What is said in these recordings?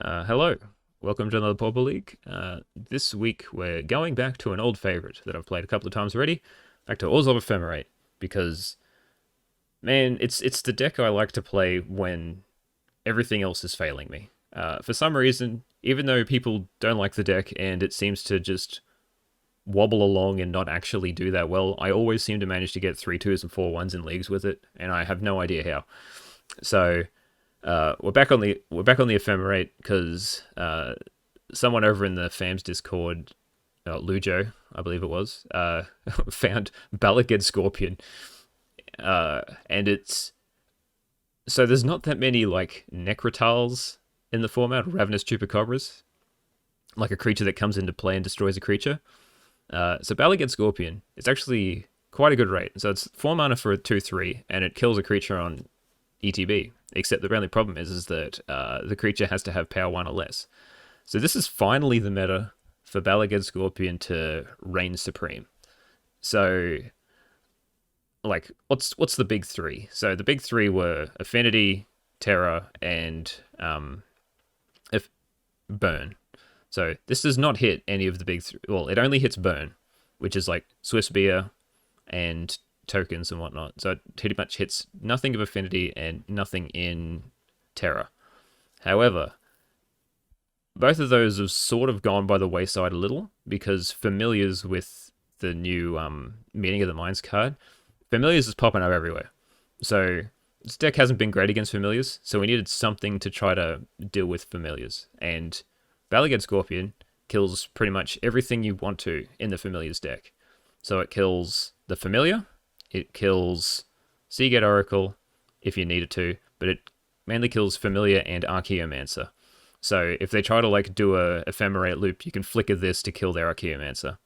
Hello, welcome to another Pauper League. This week we're going back to an old favourite that I've played a couple of times already, back to Orzhov Ephemerate, because man, it's the deck I like to play when everything else is failing me. For some reason, even though people don't like the deck and it seems to just wobble along and not actually do that well, I always seem to manage to get 3 2s and 4 1s in leagues with it, and I have no idea how. So we're back on the Ephemerate because someone over in the FAM's Discord, Lujo, I believe it was, found Balaged Scorpion, and it's so there's not that many like Nekrataals in the format, Ravenous Chupacabras, like a creature that comes into play and destroys a creature. So Balaged Scorpion is actually quite a good rate. So it's 4 mana for a 2/3, and it kills a creature on ETB. Except the only problem is that the creature has to have power 1 or less. So this is finally the meta for Balaged Scorpion to reign supreme. So, like, what's the big three? So the big three were Affinity, Terror, and if Burn. So this does not hit any of the big three. Well, it only hits Burn, which is like Swiftspear and tokens and whatnot. So it pretty much hits nothing of Affinity and nothing in Terror. However, both of those have sort of gone by the wayside a little because Familiars with the new Meeting of the Minds card, Familiars is popping up everywhere. So this deck hasn't been great against Familiars, so we needed something to try to deal with Familiars. And Balaged Scorpion kills pretty much everything you want to in the Familiars deck. So it kills the Familiar, it kills Seagate Oracle if you need it to, but it mainly kills Familiar and Archaeomancer. So if they try to like do a Ephemerate loop, you can flicker this to kill their Archaeomancer,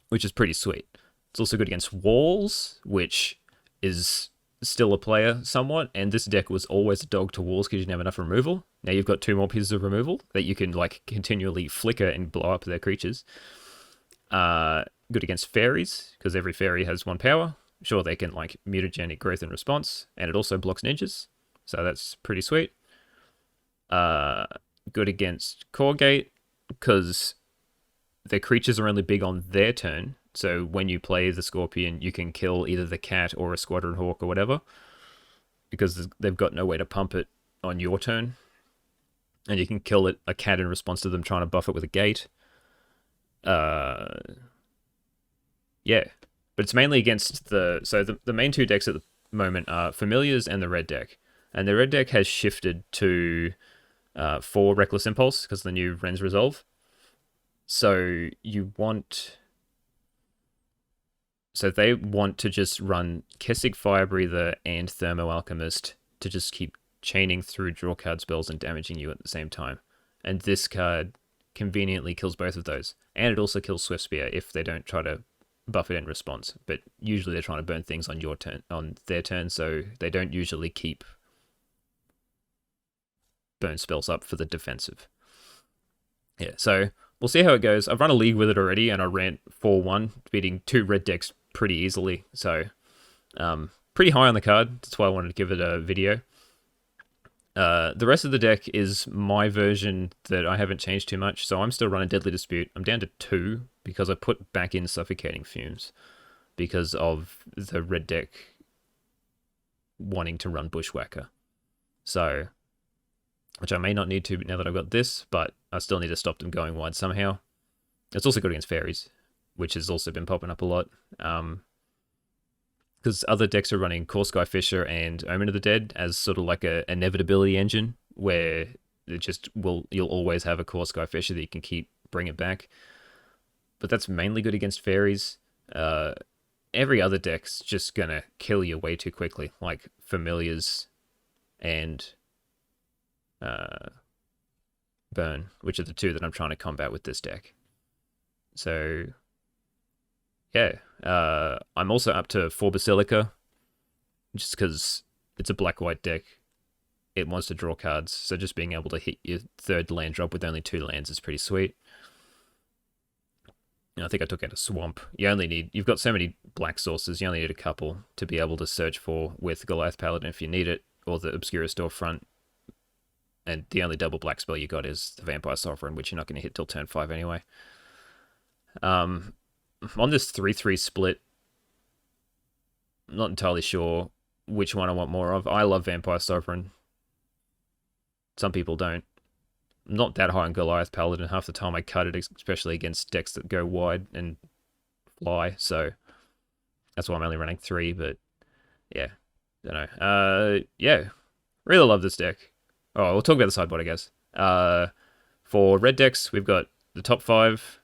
which is pretty sweet. It's also good against walls, which is still a player somewhat, and this deck was always a dog to walls because you didn't have enough removal. Now you've got 2 more pieces of removal that you can like continually flicker and blow up their creatures. Good against Faeries, because every fairy has 1 power. Sure, they can like mutagenic growth and response, and it also blocks ninjas, so that's pretty sweet. Good against Cawgate, because their creatures are only big on their turn, so when you play the Scorpion, you can kill either the cat or a Squadron Hawk or whatever, because they've got no way to pump it on your turn. And you can kill a cat in response to them trying to buff it with a gate. Yeah, but it's mainly against the main 2 decks at the moment are Familiars and the red deck, and the red deck has shifted to 4 Reckless Impulse because of the new Ren's Resolve. So they want to just run Kessig Firebreather and Thermo Alchemist to just keep chaining through draw card spells and damaging you at the same time. And this card conveniently kills both of those, and it also kills Swiftspear if they don't try to buff it in response. But usually they're trying to burn things on their turn, so they don't usually keep burn spells up for the defensive. Yeah, so we'll see how it goes. I've run a league with it already, and I ran 4-1, beating 2 red decks pretty easily. So pretty high on the card. That's why I wanted to give it a video. The rest of the deck is my version that I haven't changed too much, so I'm still running Deadly Dispute. I'm down to 2 because I put back in Suffocating Fumes because of the red deck wanting to run Bushwhacker. So, which I may not need to now that I've got this, but I still need to stop them going wide somehow. It's also good against Faeries, which has also been popping up a lot. Because other decks are running Core Sky Fisher and Omen of the Dead as sort of like a inevitability engine, where you'll always have a Core Sky Fisher that you can keep bringing back. But that's mainly good against Fairies. Every other deck's just gonna kill you way too quickly, like Familiars and Burn, which are the 2 that I'm trying to combat with this deck. So yeah, I'm also up to 4 Basilica, just because it's a black-white deck. It wants to draw cards, so just being able to hit your 3rd land drop with only 2 lands is pretty sweet. And I think I took out a Swamp. You've got so many black sources, you only need a couple to be able to search for with Goliath Paladin if you need it, or the Obscura Storefront And the only double black spell you got is the Vampire Sovereign, which you're not going to hit till turn 5 anyway. On this 3-3 split, I'm not entirely sure which one I want more of. I love Vampire Sovereign. Some people don't. I'm not that high on Goliath Paladin. Half the time I cut it, especially against decks that go wide and fly. So that's why I'm only running 3. But yeah, don't know. Yeah, really love this deck. Oh, we'll talk about the sideboard, I guess. For red decks, we've got the top 5.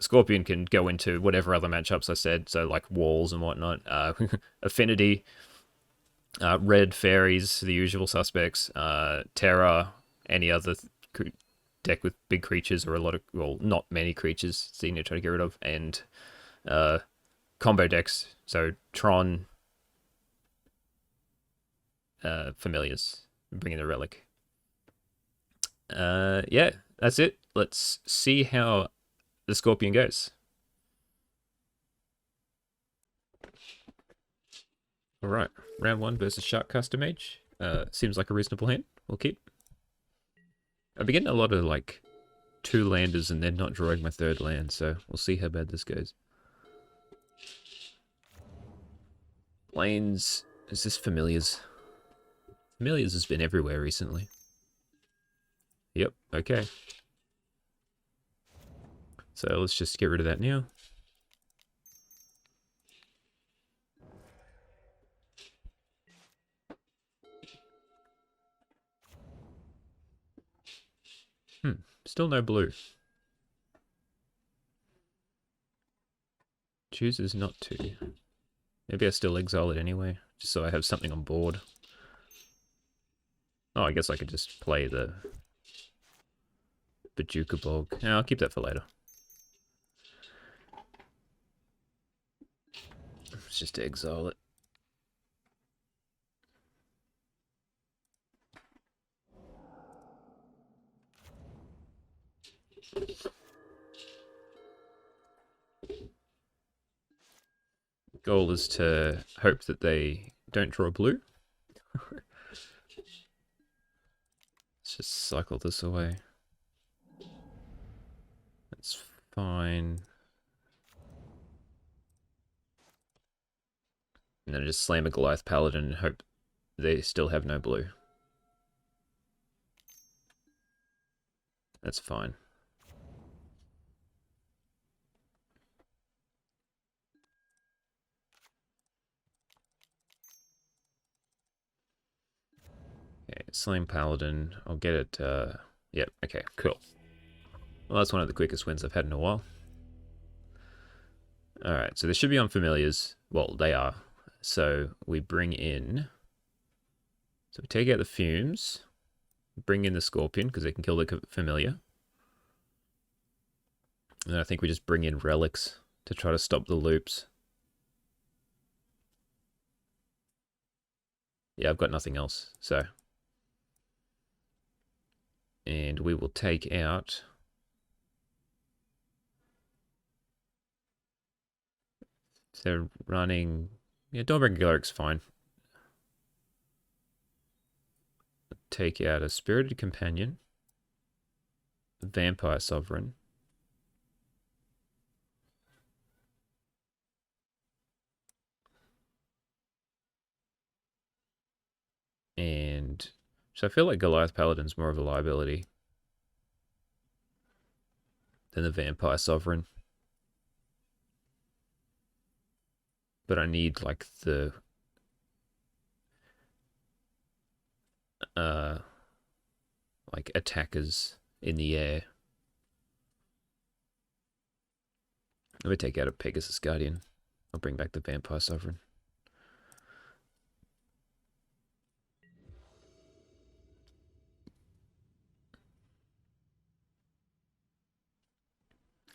Scorpion can go into whatever other matchups I said, so like walls and whatnot. Affinity, red Faeries, the usual suspects. Terra, any other deck with big creatures or a lot of, well, not many creatures, so you need to try to get rid of. And combo decks, so Tron, Familiars, bringing the Relic. Yeah, that's it. Let's see how the Scorpion goes. Alright, round 1 versus Shark Custom Mage. Seems like a reasonable hand. We'll keep. I've been getting a lot of like 2 landers and then not drawing my 3rd land, so we'll see how bad this goes. Plains. Is this Familiars? Familiars has been everywhere recently. Yep, okay. So let's just get rid of that now. Still no blue. Chooses not to. Maybe I still exile it anyway, just so I have something on board. Oh, I guess I could just play the Bajuka Bog. Yeah, I'll keep that for later. It's just to exile it. Goal is to hope that they don't draw blue. Let's just cycle this away. That's fine. And then just slam a Goliath Paladin and hope they still have no blue. That's fine. Okay, slam Paladin. I'll get it. Yep, okay, cool. Well, that's one of the quickest wins I've had in a while. Alright, so they should be on Familiars. Well, they are. So we bring in... So we take out the Fumes. Bring in the Scorpion, because they can kill the Familiar. And then I think we just bring in Relics to try to stop the loops. Yeah, I've got nothing else, so... And we will take out... They're running... Yeah, Dawnbreaker Cleric's fine. Take out a Spirited Companion. Vampire Sovereign. And... So I feel like Goliath Paladin's more of a liability than the Vampire Sovereign. But I need, like, the... like, attackers in the air. Let me take out a Pegasus Guardian. I'll bring back the Vampire Sovereign.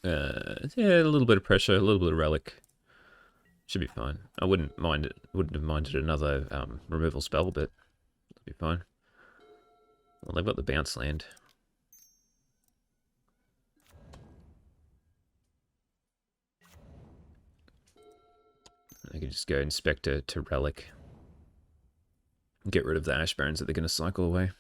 Yeah, a little bit of pressure, a little bit of relic. Should be fine. I wouldn't mind it. Wouldn't have minded another removal spell, but it'll be fine. Well, they've got the bounce land. I can just go Inspector to Relic. Get rid of the Ash Barons that they're going to cycle away.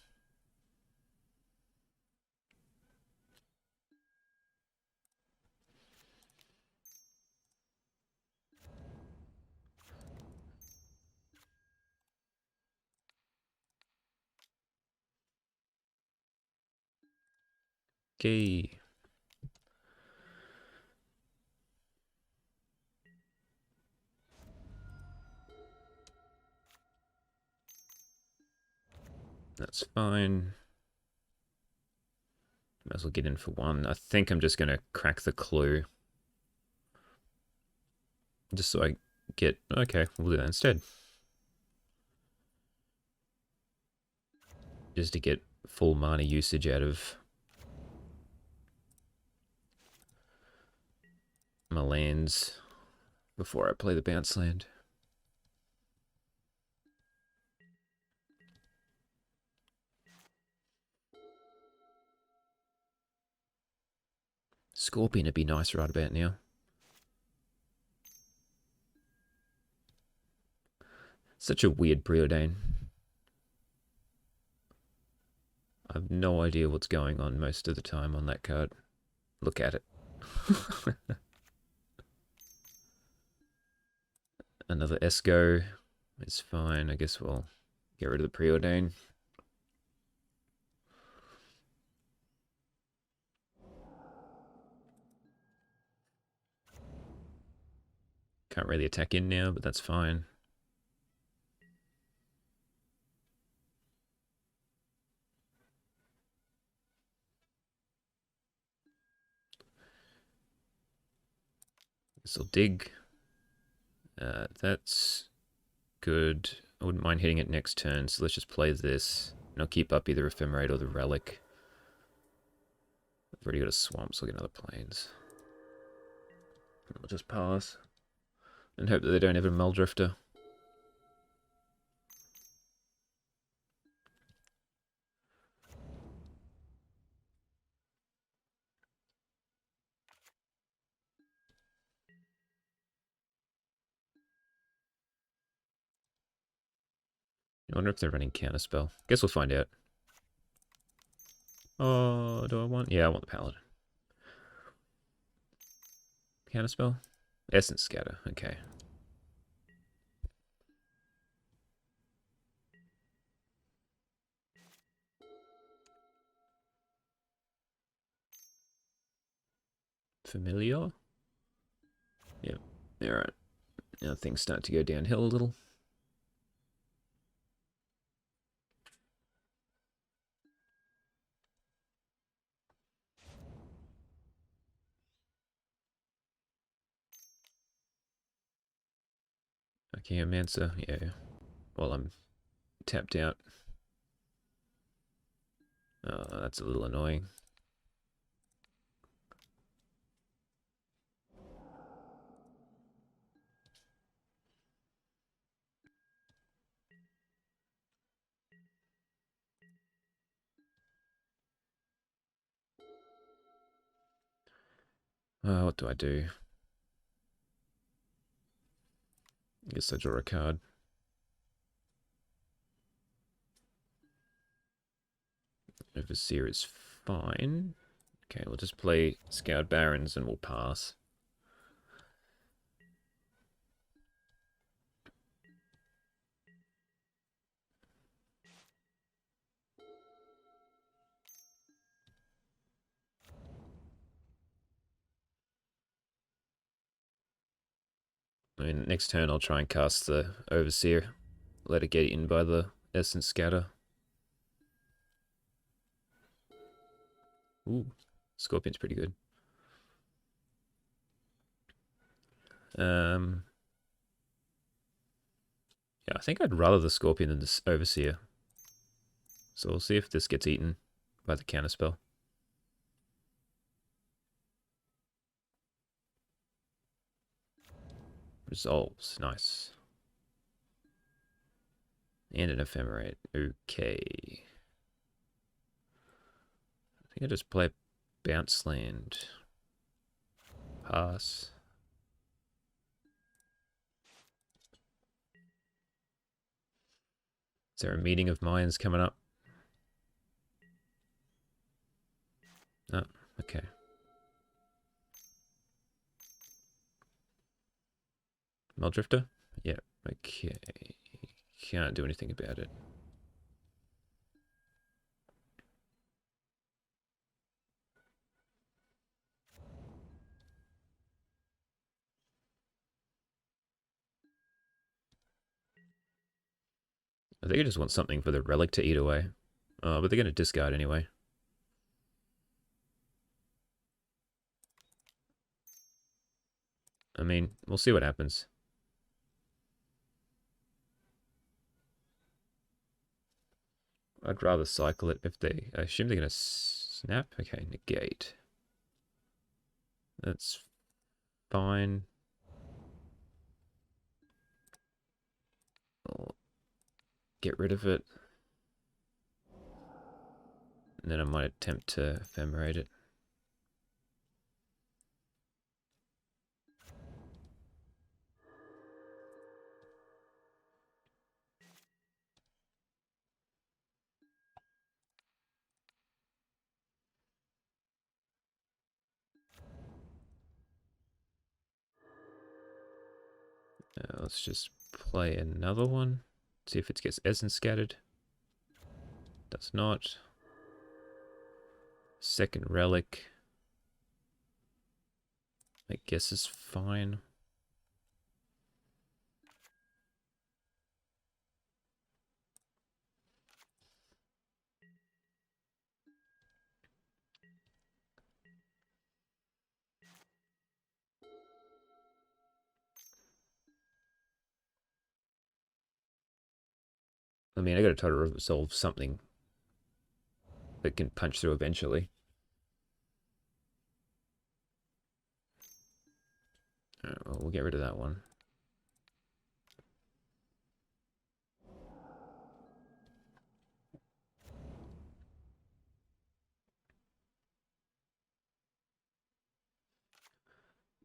Okay. That's fine. Might as well get in for one. I think I'm just going to crack the clue. Just so I get... Okay, we'll do that instead. Just to get full mana usage out of my lands before I play the bounce land. Scorpion would be nice right about now. Such a weird preordain. I have no idea what's going on most of the time on that card. Look at it. Another Esco is fine. I guess we'll get rid of the preordain. Can't really attack in now, but that's fine. This will dig. That's good. I wouldn't mind hitting it next turn, so let's just play this. And I'll keep up either Ephemerate or the Relic. I've already got a swamp, so I'll get another plains. I'll just pass. And hope that they don't have a Muldrifter. I wonder if they're running Counterspell. Guess we'll find out. Oh, do I want... Yeah, I want the Paladin. Counterspell? Essence Scatter, okay. Familiar? Yep, alright. Now things start to go downhill a little. Okay, Mancer, yeah. Well, I'm tapped out. Oh, that's a little annoying. What do I do? I guess I draw a card. Overseer is fine. Okay, we'll just play Scoured Barons and we'll pass. I mean, next turn I'll try and cast the Overseer. Let it get in by the Essence Scatter. Ooh, Scorpion's pretty good. Yeah, I think I'd rather the Scorpion than the Overseer. So we'll see if this gets eaten by the Counterspell. Resolves, nice. And an Ephemerate, okay. I think I just play Bounce Land. Pass. Is there a meeting of minds coming up? Oh, okay. Muldrifter? Yeah, okay. Can't do anything about it. I think I just want something for the relic to eat away. But they're going to discard anyway. I mean, we'll see what happens. I'd rather cycle it if they... I assume they're going to snap? Okay, negate. That's fine. I'll get rid of it. And then I might attempt to ephemerate it. Let's just play another one. See if it gets essence scattered. Does not. Second relic. I guess is fine. I mean, I gotta try to resolve something that can punch through eventually. Alright, well, we'll get rid of that one.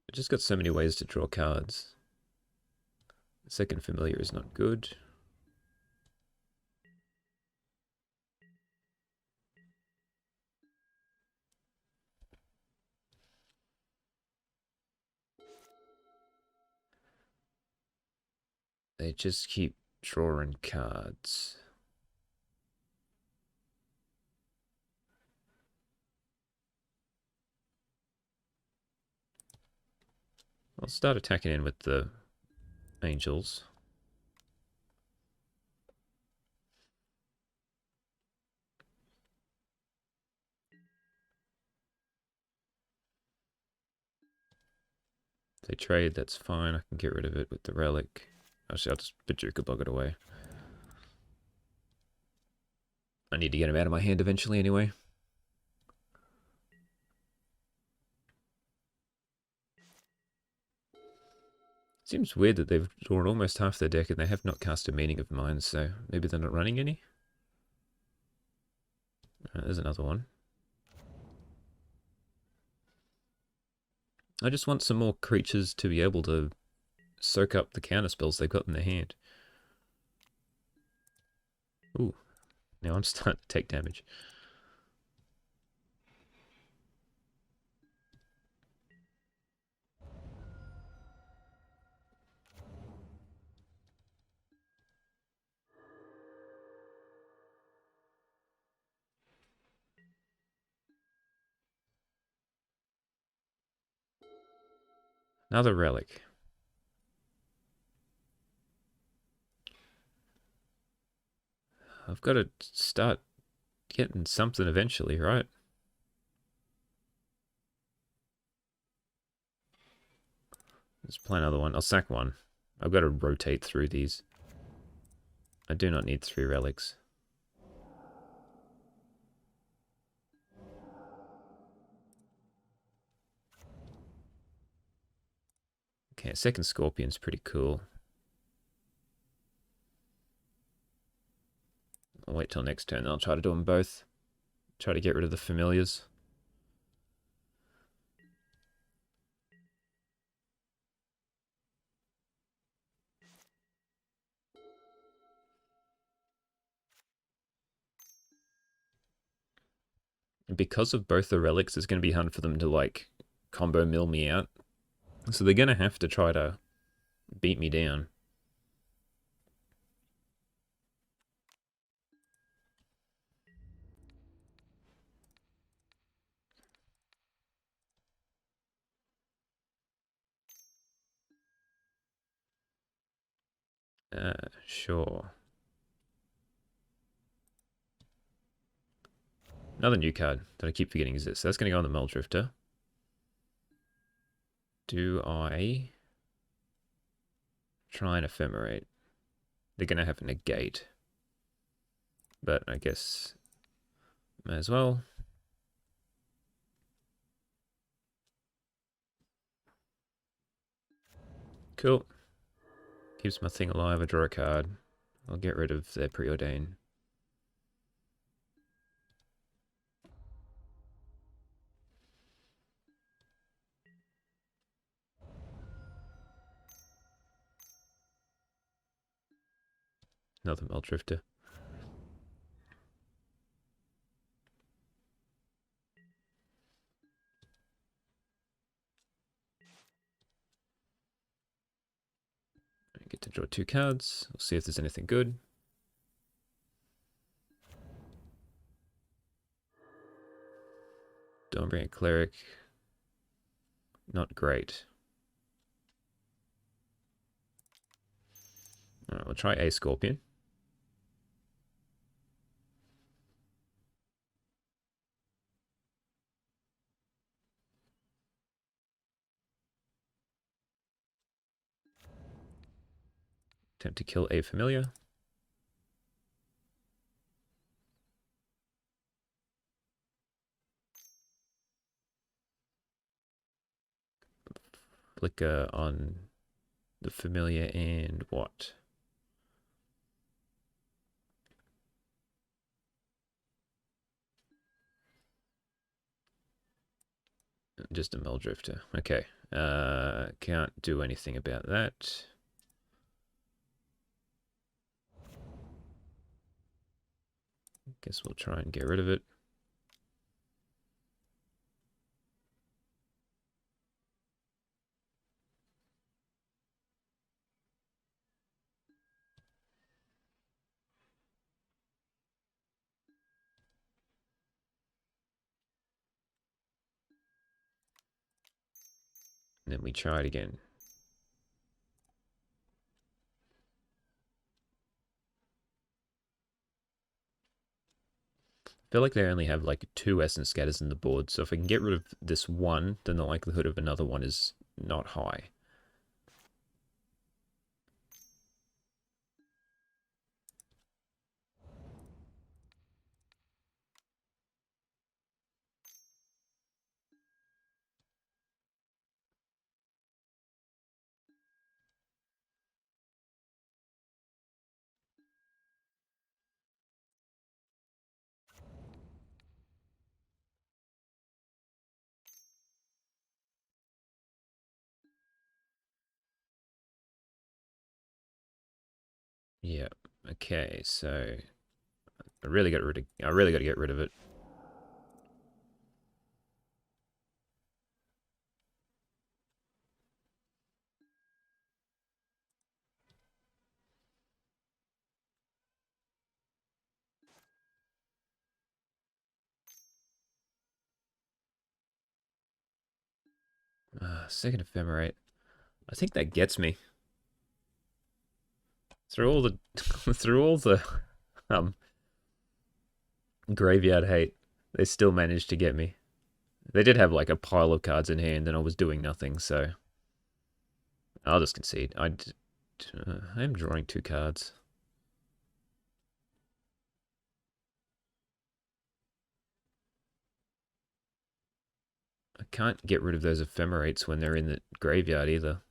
I just got so many ways to draw cards. The second familiar is not good. They just keep drawing cards. I'll start attacking in with the angels. If they trade, that's fine. I can get rid of it with the relic. Actually, I'll just Bajuka bug it away. I need to get him out of my hand eventually anyway. Seems weird that they've drawn almost half their deck and they have not cast a Meaning of Mine, so maybe they're not running any? There's another one. I just want some more creatures to be able to soak up the counter spells they've got in their hand. Ooh, now I'm starting to take damage. Another relic. I've got to start getting something eventually, right? Let's play another one. I'll sack one. I've got to rotate through these. I do not need 3 relics. Okay, a second Scorpion's pretty cool. I'll wait till next turn, then I'll try to do them both. Try to get rid of the familiars. And because of both the relics, it's going to be hard for them to, like, combo mill me out. So they're going to have to try to beat me down. Sure. Another new card that I keep forgetting exists. So that's going to go on the Muldrifter. Do I try and Ephemerate? They're going to have a negate. But I guess may as well. Cool. Keeps my thing alive. I draw a card. I'll get rid of their Preordain. Another Muldrifter. I get to draw 2 cards. We'll see if there's anything good. Don't bring a Cleric. Not great. Alright, we'll try a Scorpion. Attempt to kill a familiar. Flicker on the familiar and what? Just a Muldrifter. Okay. Can't do anything about that. Guess we'll try and get rid of it. And then we try it again. I feel like they only have like 2 Essence Scatters in the board, so if I can get rid of this one, then the likelihood of another one is not high. Yeah. Okay, so I really got to get rid of it. Second Ephemerate. I think that gets me through all the through all the um graveyard hate. They still managed to get me. They did have like a pile of cards in hand, and I was doing nothing, so I'll just concede. I am drawing 2 cards. I can't get rid of those Ephemerates when they're in the graveyard either.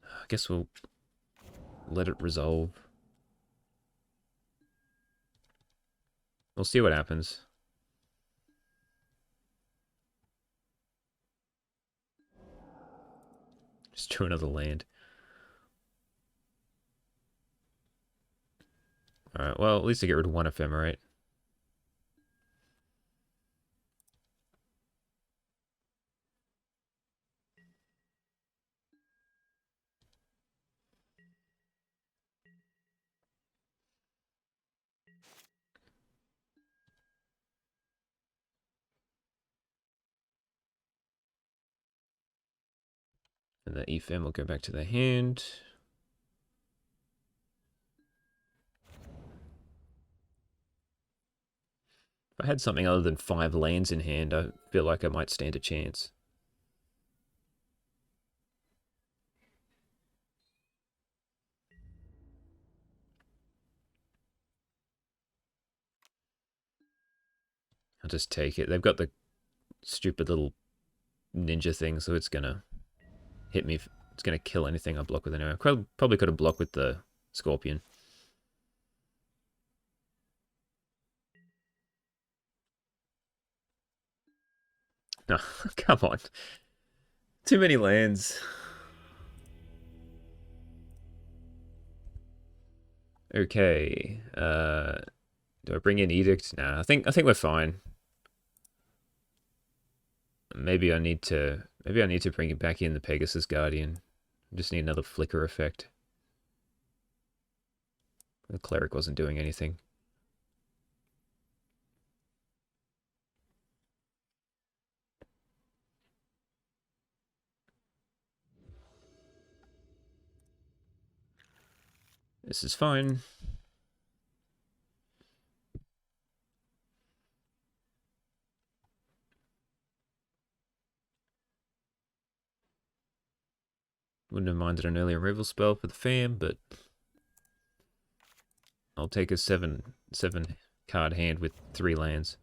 I guess we'll let it resolve. We'll see what happens. Just draw another land. Alright, well, at least I get rid of 1 Ephemerate. And the Ephem will go back to the hand. If I had something other than 5 lands in hand, I feel like I might stand a chance. I'll just take it. They've got the stupid little ninja thing, so it's gonna hit me. It's gonna kill anything I block with anyway. Probably could have blocked with the scorpion. No, come on. Too many lands. Okay. Do I bring in Edict? Nah, I think we're fine. Maybe I need to bring it back in the Pegasus Guardian. I just need another flicker effect. The cleric wasn't doing anything. This is fine. Wouldn't have minded an earlier removal spell for the fam, but I'll take a 7 card hand with 3 lands.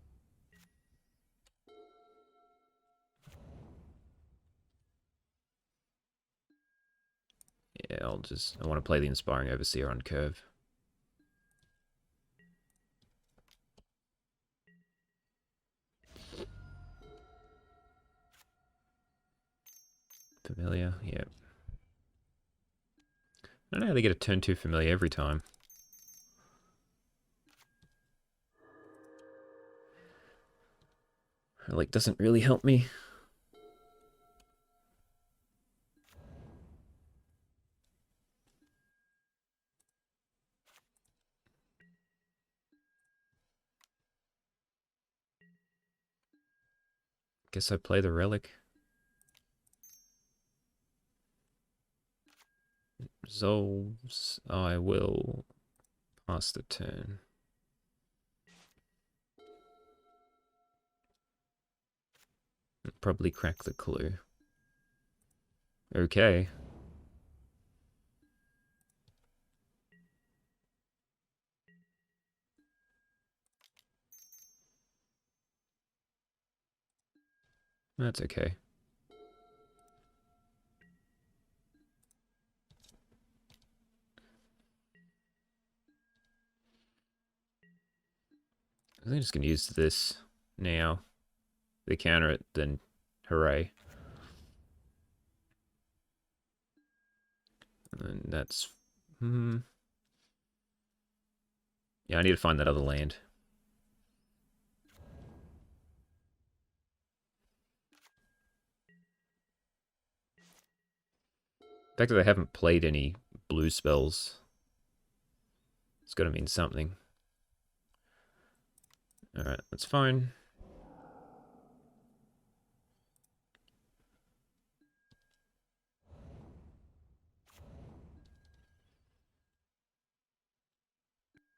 Yeah, I want to play the Inspiring Overseer on curve. Familiar, yeah. I don't know how they get a turn 2 familiar every time. Like, doesn't really help me. Guess I play the Relic. Resolves. I will pass the turn. Probably crack the clue. Okay. That's okay. I think I'm just going to use this now. If they counter it, then hooray. And that's... Yeah, I need to find that other land. The fact that I haven't played any blue spells, it's got to mean something. Alright, that's fine.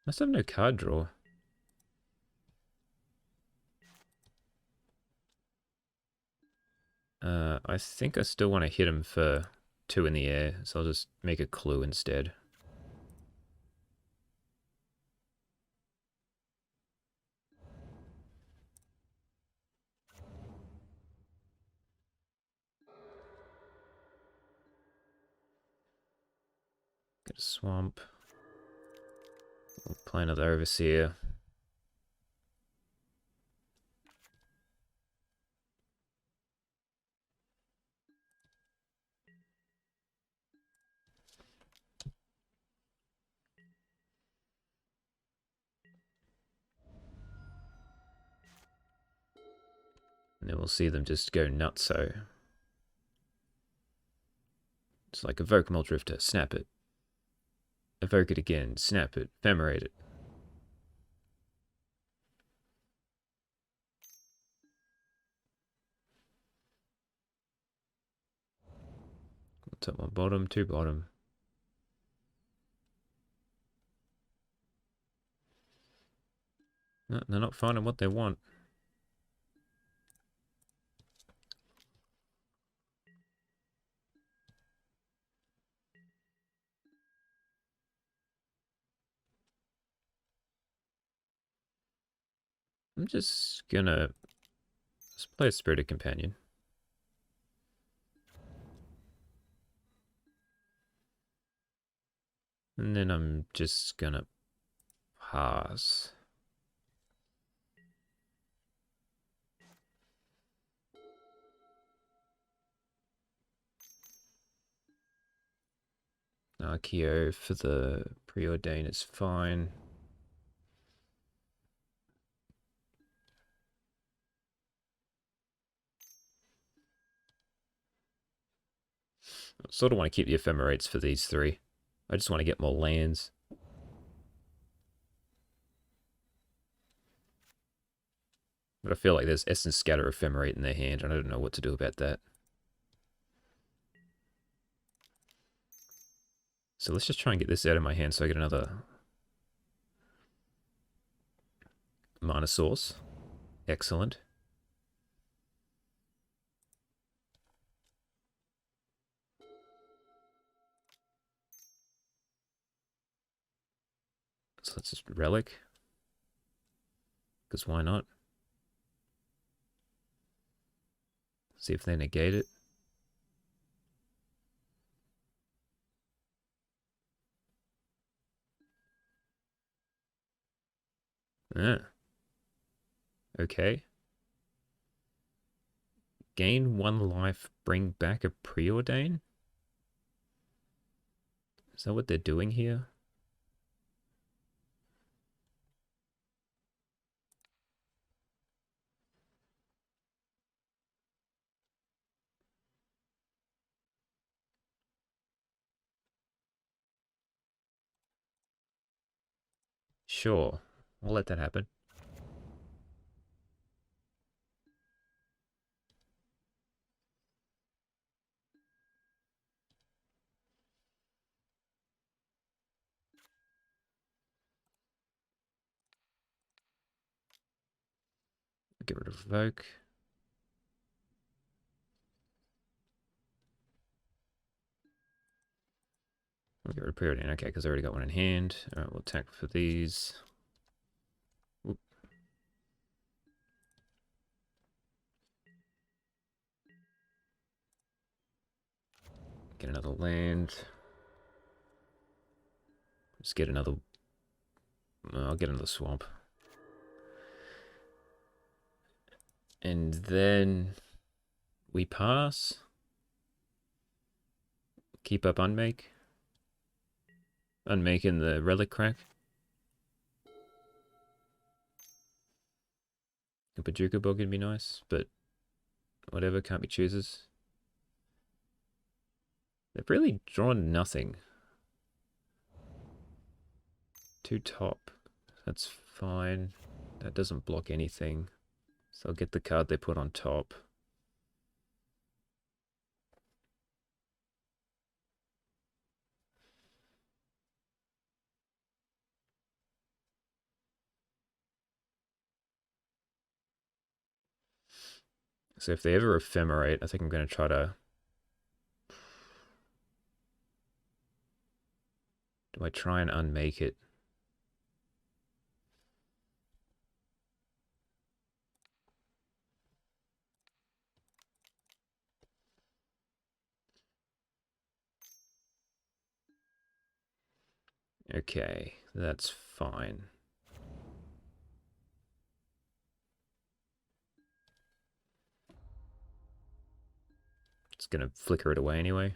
Must have no card draw. I think I still want to hit him for 2 in the air, so I'll just make a clue instead. Get a swamp. We'll play another Overseer. And then we'll see them just go nutso. It's like evoke Muldrifter, snap it. Evoke it again, snap it, ephemerate it. Top one bottom, 2 bottom. No, they're not finding what they want. I'm just gonna let's play a Spirited Companion. And then I'm just gonna pass. Archeo for the preordain is fine. I sort of want to keep the Ephemerates for these three. I just want to get more lands. But I feel like there's Essence Scatter Ephemerate in their hand, and I don't know what to do about that. So let's just try and get this out of my hand so I get another mana source. Excellent. So let's just Relic. Because why not? See if they negate it. Ah. Okay. Gain 1 life, bring back a preordain? Is that what they're doing here? Sure. I'll let that happen. Get rid of Evoke. We'll get rid of Preordain. Okay, because I already got one in hand. Alright, we'll attack for these. Oop. Get another land. Just get another... I'll get another swamp. And then we pass. Keep up Unmake. Unmake in the Relic Crack. A Paducah Bog would be nice, but whatever, can't be choosers. They've really drawn nothing. 2 top. That's fine. That doesn't block anything. So I'll get the card they put on top. So if they ever Ephemerate, I think I'm going to try to... Do I try and unmake it? Okay, that's fine. It's going to flicker it away anyway.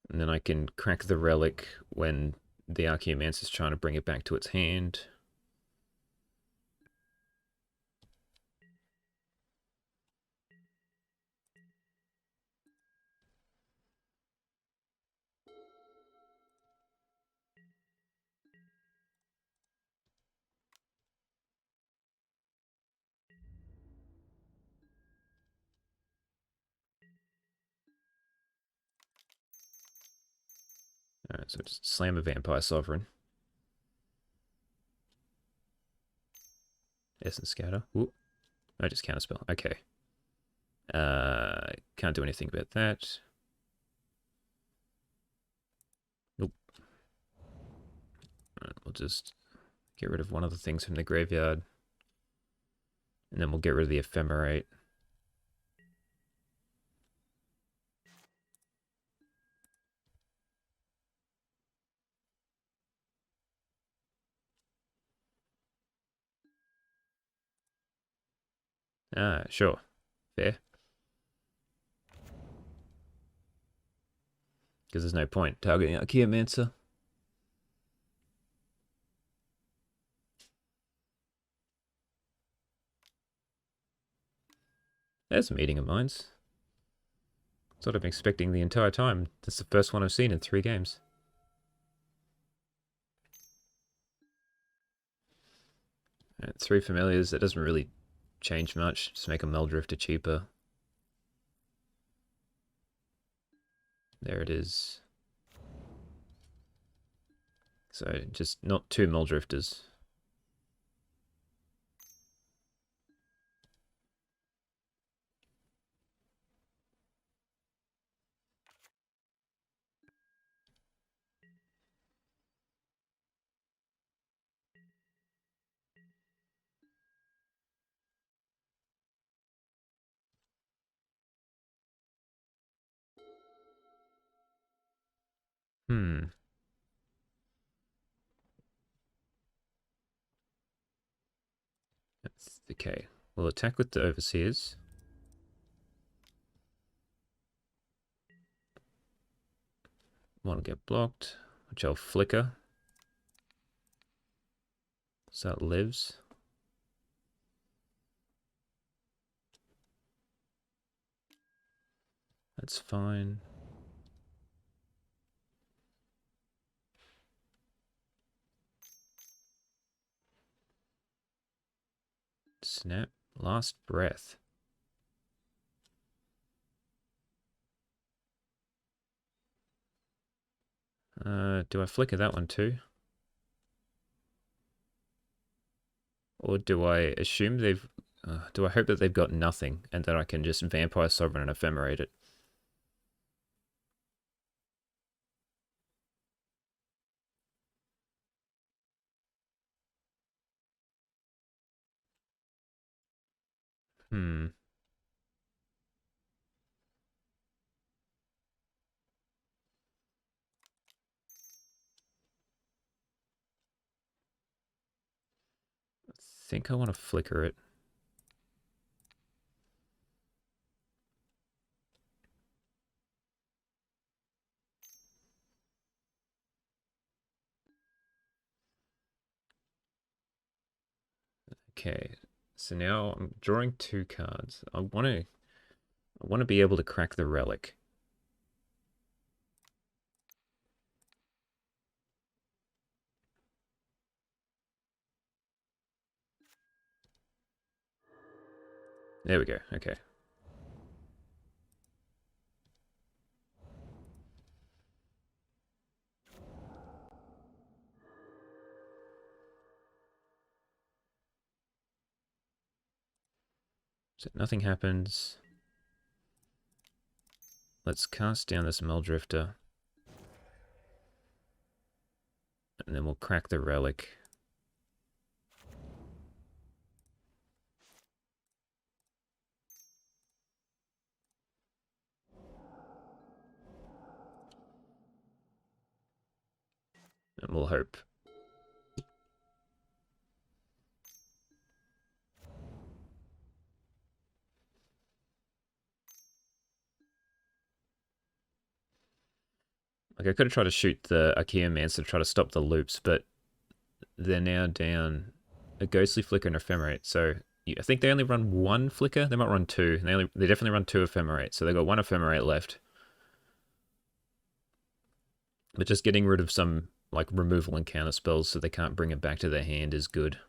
And then I can crack the relic when the Archaeomancer is trying to bring it back to its hand. So just slam a Vampire Sovereign. Essence Scatter. Ooh. I just counterspell. Okay. Can't do anything about that. Nope. Right, we'll just get rid of one of the things from the graveyard. And then we'll get rid of the Ephemerate. Ah, sure. Fair. Because there's no point targeting Archaeomancer. There's a meeting of minds. That's what I've been expecting the entire time. That's the first one I've seen in 3 games. Right, 3 familiars, that doesn't really change much. Just make a Meldrifter cheaper. There it is. So just not 2 Meldrifters. Hmm. That's okay. We'll attack with the Overseers. One will get blocked, which I'll flicker. So it lives. That's fine. Snap. Last breath. Do I flicker that one too? Or do I assume they've... do I hope that they've got nothing and that I can just Vampire Sovereign and Ephemerate it? Hmm. I think I want to flicker it. Okay, so now I'm drawing 2 cards. I want to be able to crack the relic. There we go. Okay. So nothing happens. Let's cast down this Meldrifter. And then we'll crack the relic. And we'll hope. Like, I could have tried to shoot the Archaeomancer to try to stop the loops, but they're now down a Ghostly Flicker and Ephemerate. So I think they only run 1 Flicker. They might run 2. They definitely run 2 Ephemerate. So they've got 1 Ephemerate left. But just getting rid of some like removal and counter spells so they can't bring it back to their hand is good.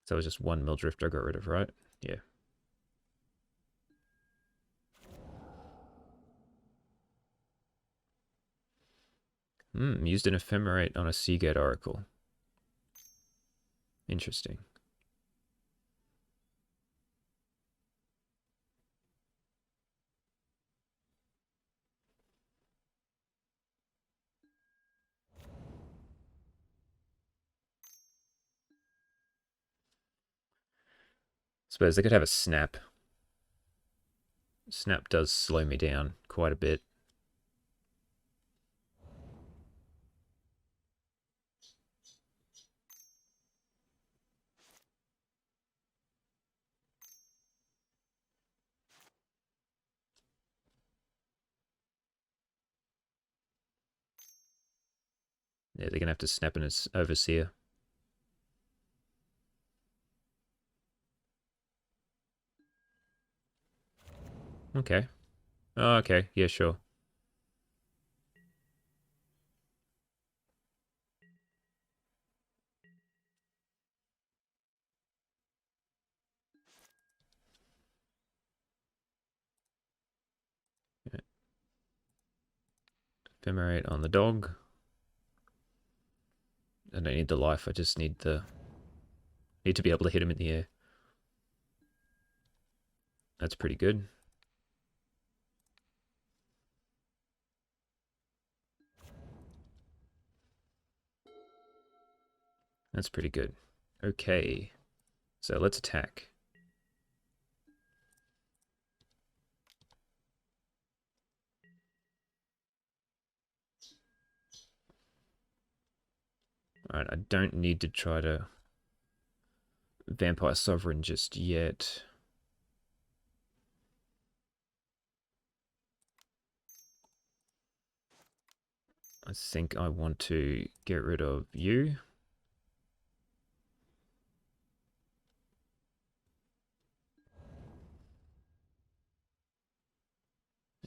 So it was just one Mildrift I got rid of, right? Yeah. Used an Ephemerate on a Seagate Oracle. Interesting. Suppose they could have a snap. Snap does slow me down quite a bit. Yeah, they're gonna have to snap in its Overseer. Okay. Oh, okay. Yeah, sure. Yeah. Ephemerate on the dog. I don't need the life. I just need to be able to hit him in the air. That's pretty good. That's pretty good. Okay. So let's attack. Alright, I don't need to try to Vampire Sovereign just yet. I think I want to get rid of you.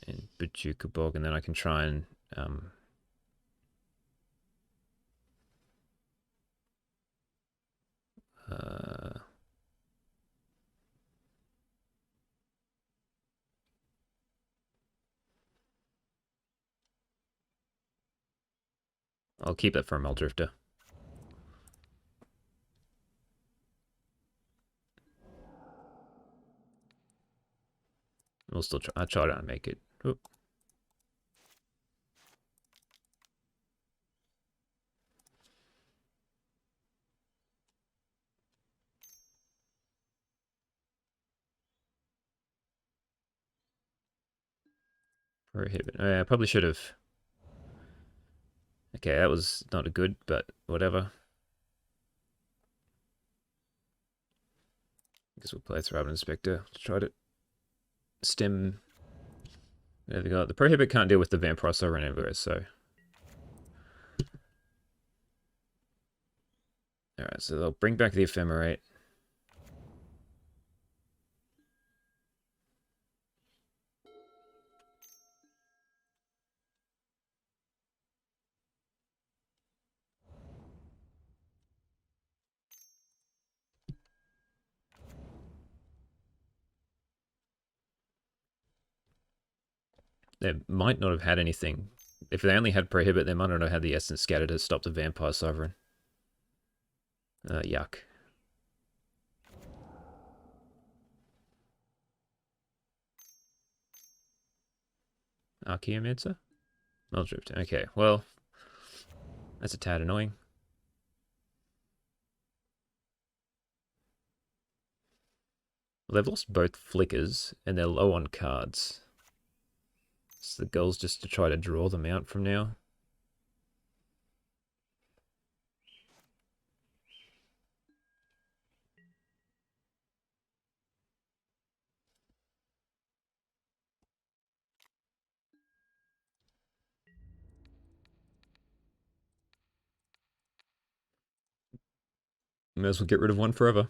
And Bajuka Bog, and then I can try and I'll keep it for a Meldrifter. We'll still try. I'll try to make it. Oop. Prohibit. Oh, yeah, I probably should have. Okay, that was not a good, but whatever. I guess we'll play Throb Inspector to try to stem. There we go. The Prohibit can't deal with the Vampire Sovereign anywhere, so. Alright, so they'll bring back the Ephemerate. They might not have had anything. If they only had Prohibit, they might not have had the Essence Scatter to stop the Vampire Sovereign. Yuck. Archaeomancer? Meldrift. Okay, well, that's a tad annoying. Well, they've lost both Flickers, and they're low on cards. So the goal's just to try to draw them out from now. May as well get rid of one forever.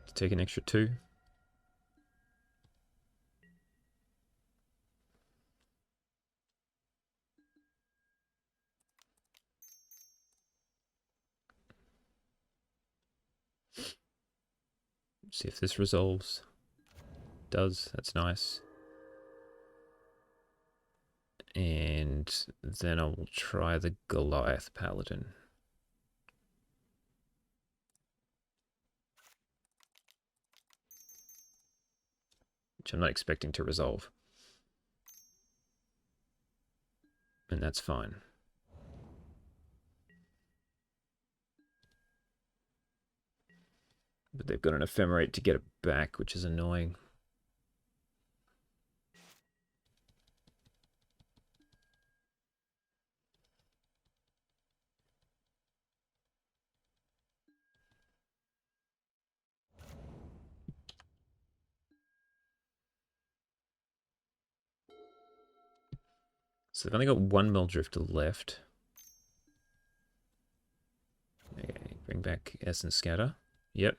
To take an extra 2. See if this resolves. Does. That's nice. And then I will try the Goliath Paladin. Which I'm not expecting to resolve. And that's fine. But they've got an Ephemerate to get it back, which is annoying. So they've only got one Muldrifter left. Okay, bring back Essence Scatter. Yep.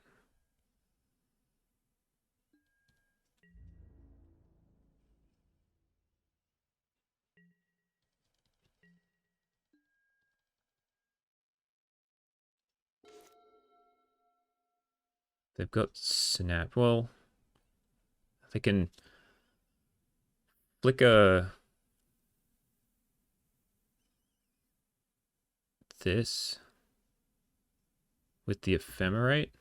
They've got Snap. Well, they can flicker this with the Ephemerate.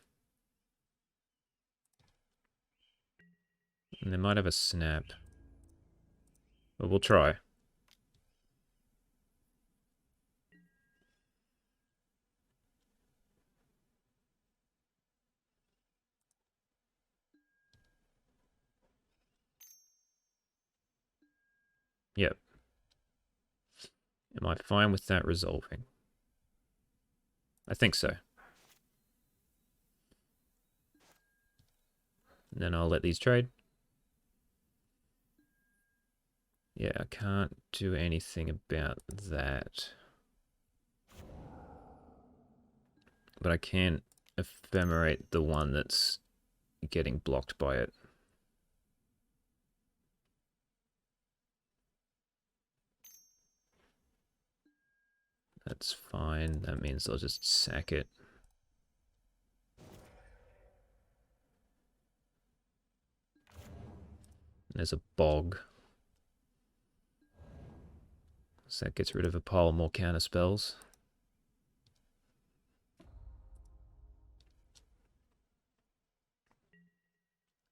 And they might have a Snap. But we'll try. Yep. Am I fine with that resolving? I think so. And then I'll let these trade. Yeah, I can't do anything about that. But I can Ephemerate the one that's getting blocked by it. That's fine. That means I'll just sack it. There's a bog. So that gets rid of a pile more counter spells.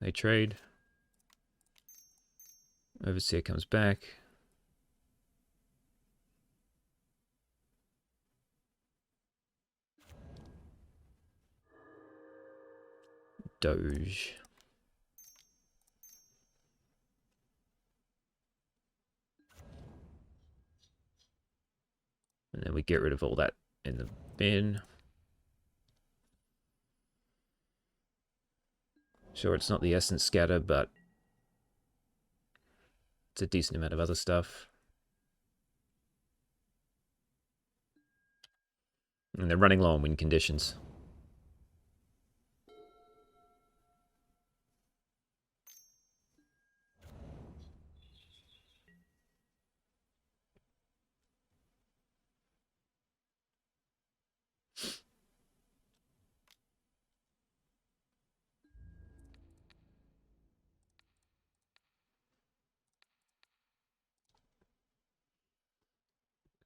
They trade. Overseer comes back. Doge. And then we get rid of all that in the bin. Sure, it's not the Essence Scatter, but it's a decent amount of other stuff. And they're running low on win conditions.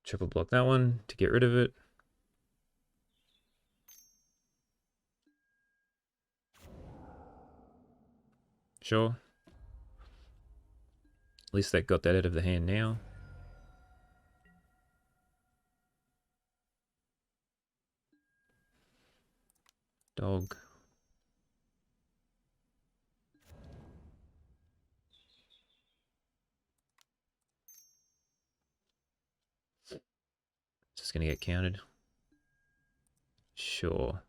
Triple block that one to get rid of it. Sure. At least they got that out of the hand now. Dog. Just gonna get counted. Sure.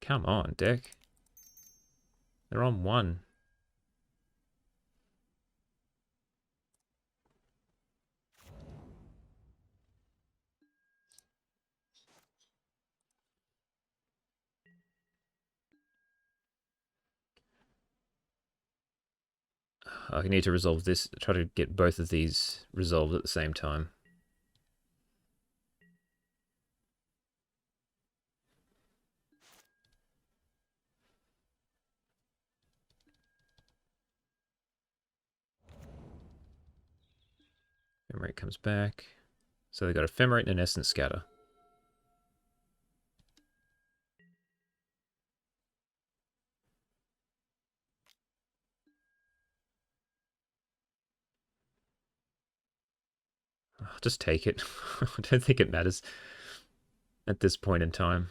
Come on, deck. They're on one. I need to resolve this. Try to get both of these resolved at the same time. Ephemerate comes back. So they've got Ephemerate and an Essence Scatter. I'll just take it. I don't think it matters at this point in time.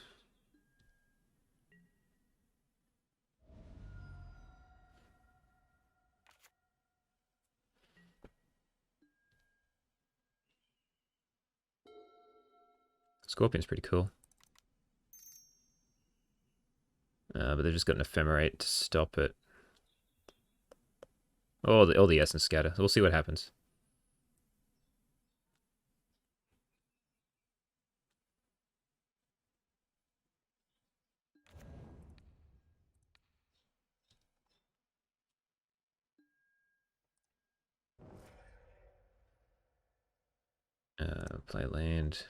Scorpion's pretty cool. But they've just got an Ephemerate to stop it. Or the Essence Scatter. We'll see what happens. Play land.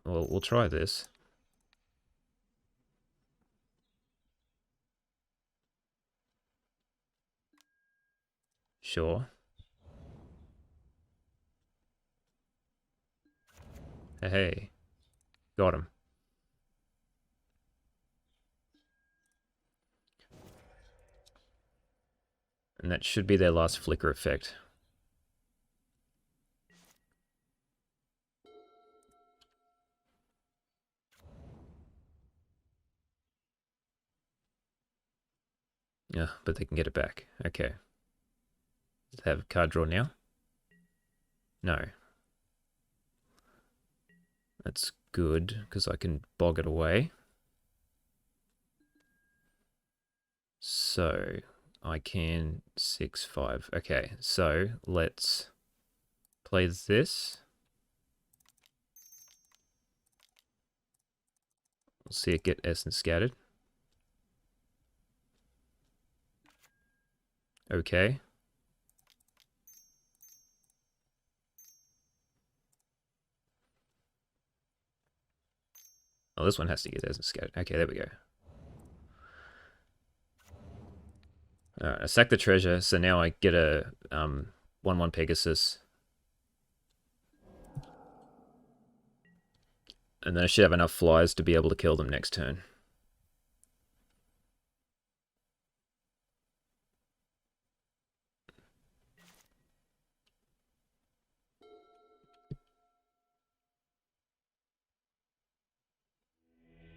Well, we'll try this. Sure. Hey, got him. And that should be their last flicker effect. Yeah, but they can get it back. Okay. Does they have a card draw now? No. That's good, because I can bog it away. So, I can 6/5. Okay, so let's play this. We'll see it get Essence Scattered. Okay. Oh, this one has to get Essence Scattered. Okay, there we go. Alright, I sack the treasure, so now I get a 1/1 Pegasus. And then I should have enough flies to be able to kill them next turn.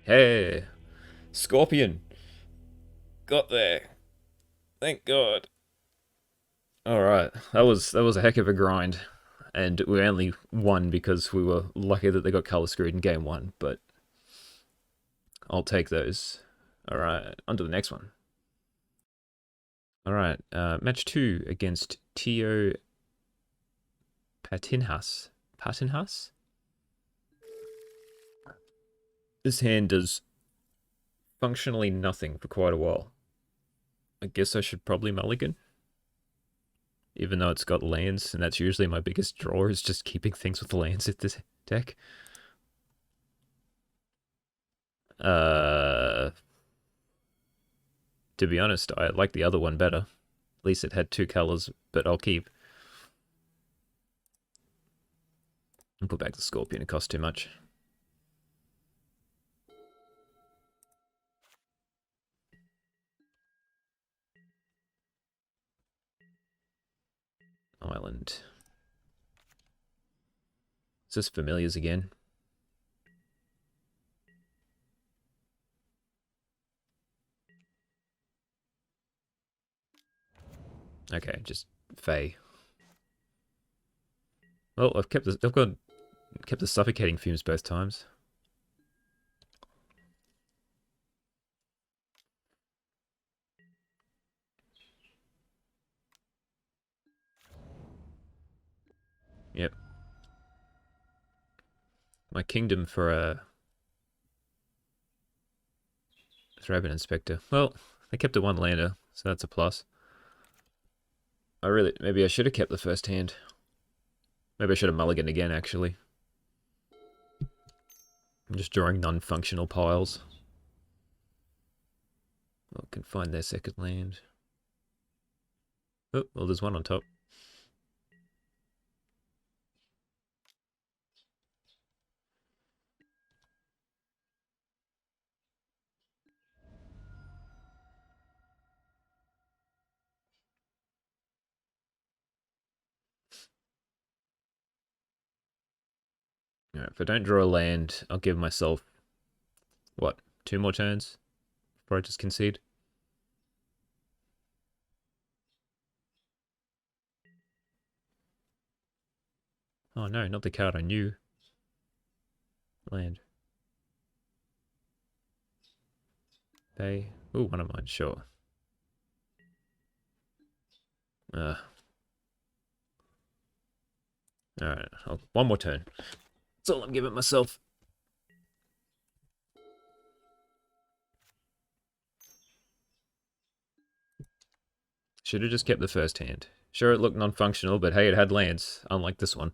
Hey! Scorpion! Got there. Thank God. Alright, that was a heck of a grind. And we only won because we were lucky that they got color screwed in game 1, but I'll take those. Alright, on to the next one. Alright, match 2 against Tio Patinhas. Patinhas? This hand does functionally nothing for quite a while. I guess I should probably mulligan. Even though it's got lands, and that's usually my biggest draw, is just keeping things with lands at this deck. To be honest, I like the other one better. At least it had 2 colors, but I'll keep. And put back the Scorpion, it costs too much. Island. Is this Familiars again? Okay, just Fae. Well, I've kept the suffocating fumes both times. Yep. My kingdom for a Thraben Inspector. Well, they kept a 1-lander, so that's a plus. Maybe I should have kept the first hand. Maybe I should have mulliganed again, actually. I'm just drawing non-functional piles. I can find their second land. Oh, well, there's one on top. Alright, if I don't draw a land, I'll give myself, what, 2 more turns before I just concede? Oh no, not the card I knew. Land. Pay. Ooh, one of mine, sure. Alright, one more turn. That's all I'm giving myself. Should have just kept the first hand. Sure, it looked non-functional, but hey, it had lands, unlike this one.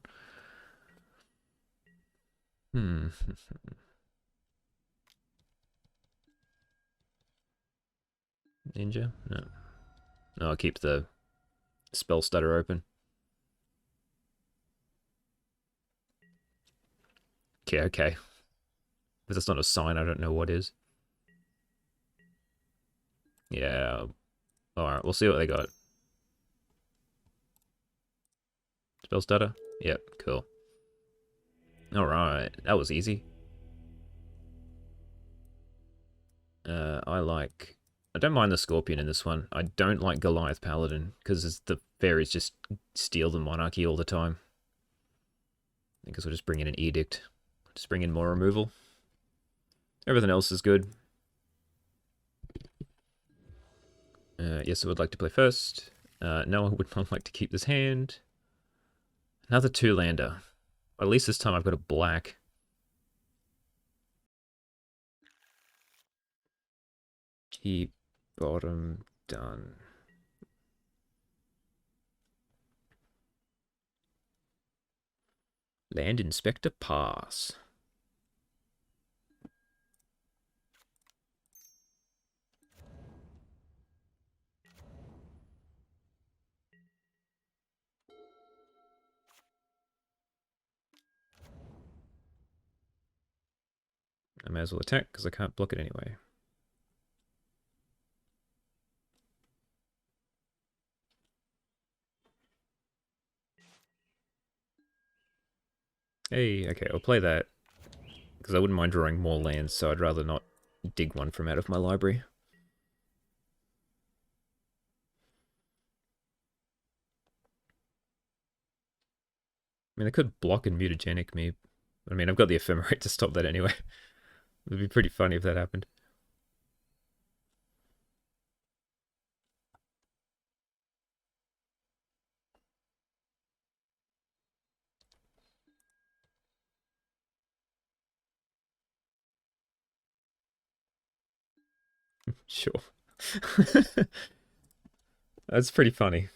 Ninja? No. No, I'll keep the spell stutter open. Okay, okay. If that's not a sign, I don't know what is. Yeah. Alright, we'll see what they got. Spell stutter? Yep, cool. Alright, that was easy. I don't mind the Scorpion in this one. I don't like Goliath Paladin, because the Faeries just steal the Monarchy all the time. I guess we'll just bring in an Edict. Just bring in more removal. Everything else is good. Yes, I would like to play first. No, I would not like to keep this hand. Another 2-lander. At least this time I've got a black. Keep bottom done. Land Inspector pass. I may as well attack because I can't block it anyway. Hey, okay, I'll play that. Because I wouldn't mind drawing more lands, so I'd rather not dig one from out of my library. I mean, they could block and mutagenic me. I mean, I've got the Ephemerate to stop that anyway. It would be pretty funny if that happened. Sure. That's pretty funny.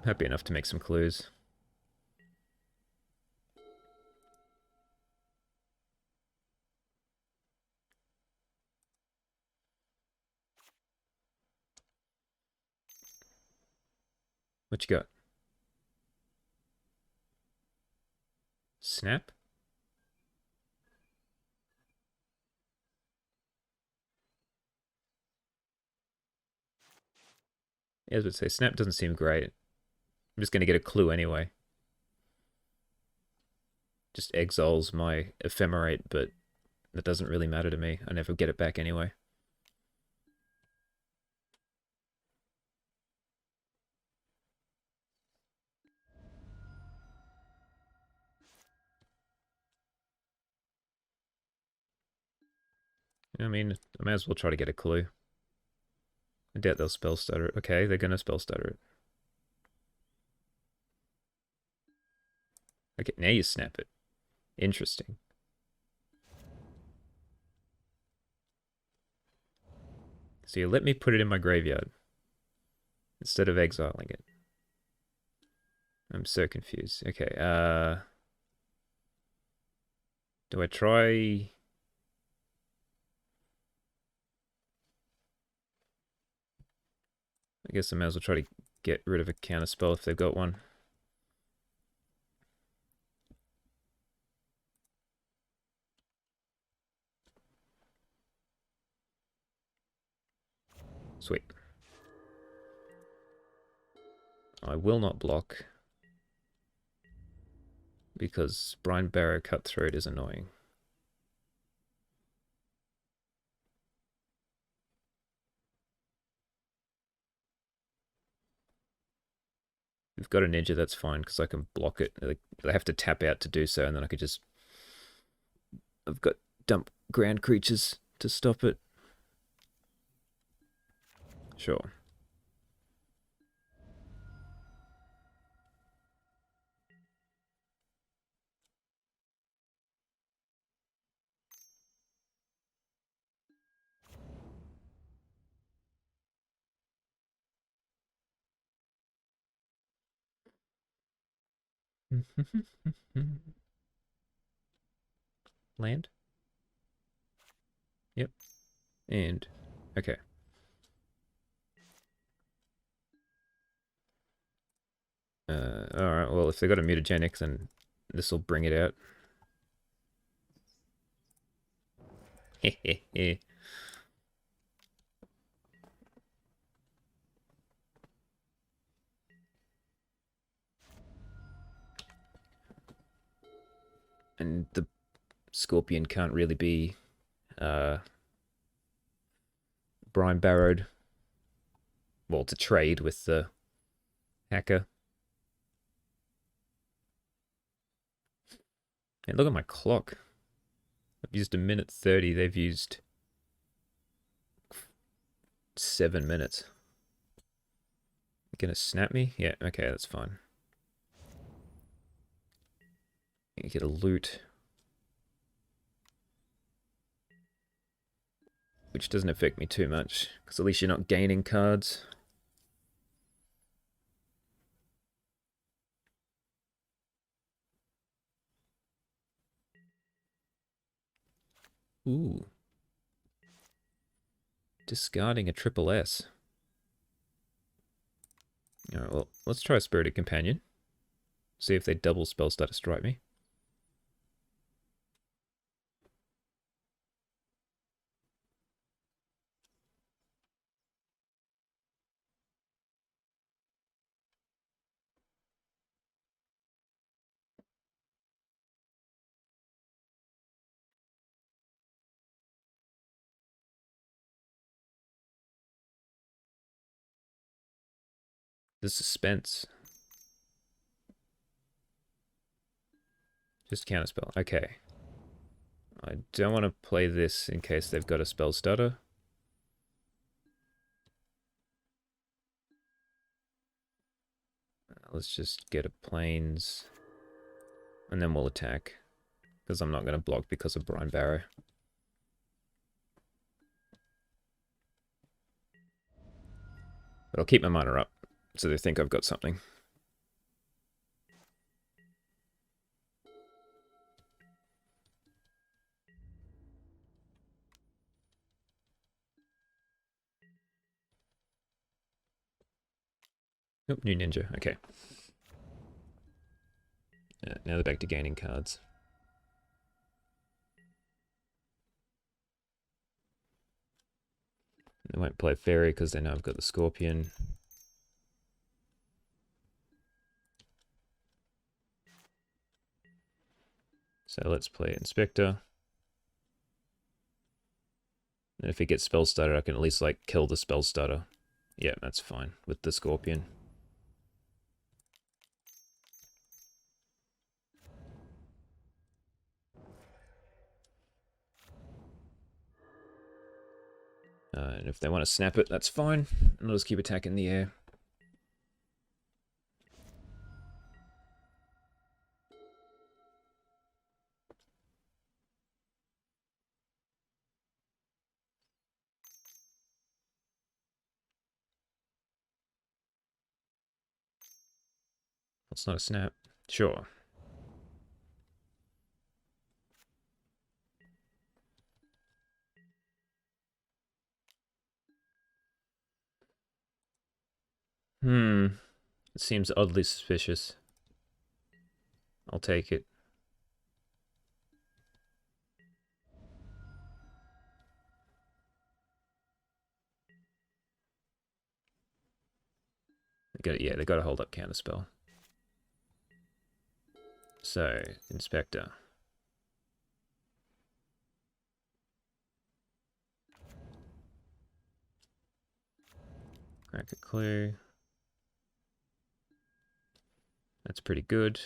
Happy enough to make some clues. What you got? Snap? Yeah, I would say snap doesn't seem great. I'm just going to get a clue anyway. Just exiles my Ephemerate, but that doesn't really matter to me. I never get it back anyway. I mean, I may as well try to get a clue. I doubt they'll spell stutter it. Okay, they're going to spell stutter it. Okay, now you snap it. Interesting. So you let me put it in my graveyard. instead of exiling it. I'm so confused. Okay, do I try... I guess I might as well try to get rid of a counter spell if they've got one. Sweet. I will not block because Brine Barrow Cutthroat is annoying. We've got a ninja, that's fine because I can block it. Like, I have to tap out to do so, and then I could just... I've got dump ground creatures to stop it. Sure. Land? Yep. And... okay. Alright, well, if they got a mutagenic, then this will bring it out. Hehehe. And the Scorpion can't really be Brine Barrowed. Well, to trade with the hacker. And look at my clock. I've used a minute 30. They've used 7 minutes. Gonna snap me? Yeah, okay, that's fine. You get a loot. Which doesn't affect me too much, because at least you're not gaining cards. Ooh. Discarding a triple S. Alright, well, let's try a Spirited Companion. See if they double spell start to strike me. The suspense. Just counterspell. Okay. I don't want to play this in case they've got a spell stutter. Let's just get a plains. And then we'll attack. Because I'm not going to block because of Brine Barrow. But I'll keep my mana up. So they think I've got something. Nope, new ninja. Okay. Now they're back to gaining cards. They won't play Fairy because they know I've got the Scorpion. So let's play Inspector. And if it gets spell starter, I can at least like kill the spell starter. Yeah, that's fine with the Scorpion. And if they want to snap it, that's fine. And I'll just keep attacking the air. It's not a snap. Sure. It seems oddly suspicious. I'll take it. They got to hold up counterspell. So, Inspector. Crack a clue. That's pretty good.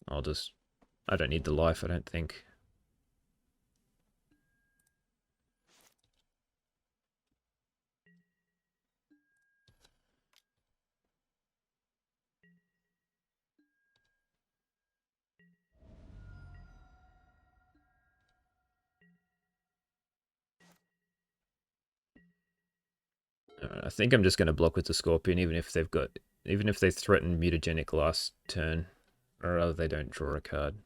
I don't need the life, I don't think. I think I'm just going to block with the Scorpion, even if they threaten mutagenic last turn, or rather they don't draw a card.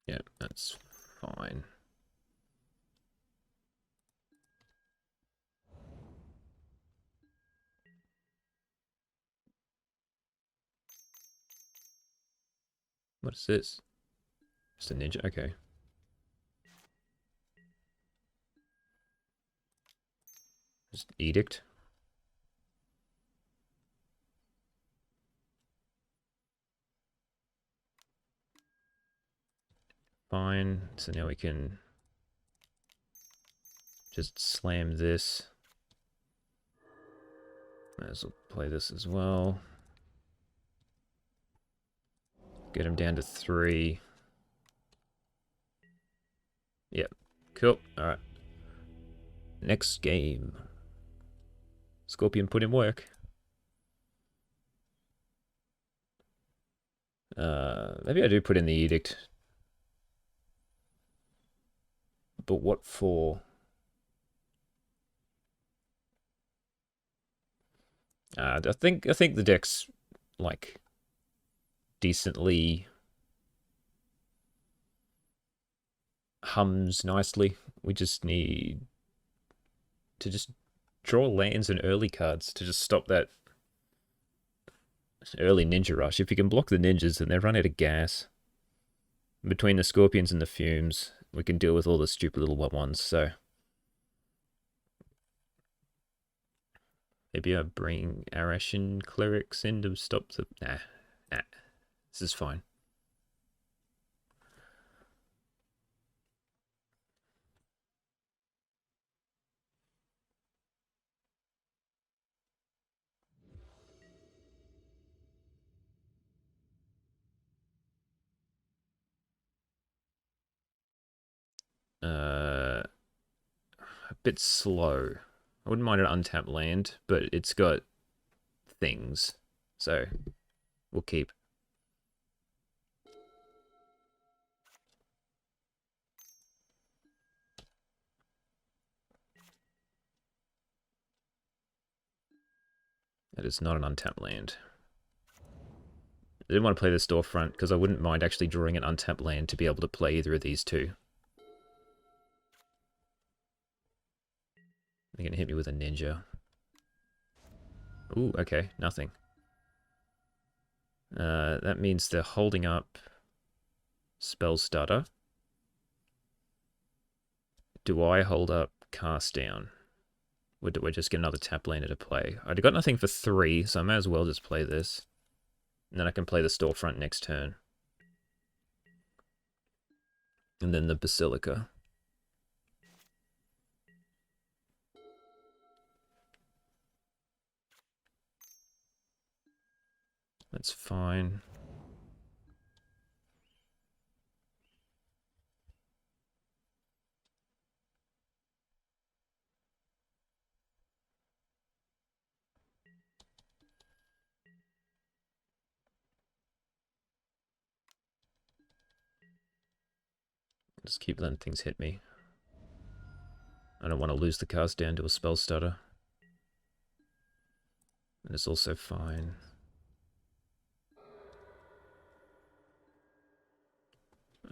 Yeah, that's fine. What is this? Just a ninja? Okay. Just Edict. Fine. So now we can just slam this. Might as well play this as well. Get him down to 3. Yep. Cool. Alright. Next game. Scorpion put in work. Maybe I do put in the Edict. But what for? I think the deck's like decently hums nicely. We just need to just draw lands and early cards to just stop that early ninja rush. If you can block the ninjas, then they run out of gas. Between the scorpions and the fumes, we can deal with all the stupid little ones. So maybe I bring Arash and clerics in to stop the. Nah. This is fine. A bit slow. I wouldn't mind an untapped land, but it's got things. So we'll keep. That is not an untapped land. I didn't want to play the storefront because I wouldn't mind actually drawing an untapped land to be able to play either of these two. They're going to hit me with a ninja. Ooh, okay, nothing. That means they're holding up Spell Stutter. Do I hold up Cast Down? Or do I just get another tap lander to play? I've got nothing for 3, so I may as well just play this. And then I can play the storefront next turn. And then the Basilica. That's fine. Just keep letting things hit me. I don't want to lose the cast down to a spell stutter. And it's also fine.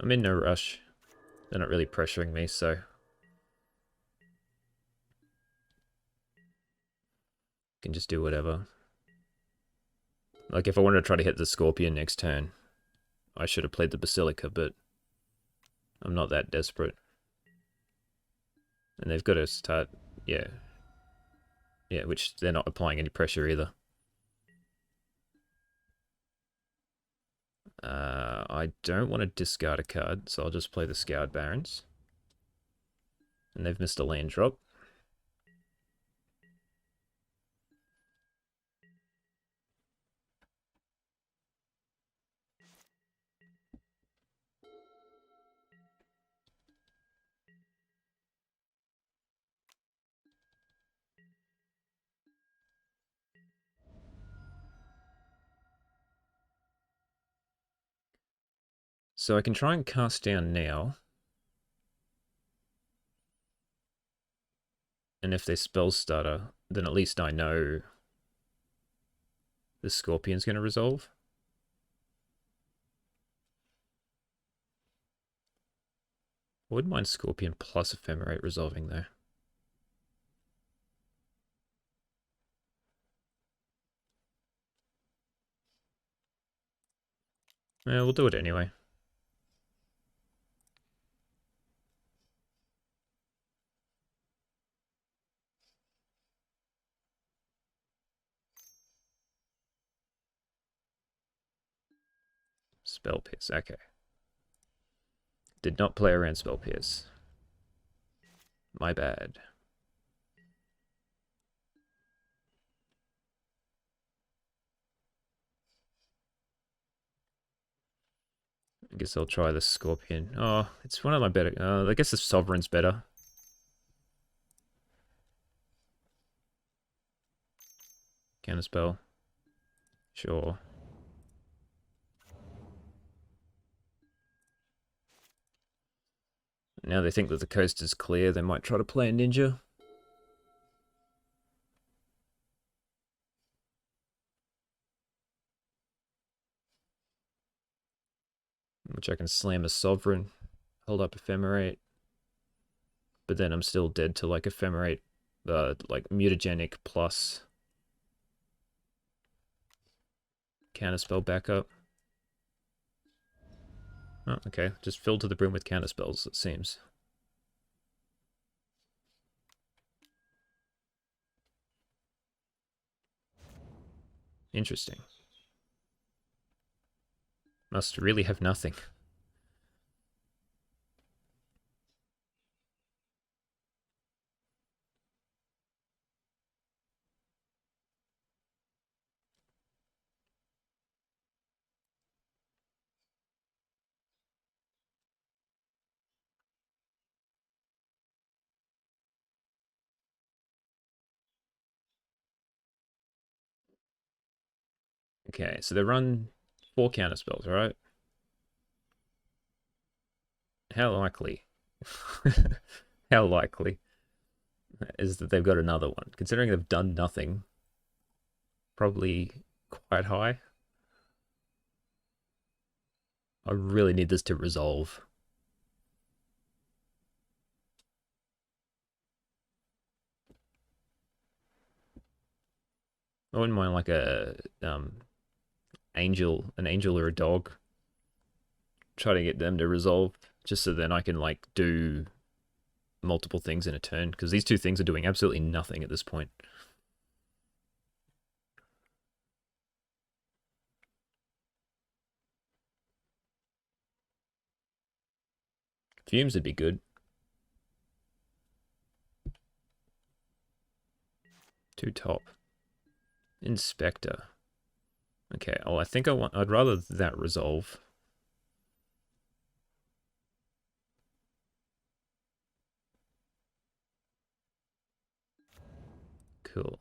I'm in no rush. They're not really pressuring me, so... can just do whatever. Like, if I wanted to try to hit the Scorpion next turn, I should have played the Basilica, but I'm not that desperate. And they've got to start... yeah. Yeah, which they're not applying any pressure either. I don't want to discard a card, so I'll just play the Scoured Barons. And they've missed a land drop. So I can try and cast down now. And if they spell stutter, then at least I know the Scorpion's going to resolve. I wouldn't mind Scorpion plus Ephemerate resolving though. Yeah, we'll do it anyway. Spell Pierce, okay. Did not play around Spell Pierce. My bad. I guess I'll try the Scorpion. Oh, it's one of my better... I guess the Sovereign's better. Counterspell. Sure. Now they think that the coast is clear, they might try to play a ninja. Which I can slam a Sovereign, hold up Ephemerate. But then I'm still dead to like Ephemerate, like mutagenic plus counterspell backup. Oh, okay. Just filled to the brim with counterspells, it seems. Interesting. Must really have nothing. Okay, so they run 4 counterspells, right? How likely? How likely is that they've got another one? Considering they've done nothing, probably quite high. I really need this to resolve. I wouldn't mind like a an angel or a dog. Try to get them to resolve, just so then I can like do multiple things in a turn, because these two things are doing absolutely nothing at this point. Fumes would be good. 2 top. Inspector. Okay, well I think I'd rather that resolve. Cool.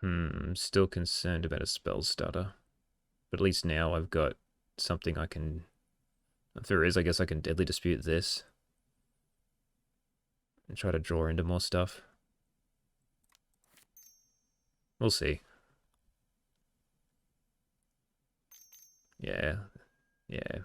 I'm still concerned about a spell stutter. But at least now I've got something I can... If there is, I guess I can Deadly Dispute this. And try to draw into more stuff. We'll see. Yeah. Yeah.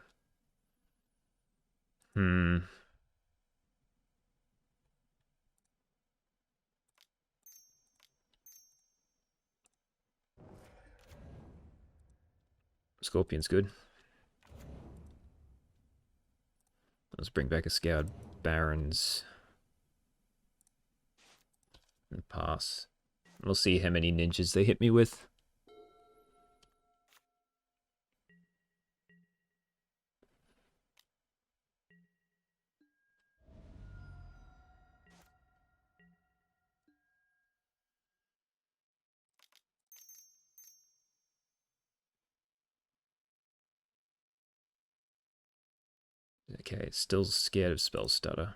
Scorpion's good. Let's bring back a Scoured Barons. And pass. We'll see how many ninjas they hit me with. Okay, still scared of spell stutter.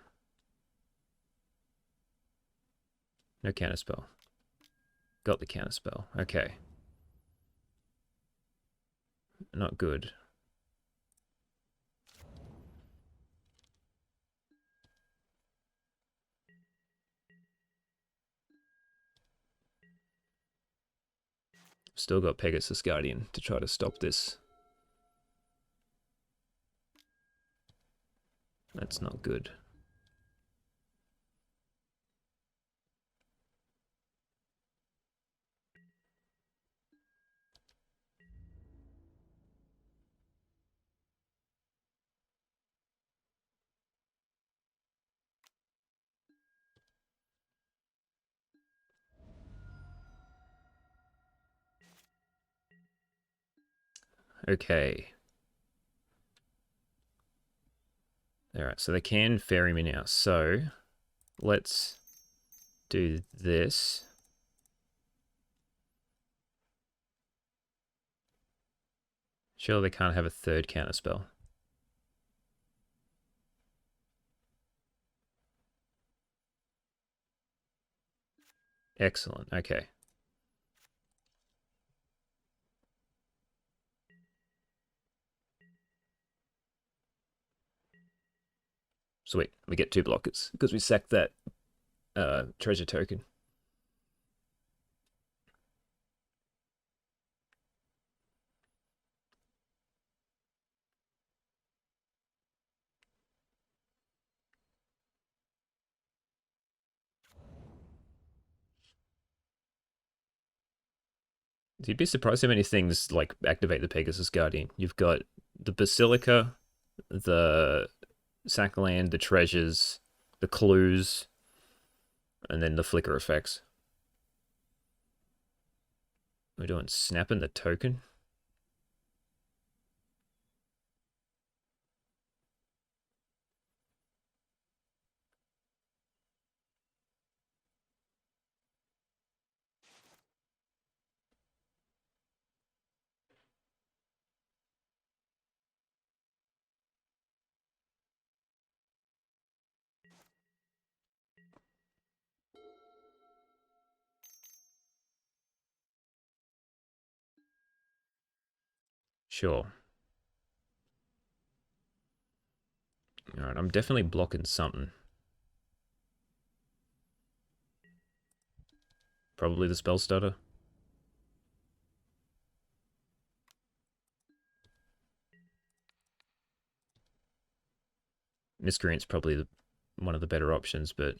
No counterspell. Got the counterspell. Okay. Not good. Still got Pegasus Guardian to try to stop this. That's not good. Okay. Alright, so they can ferry me now. So, let's do this. Surely they can't have a third counterspell. Excellent, okay. Sweet, we get 2 blockers because we sacked that treasure token. You'd be surprised how many things like activate the Pegasus Guardian. You've got the Basilica, the Sackland, the treasures, the clues, and then the flicker effects. We're doing snapping the token. Sure. Alright, I'm definitely blocking something. Probably the spell stutter. Miscreant's probably one of the better options, but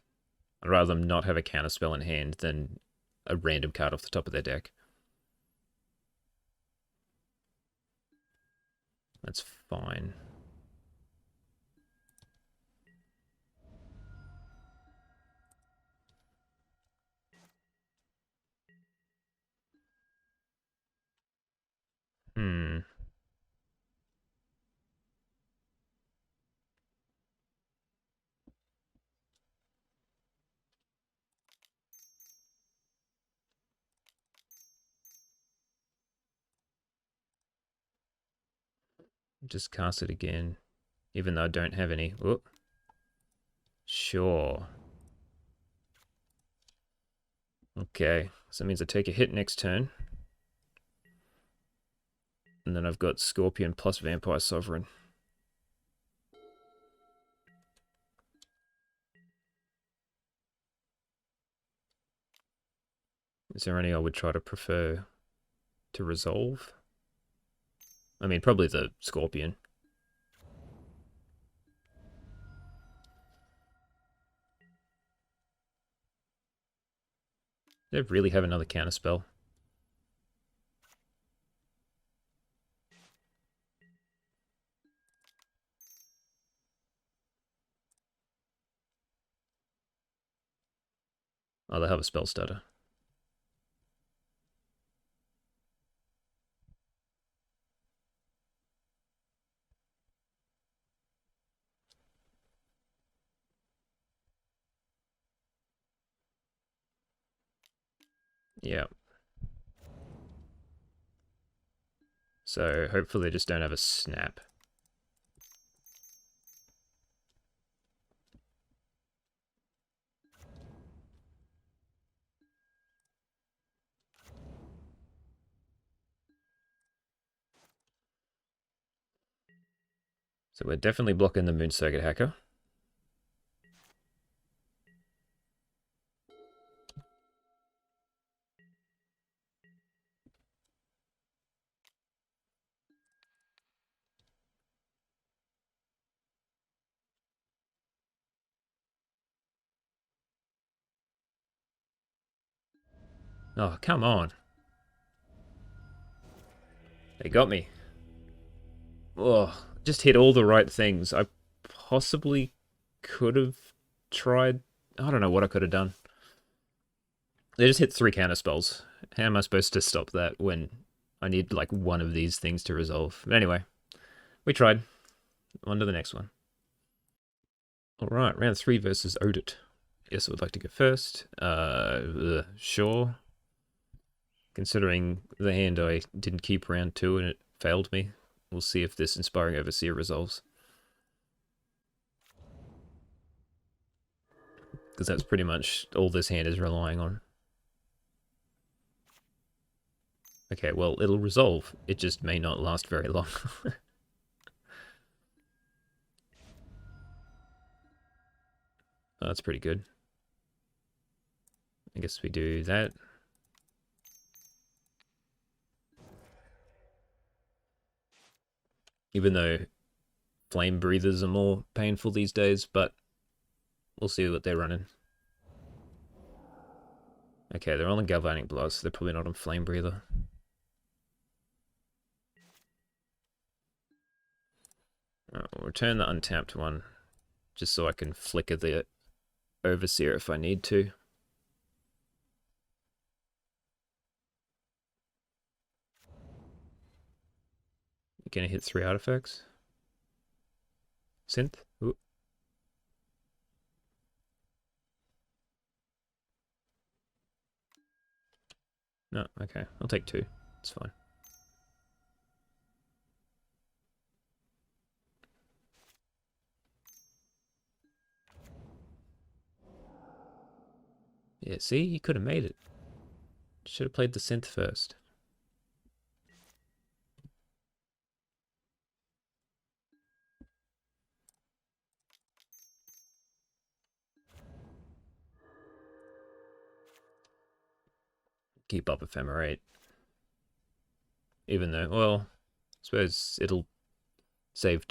I'd rather them not have a counterspell in hand than a random card off the top of their deck. That's fine. Just cast it again, even though I don't have any. Whoop. Sure. Okay, So that means I take a hit next turn. And then I've got Scorpion plus Vampire Sovereign. Is there any I would try to prefer to resolve? I mean, probably the Scorpion. They really have another counterspell. Oh, they have a spell stutter. Yeah. So hopefully they just don't have a snap. So we're definitely blocking the Moon Circuit Hacker. Oh, come on. They got me. Oh, just hit all the right things. I possibly could have tried. I don't know what I could have done. They just hit 3 counter spells. How am I supposed to stop that when I need like one of these things to resolve? But anyway, we tried. On to the next one. Alright, round 3 versus Odit. Yes, I would like to go first. Sure. Considering the hand I didn't keep round 2 and it failed me, we'll see if this Inspiring Overseer resolves. Because that's pretty much all this hand is relying on. Okay, well, it'll resolve. It just may not last very long. Oh, that's pretty good. I guess we do that. Even though flame breathers are more painful these days, but we'll see what they're running. Okay, they're on Galvanic Blast, so they're probably not on Flame Breather. I'll return the untapped one, just so I can flicker the Overseer if I need to. You're gonna hit 3 artifacts? Synth? Ooh. No, okay. I'll take 2. It's fine. Yeah, see? You could have made it. Should have played the synth first. Keep up Ephemerate. Even though, well, I suppose it'll save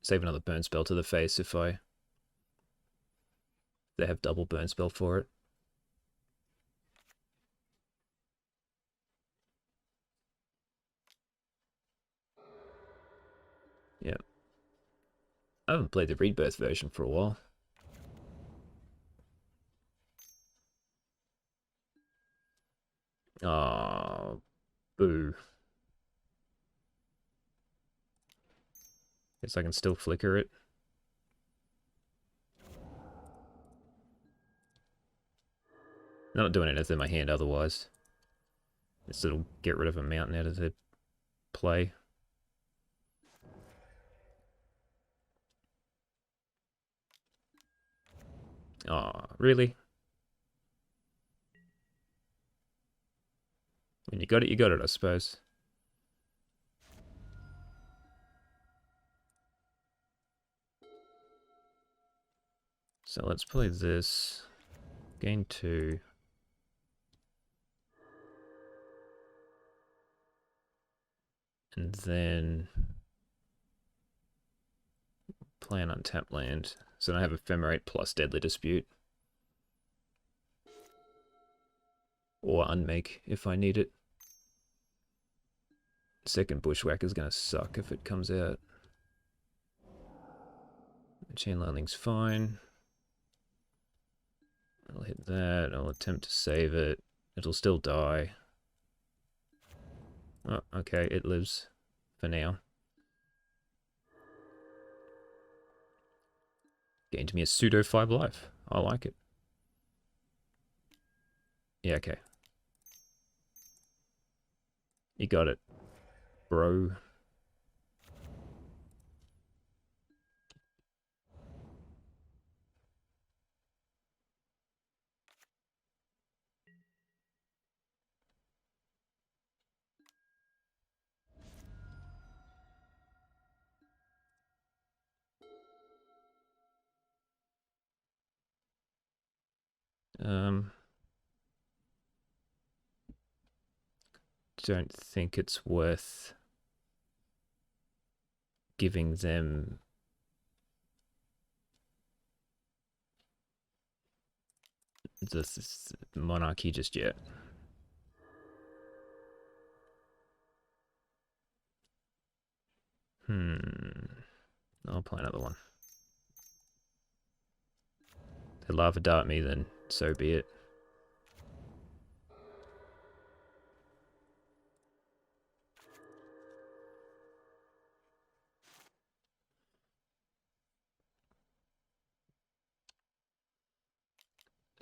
another burn spell to the face if they have double burn spell for it. Yeah. I haven't played the Rebirth version for a while. Oh, boo. Guess I can still flicker it. Not doing anything in my hand otherwise. This will get rid of a mountain out of the play. Oh, really? When you got it, I suppose. So let's play this. Gain 2. And then play an untapped land. So I have Ephemerate plus Deadly Dispute. Or Unmake if I need it. Second Bushwhacker's gonna suck if it comes out. Chain Lightning's fine. I'll hit that. I'll attempt to save it. It'll still die. Oh, okay, it lives for now. Gained me a pseudo 5 life. I like it. Yeah, okay. You got it, bro. Don't think it's worth giving them the monarchy just yet. I'll play another one. If they lava dart me, then so be it.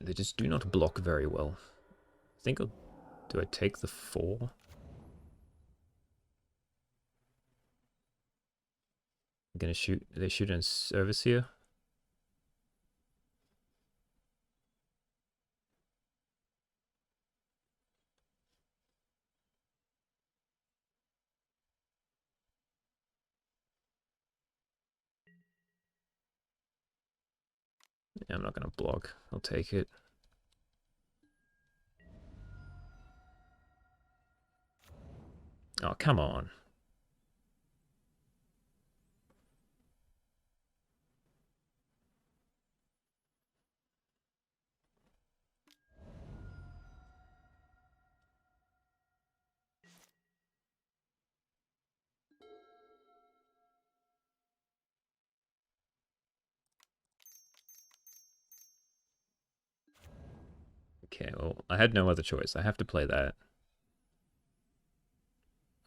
They just do not block very well. I think do I take the 4? I'm gonna shoot. They shoot in service here. Yeah, I'm not gonna block. I'll take it. Oh, come on. Okay, well, I had no other choice. I have to play that.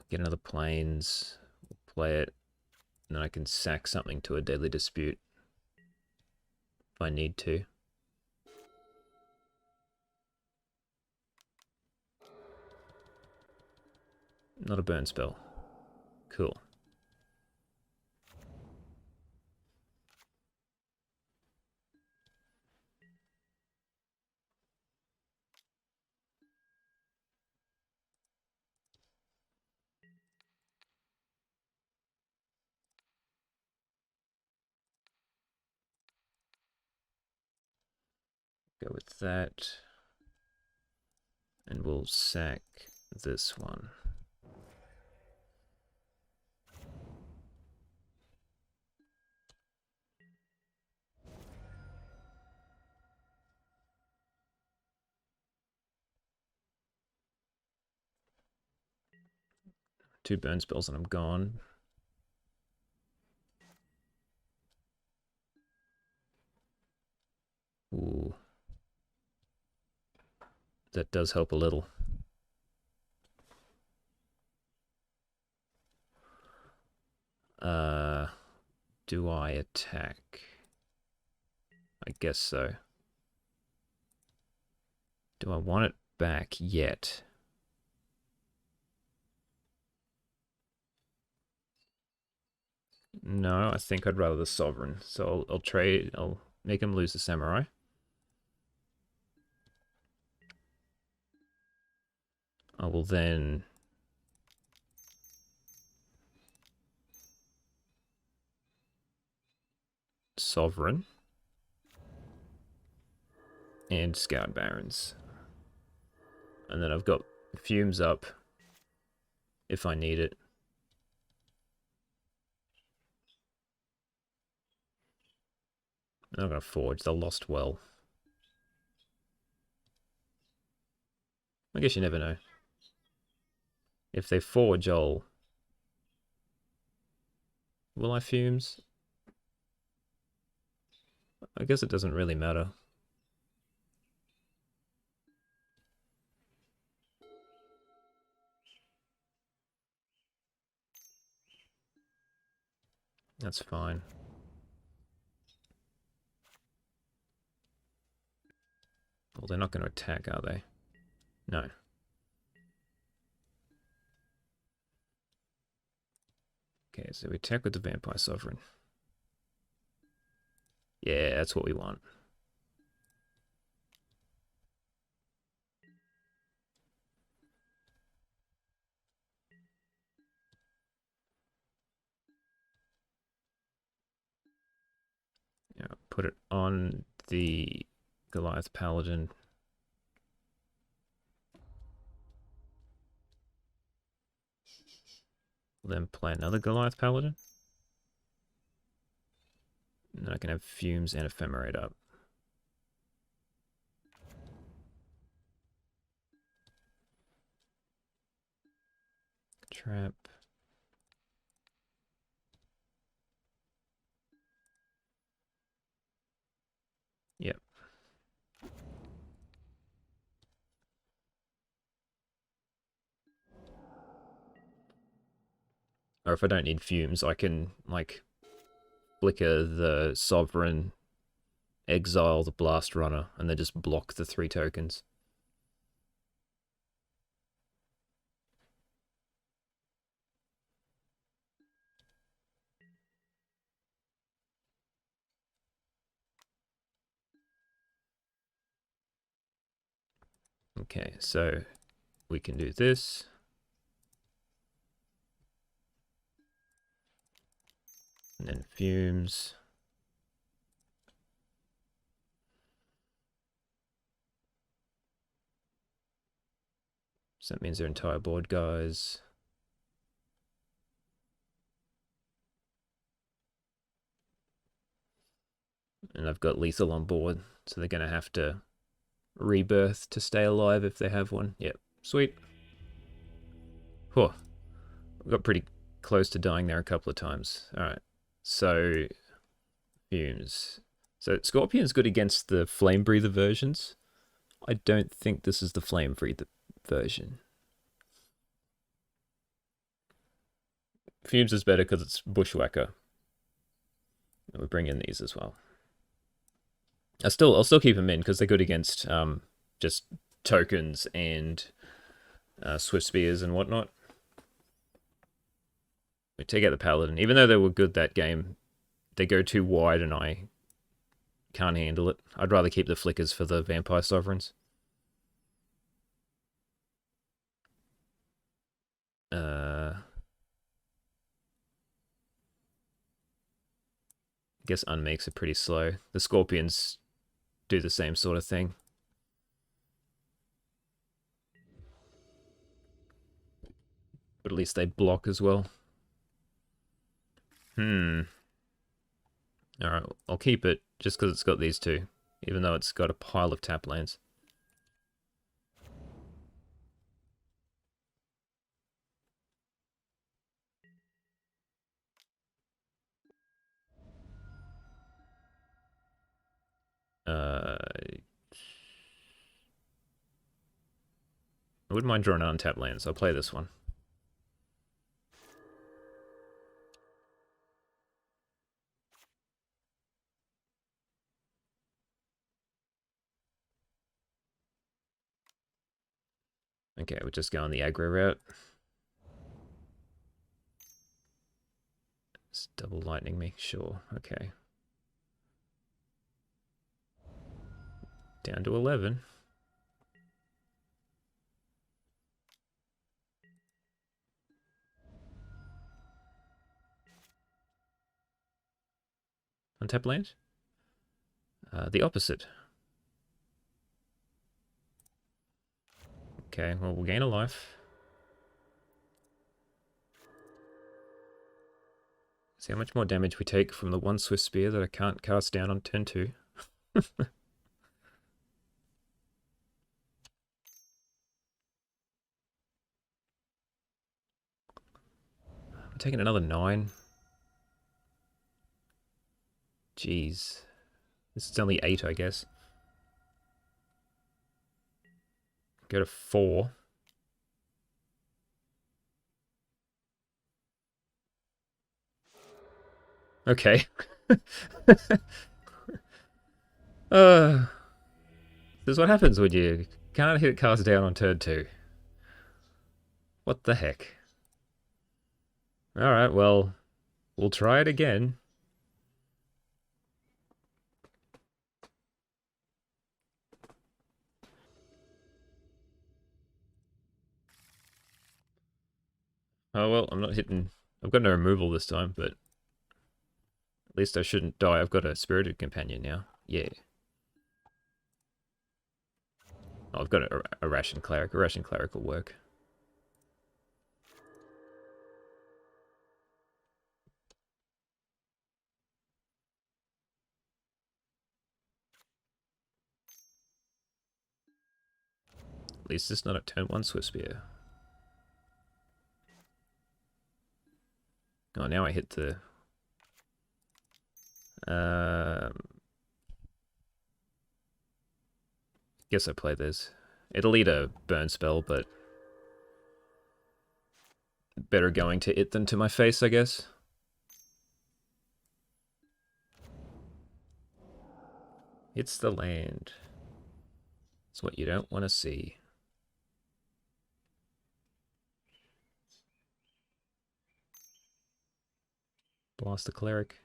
Get another planes, play it, and then I can sack something to a Deadly Dispute if I need to. Not a burn spell. Cool. Go with that. And we'll sack this one. Two burn spells and I'm gone. Ooh. That does help a little. Do I attack? I guess so. Do I want it back yet? No, I think I'd rather the Sovereign. So I'll trade. I'll make him lose the Samurai. I will then Sovereign and Scout Barons. And then I've got Fumes up if I need it. I'm going to Forge the Lost Well. I guess you never know. If they forge, I'll... Will I Fumes? I guess it doesn't really matter. That's fine. Well, they're not going to attack, are they? No. Okay, so we attack with the Vampire Sovereign. Yeah, that's what we want. Yeah, put it on the Goliath Paladin. Then play another Goliath Paladin. And I can have Fumes and Ephemerate up. Trap. Yep. Or if I don't need Fumes, I can, like, flicker the Sovereign, exile the Blast Runner, and then just block the 3 tokens. Okay, so we can do this. And then Fumes. So that means their entire board goes. And I've got Lethal on board, so they're going to have to rebirth to stay alive if they have one. Yep, sweet. Whew. I got pretty close to dying there a couple of times. Alright, so Fumes. So Scorpion's good against the Flame Breather versions. I don't think this is the Flame Breather version. Fumes is better because it's Bushwhacker. And we bring in these as well. I'll still keep them in because they're good against just tokens and Swift Spears and whatnot. We take out the Paladin. Even though they were good that game, they go too wide and I can't handle it. I'd rather keep the flickers for the Vampire Sovereigns. I guess Unmakes are pretty slow. The Scorpions do the same sort of thing. But at least they block as well. Alright, I'll keep it just because it's got these two. Even though it's got a pile of tap lands. I wouldn't mind drawing an untapped land, so I'll play this one. Okay, we're just going the aggro route. It's double lightning me, sure, okay. Down to 11. Untap land? The opposite. Okay, well, we'll gain a life. See how much more damage we take from the one Swift Spear that I can't cast down on turn 2. I'm taking another 9. Jeez. This is only 8, I guess. Go to 4. Okay. This is what happens when you can't hit cast down on turn 2. What the heck? Alright, well, we'll try it again. Oh well, I'm not hitting... I've got no removal this time, but... At least I shouldn't die. I've got a Spirited Companion now. Yeah. Oh, I've got a Ration Cleric. A Ration Cleric will work. At least it's not a turn 1 Swift Spear. Oh, now I hit the... guess I play this. It'll eat a burn spell, but... better going to it than to my face, I guess. It's the land. It's what you don't want to see. Blast the Cleric.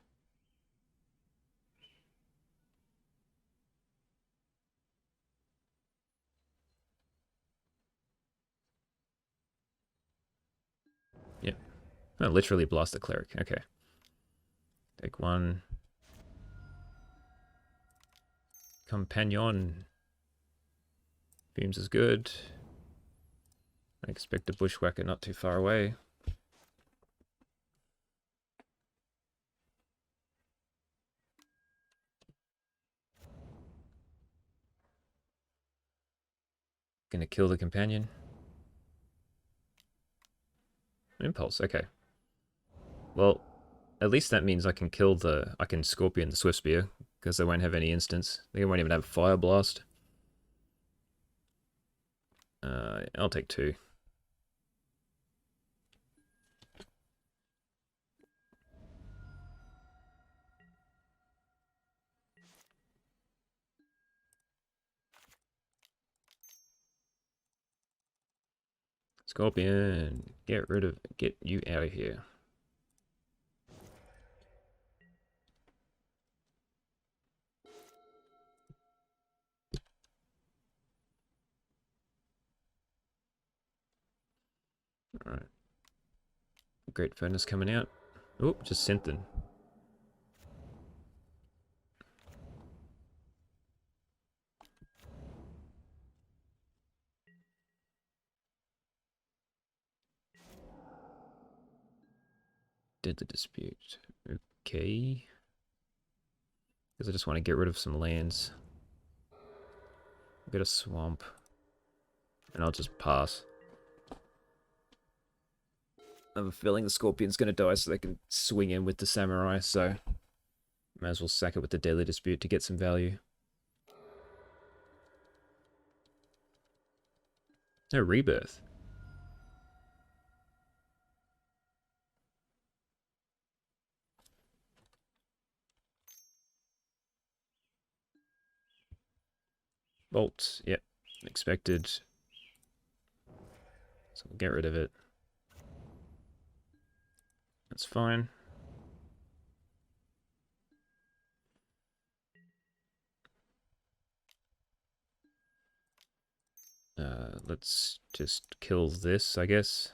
Yep. Oh, literally blast the Cleric. Okay. Take 1. Companion. Beams is good. I expect a Bushwhacker not too far away. Gonna kill the Companion. Impulse, okay. Well, at least that means I can kill the... I can Scorpion the Swift Spear, because they won't have any instants. They won't even have Fire Blast. I'll take 2. Scorpion, get you out of here. Alright. Great Furnace coming out. Oh, just Synthen. Deadly Dispute. Okay. Because I just want to get rid of some lands. Get a swamp. And I'll just pass. I have a feeling the Scorpion's going to die so they can swing in with the Samurai, so... Might as well sack it with the Deadly Dispute to get some value. No Rebirth. Bolt, yep. Expected. So we'll get rid of it. That's fine. Let's just kill this, I guess.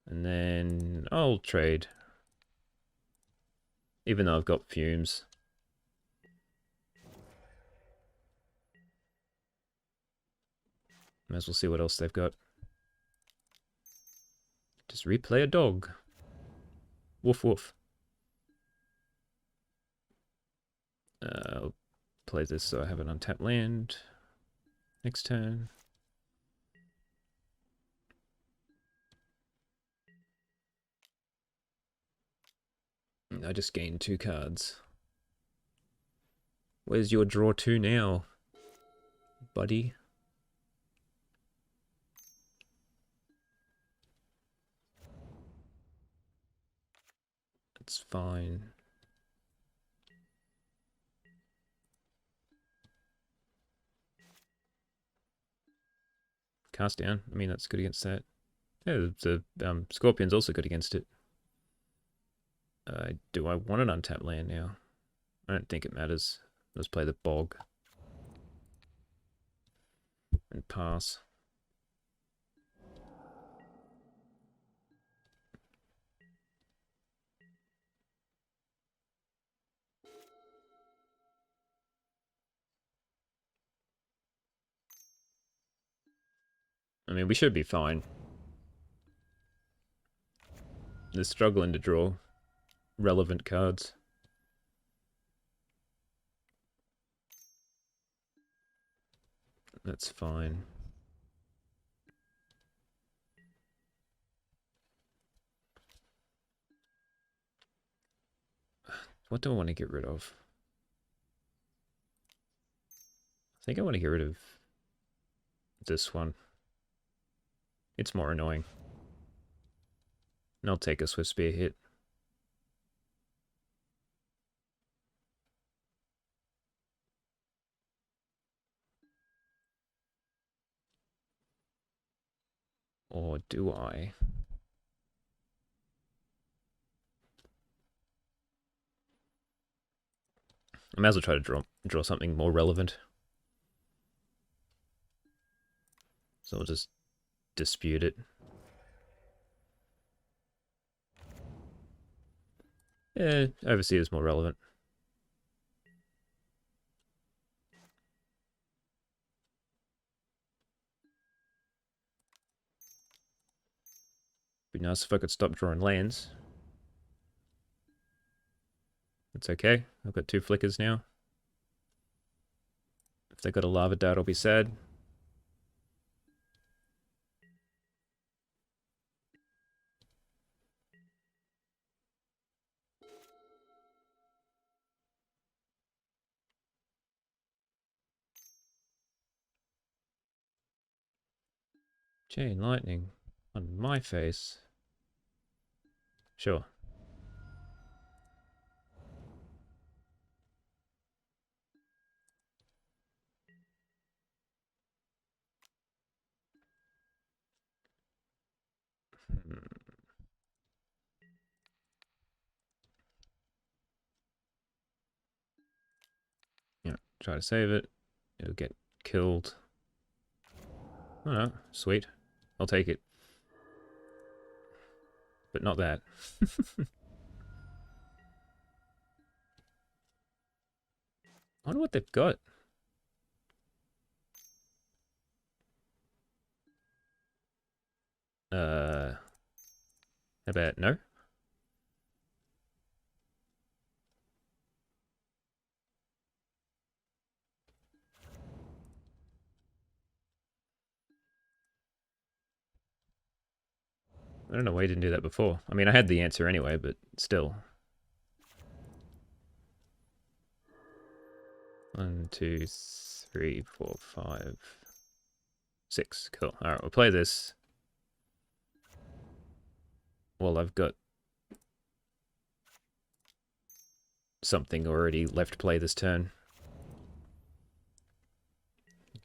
And then I'll trade. even though I've got fumes. Might as well see what else they've got. Just replay a dog. Woof woof. I'll play this so I have an untapped land. Next turn. I just gained 2 cards. Where's your draw 2 now, buddy? It's fine. Cast down. I mean, that's good against that. Yeah, the Scorpion's also good against it. Do I want an untapped land now? I don't think it matters. Let's play the Bog. And pass. I mean, we should be fine. They're struggling to draw relevant cards. That's fine. What do I want to get rid of? I think I want to get rid of this one. It's more annoying. And I'll take a Swift Spear hit. Or do I? I might as well try to draw something more relevant. So we'll just dispute it. Yeah, Overseer is more relevant. Be nice if I could stop drawing lands. It's okay. I've got 2 flickers now. If they got a lava dart, I'll be sad. Chain lightning on my face. Sure. Yeah, try to save it. It'll get killed. Oh no, sweet. I'll take it. But not that. I wonder what they've got. How about no? I don't know why you didn't do that before. I mean, I had the answer anyway, but still. 1, 2, 3, 4, 5, 6. Cool. Alright, we'll play this. Well, I've got something already left play this turn.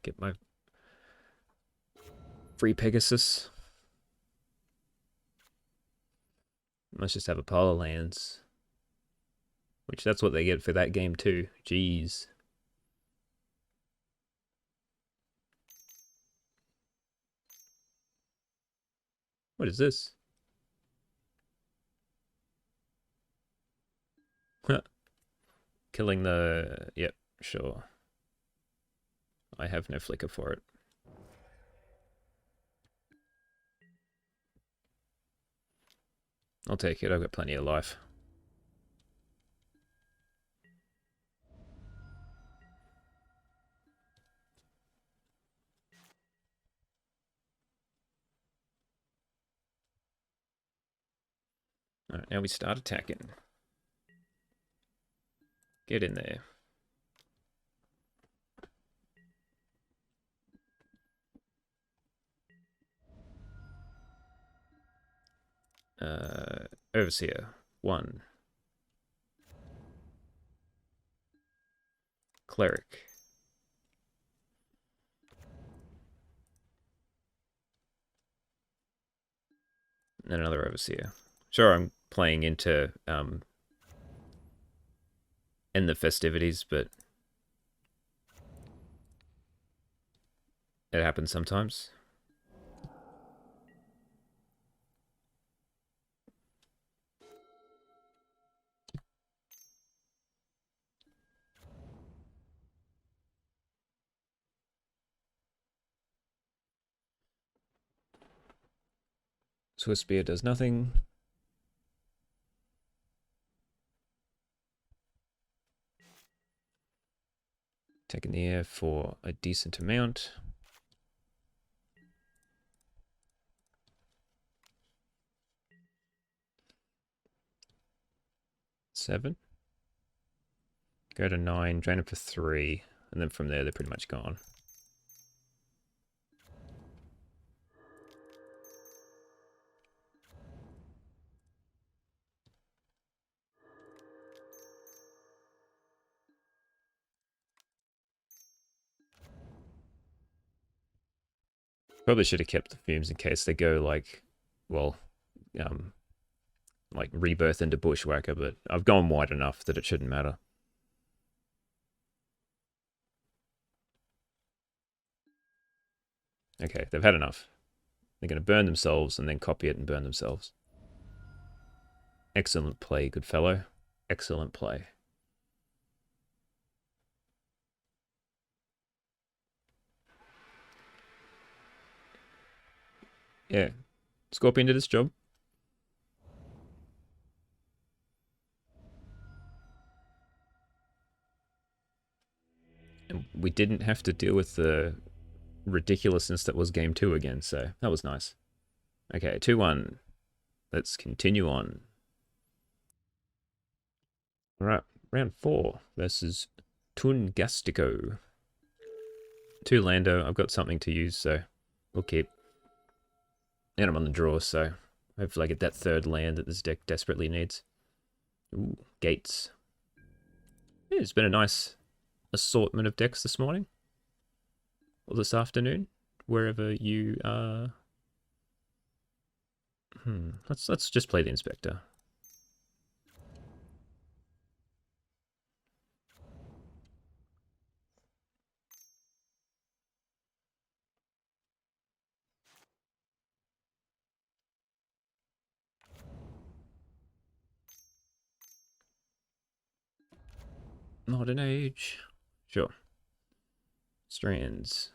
Get my free Pegasus. Let's just have a pile of lands. Which that's what they get for that game too. Jeez. What is this? Huh. Killing the... Yep, sure. I have no flicker for it. I'll take it, I've got plenty of life. Alright, now we start attacking. Get in there. Overseer, 1. Cleric. And another Overseer. Sure, I'm playing into in the festivities, but it happens sometimes. Swiss Spear does nothing. Taking the air for a decent amount. Seven. Go to 9, drain it for 3, and then from there they're pretty much gone. Probably should have kept the fumes in case they go like, well, like rebirth into Bushwhacker, but I've gone wide enough that it shouldn't matter. Okay, they've had enough. They're going to burn themselves and then copy it and burn themselves. Excellent play, good fellow. Excellent play. Yeah. Scorpion did its job. And we didn't have to deal with the ridiculousness that was game 2 again, so that was nice. Okay, 2-1. Let's continue on. Alright, round 4 versus Tungastico. 2 Lando, I've got something to use, so we'll keep. And I'm on the draw, so hopefully I get that 3rd land that this deck desperately needs. Ooh, gates. Yeah, it's been a nice assortment of decks this morning. Or this afternoon, wherever you are. Let's just play the Inspector. Modern Age. Sure. Strands.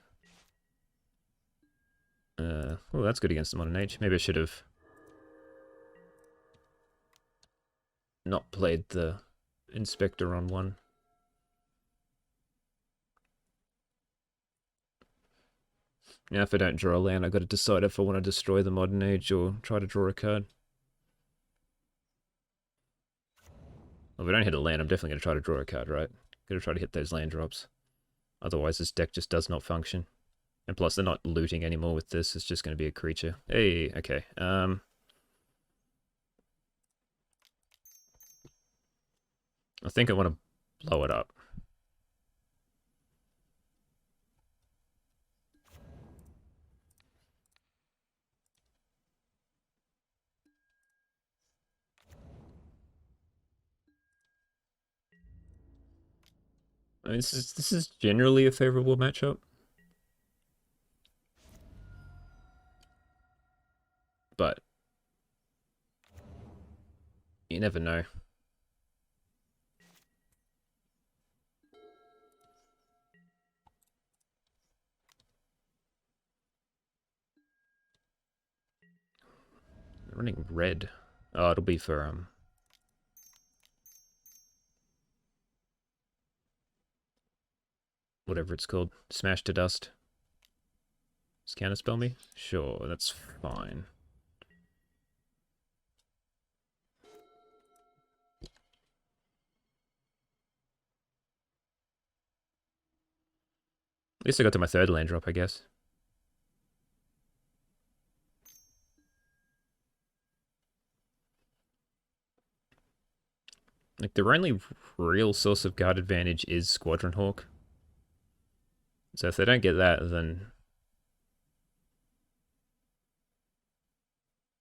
Oh, that's good against the Modern Age. Maybe I should have not played the Inspector on 1. Now, if I don't draw a land, I've got to decide if I want to destroy the Modern Age or try to draw a card. Well, if I don't hit a land, I'm definitely going to try to draw a card, right? Got to try to hit those land drops. Otherwise, this deck just does not function. And plus, they're not looting anymore with this. It's just going to be a creature. Hey, okay. I think I want to blow it up. I mean, this is generally a favorable matchup. But you never know. Running red. Oh, it'll be for whatever it's called. Smash to dust. Does counterspell me? Sure, that's fine. At least I got to my third land drop, I guess. Like, their only real source of guard advantage is Squadron Hawk. So if they don't get that, then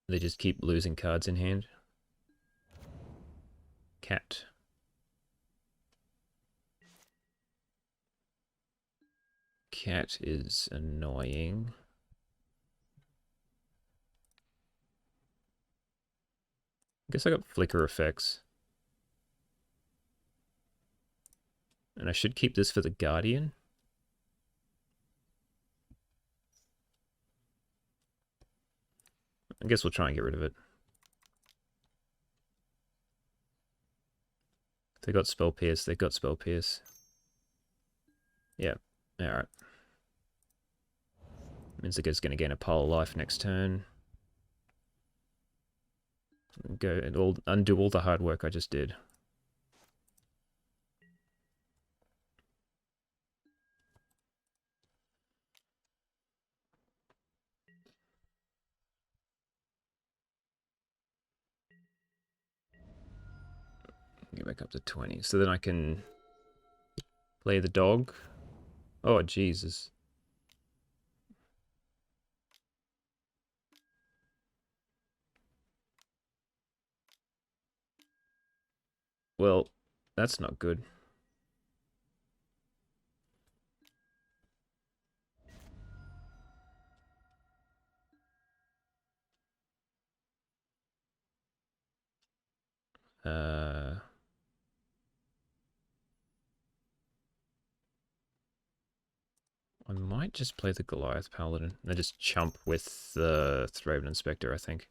they just keep losing cards in hand. Cat. Cat is annoying. I guess I got flicker effects. And I should keep this for the Guardian. I guess we'll try and get rid of it. They got Spell Pierce, they got Spell Pierce. Yeah, alright. Means the guy's going to gain a pile of life next turn. Go and undo all the hard work I just did. Get back up to 20. So then I can play the dog. Oh, Jesus. Well, that's not good. I might just play the Goliath Paladin. And just chump with the Thraben Inspector, I think.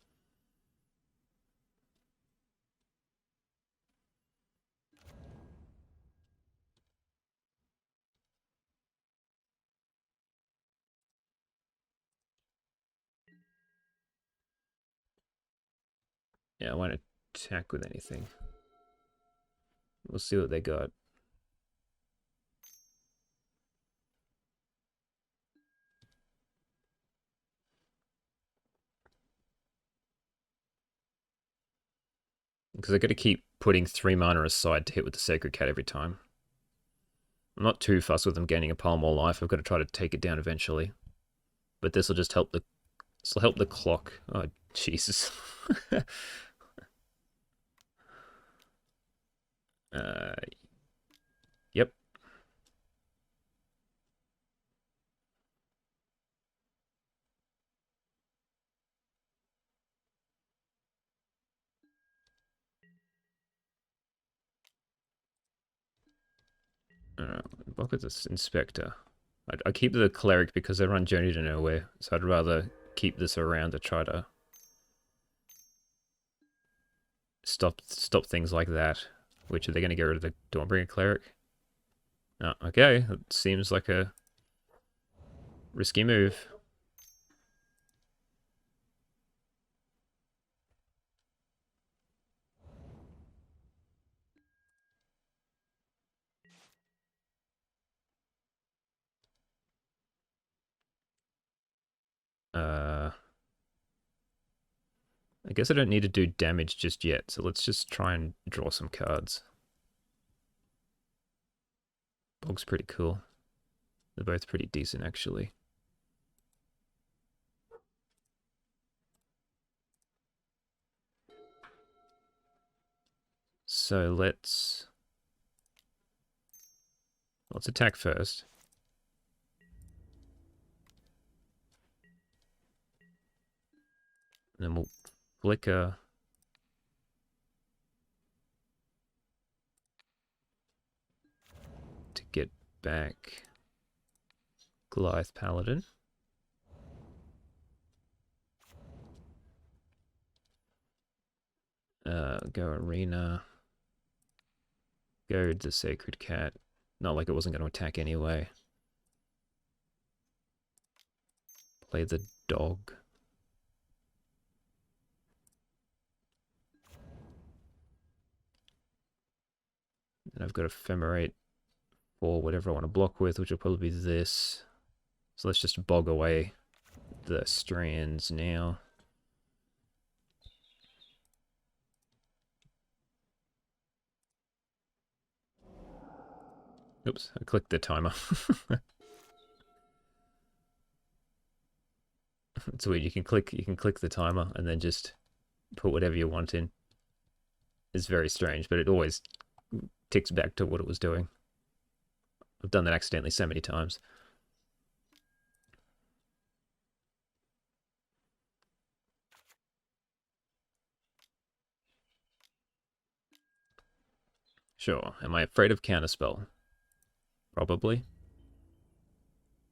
Yeah, I won't attack with anything. We'll see what they got. Because I got to keep putting 3 mana aside to hit with the Sacred Cat every time. I'm not too fussed with them gaining a pile more life. I've got to try to take it down eventually. But this will just help the clock. Oh, Jesus. uh, yep. Block with this Inspector. I keep the Cleric because they run Journey to Nowhere, so I'd rather keep this around to try to stop things like that. Which, are they going to get rid of the Dawnbringer Cleric? Oh, okay, that seems like a risky move. I guess I don't need to do damage just yet, so let's just try and draw some cards. Bog's pretty cool. They're both pretty decent, actually. So let's attack first. And then we'll flicker. To get back Goliath Paladin. Go arena. Go the sacred cat. Not like it wasn't going to attack anyway. Play the dog. And I've got Ephemerate for whatever I want to block with, which will probably be this. So let's just bog away the strands now. Oops, I clicked the timer. It's weird. You can click the timer and then just put whatever you want in. It's very strange, but it always ticks back to what it was doing. I've done that accidentally so many times. Sure. Am I afraid of counterspell? Probably.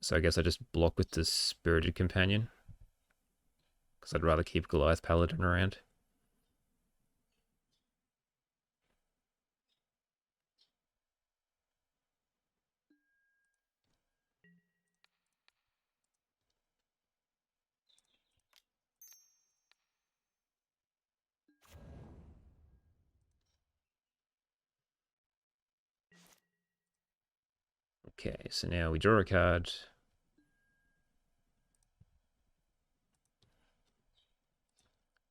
So I guess I just block with the Spirited Companion. Because I'd rather keep Goliath Paladin around. Okay, so now we draw a card.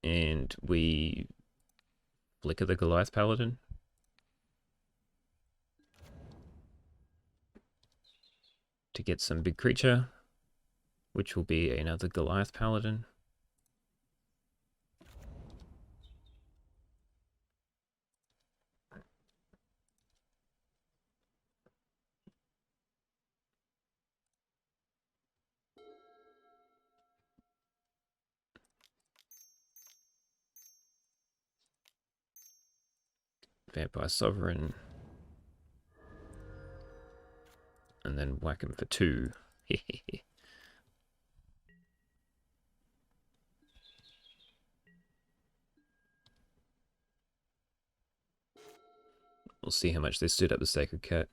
And we flicker the Goliath Paladin. To get some big creature, which will be another Goliath Paladin. Vampire Sovereign. And then whack him for 2. We'll see how much they stood up the Sacred Cat.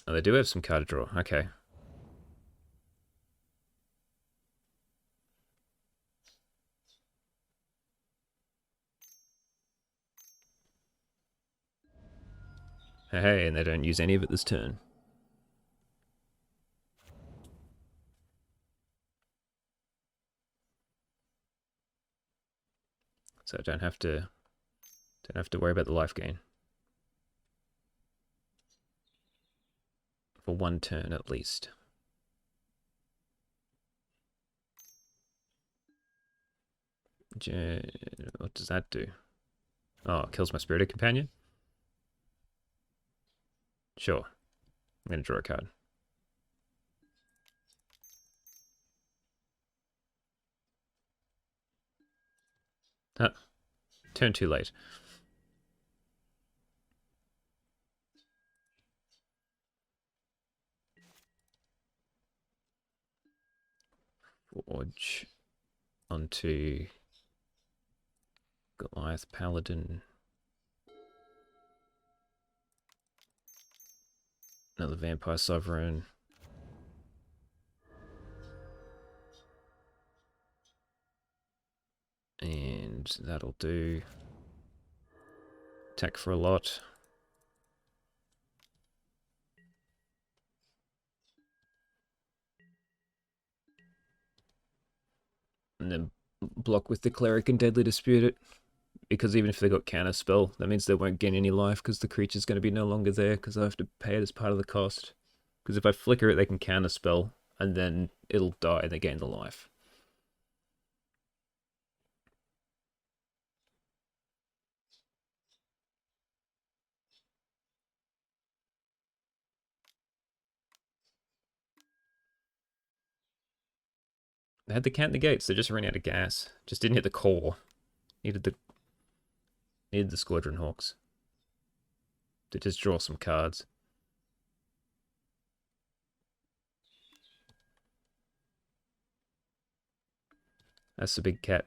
Oh, they do have some card draw. Okay. Hey, and they don't use any of it this turn. So I don't have to worry about the life gain. For 1 turn at least. What does that do? Oh, it kills my Spirited Companion? Sure. I'm going to draw a card. Ah, turn too late. Forge onto Goliath Paladin. Another Vampire Sovereign. And that'll do. Attack for a lot. And then block with the Cleric and Deadly Dispute it. Because even if they got counter spell, that means they won't gain any life because the creature's going to be no longer there because I have to pay it as part of the cost. Because if I flicker it, they can counter spell and then it'll die and they gain the life. They had the count the gates, they just ran out of gas. Just didn't hit the core. Needed the Squadron Hawks to just draw some cards. That's the big cat.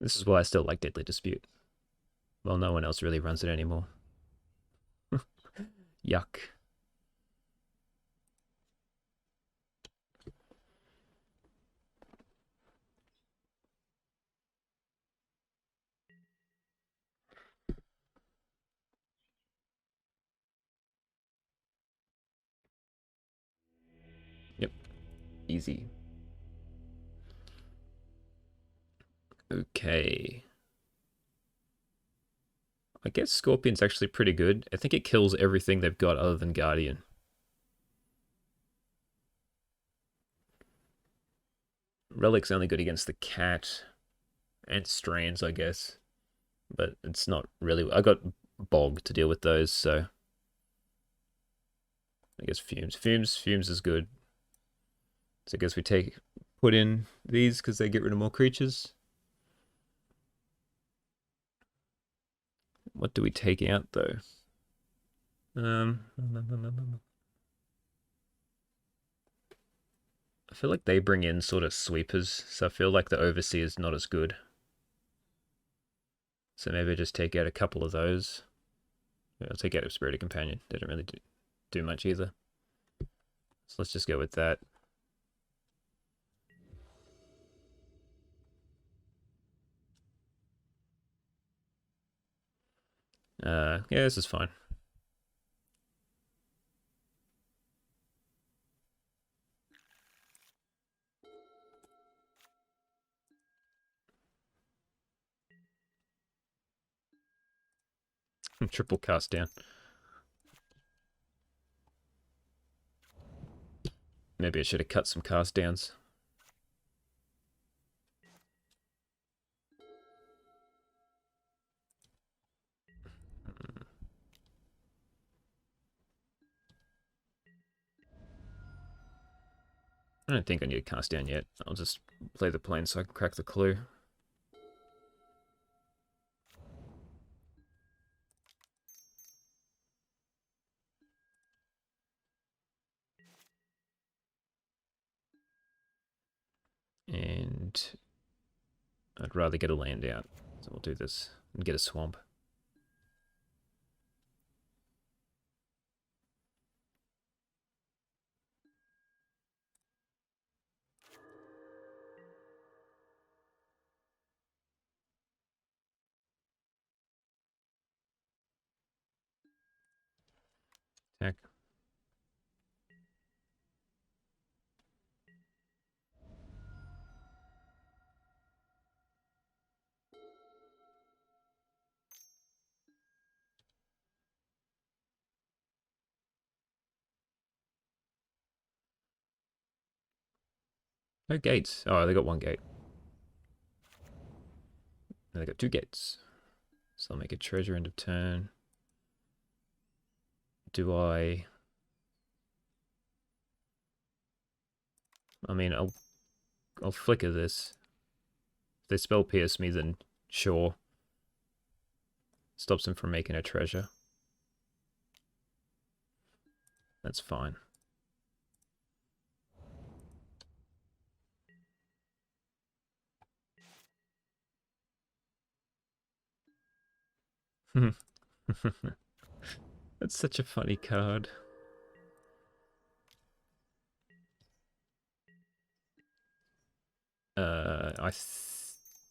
This is why I still like Deadly Dispute. Well, no one else really runs it anymore. Yuck. Yep, easy. Okay. I guess Scorpion's actually pretty good. I think it kills everything they've got other than Guardian. Relic's only good against the cat and Strands, I guess. But it's not really... I got Bog to deal with those, so... I guess Fumes. Fumes is good. So I guess we put in these because they get rid of more creatures. What do we take out, though? I feel like they bring in sort of sweepers, so I feel like the Overseer is not as good. So maybe just take out a couple of those. I'll take out a Spirited Companion. They don't really do much either. So let's just go with that. Yeah, this is fine. Triple cast down. Maybe I should have cut some cast downs. I don't think I need to cast down yet. I'll just play the plane so I can crack the clue. And I'd rather get a land out. So we'll do this and get a swamp. Attack. No gates. Oh, they got one gate. And they got two gates. So I'll make a treasure end of turn. Do I... I mean, I'll flicker this. If they spell pierce me, then sure. Stops them from making a treasure. That's fine. That's such a funny card. I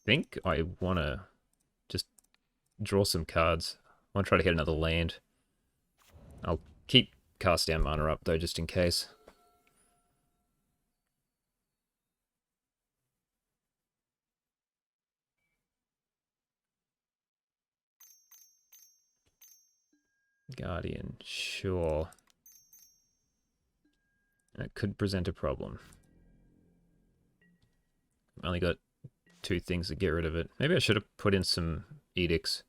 think I want to just draw some cards. I want to try to get another land. I'll keep cast down mana up, though, just in case. Guardian, sure. That could present a problem. I've only got two things to get rid of it. Maybe I should have put in some edicts.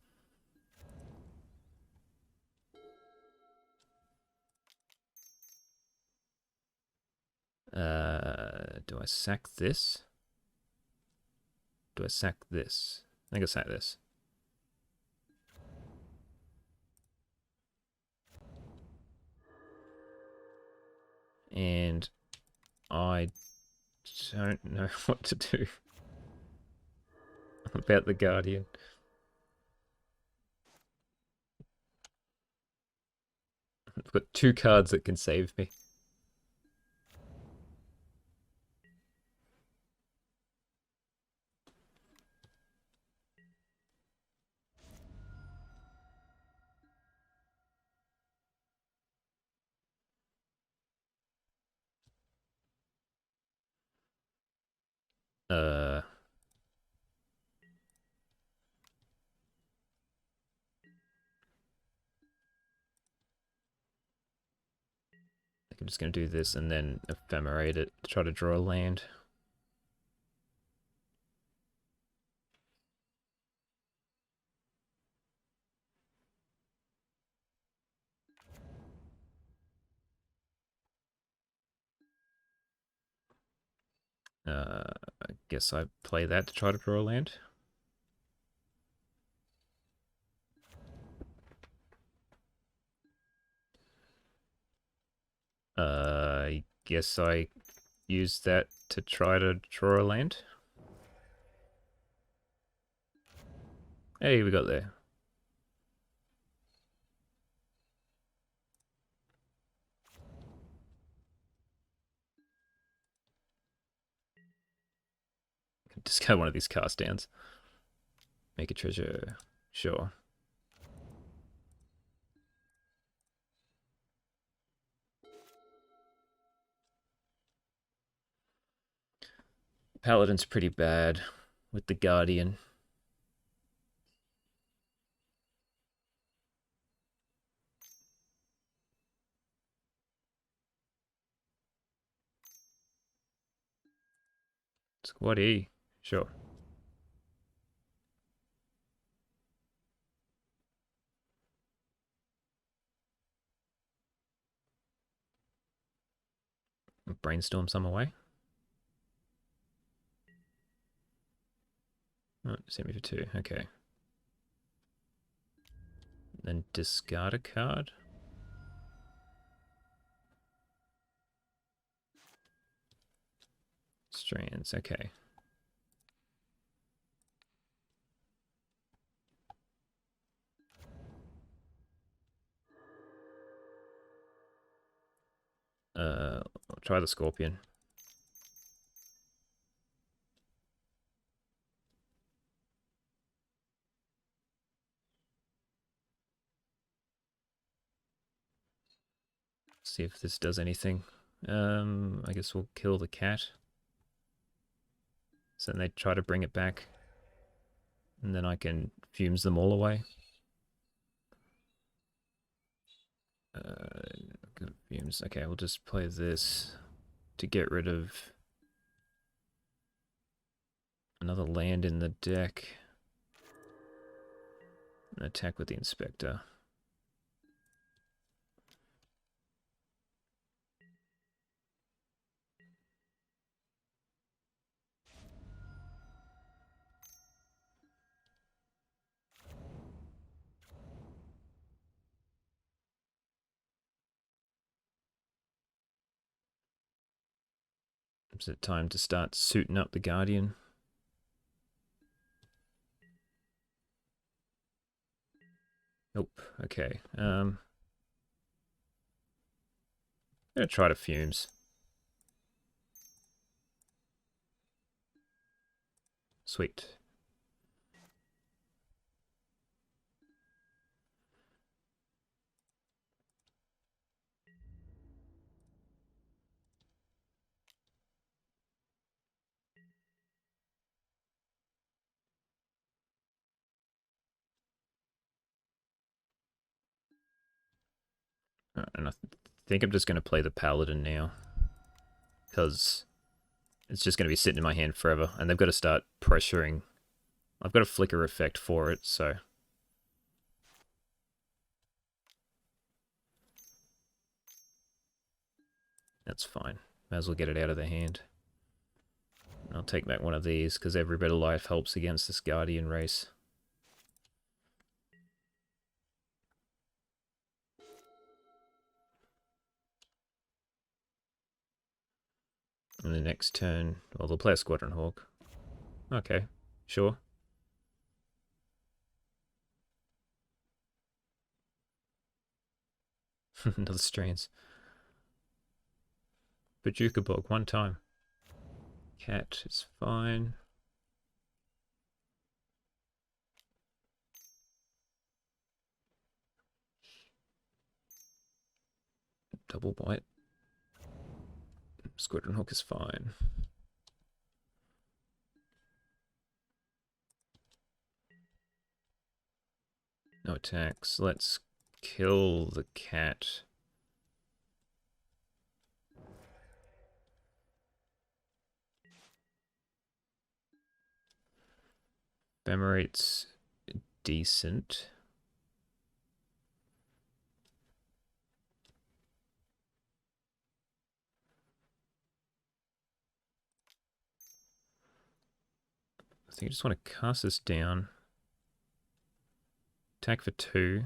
Do I sack this? Do I sack this? I think I sack this. And I don't know what to do about the Guardian. I've got 2 cards that can save me. I think I'm just going to do this and then Ephemerate it to try to draw a land. I guess I play that to try to draw a land. I guess I use that to try to draw a land. Hey, we got there. Discard one of these cast downs. Make a treasure. Sure. Paladin's pretty bad with the Guardian. Squad E. Sure. Brainstorm some away. Oh, send me for 2. Okay. Then discard a card. Strands. Okay. I'll try the Scorpion. See if this does anything. I guess we'll kill the cat. So then they try to bring it back. And then I can fumes them all away. Good fumes. Okay, we'll just play this to get rid of another land in the deck. And attack with the Inspector. Is it time to start suiting up the Guardian? Nope. Okay. I'm gonna try to fumes. Sweet. And I think I'm just going to play the Paladin now. Because it's just going to be sitting in my hand forever. And they've got to start pressuring. I've got a flicker effect for it, so... That's fine. May as well get it out of their hand. I'll take back one of these, because every bit of life helps against this Guardian race. And the next turn, well, they'll play a Squadron Hawk. Okay, sure. Another Strands. Bajuka Bog, one time. Cat is fine. Double White. Squadron Hawk is fine. No attacks. Let's kill the cat. Ephemerate decent. I think I just want to cast this down. Attack for 2.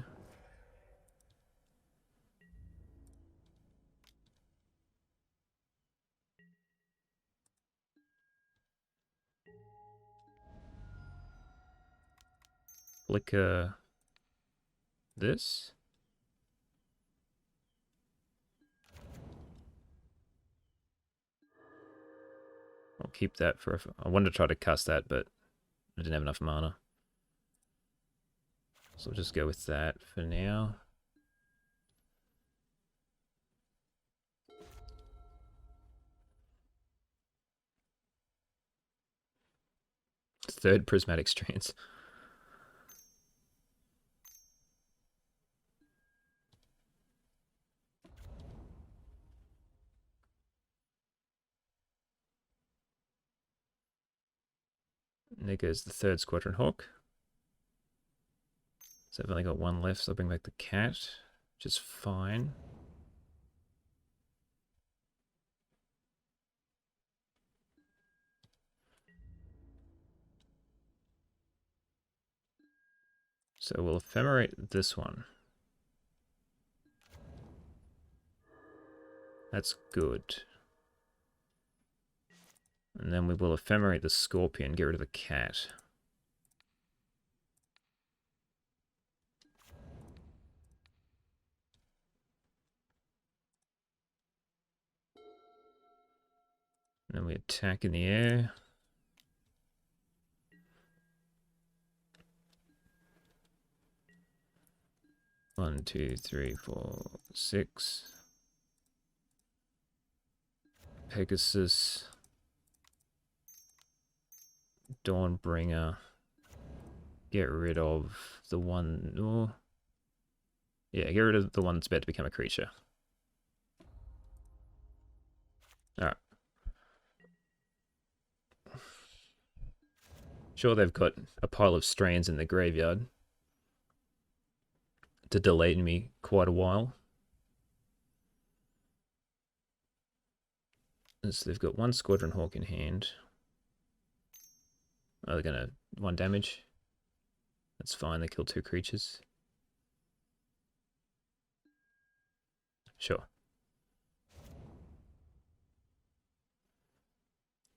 Flicker this. I'll keep that for... I wanted to try to cast that, but I didn't have enough mana. So I'll just go with that for now. Third Prismatic Strands. And there goes the third Squadron Hawk. So I've only got one left, so I'll bring back the cat, which is fine. So we'll ephemerate this one. That's good. And then we will ephemerate the scorpion, get rid of the cat. And then we attack in the air. One, two, three, four, 6. Pegasus. Dawnbringer. Get rid of the one... Oh, yeah, get rid of the one that's about to become a creature. Alright. Sure, they've got a pile of strands in the graveyard to delay me quite a while. So they've got one Squadron Hawk in hand. Oh, they're gonna 1 damage. That's fine, they kill 2 creatures. Sure.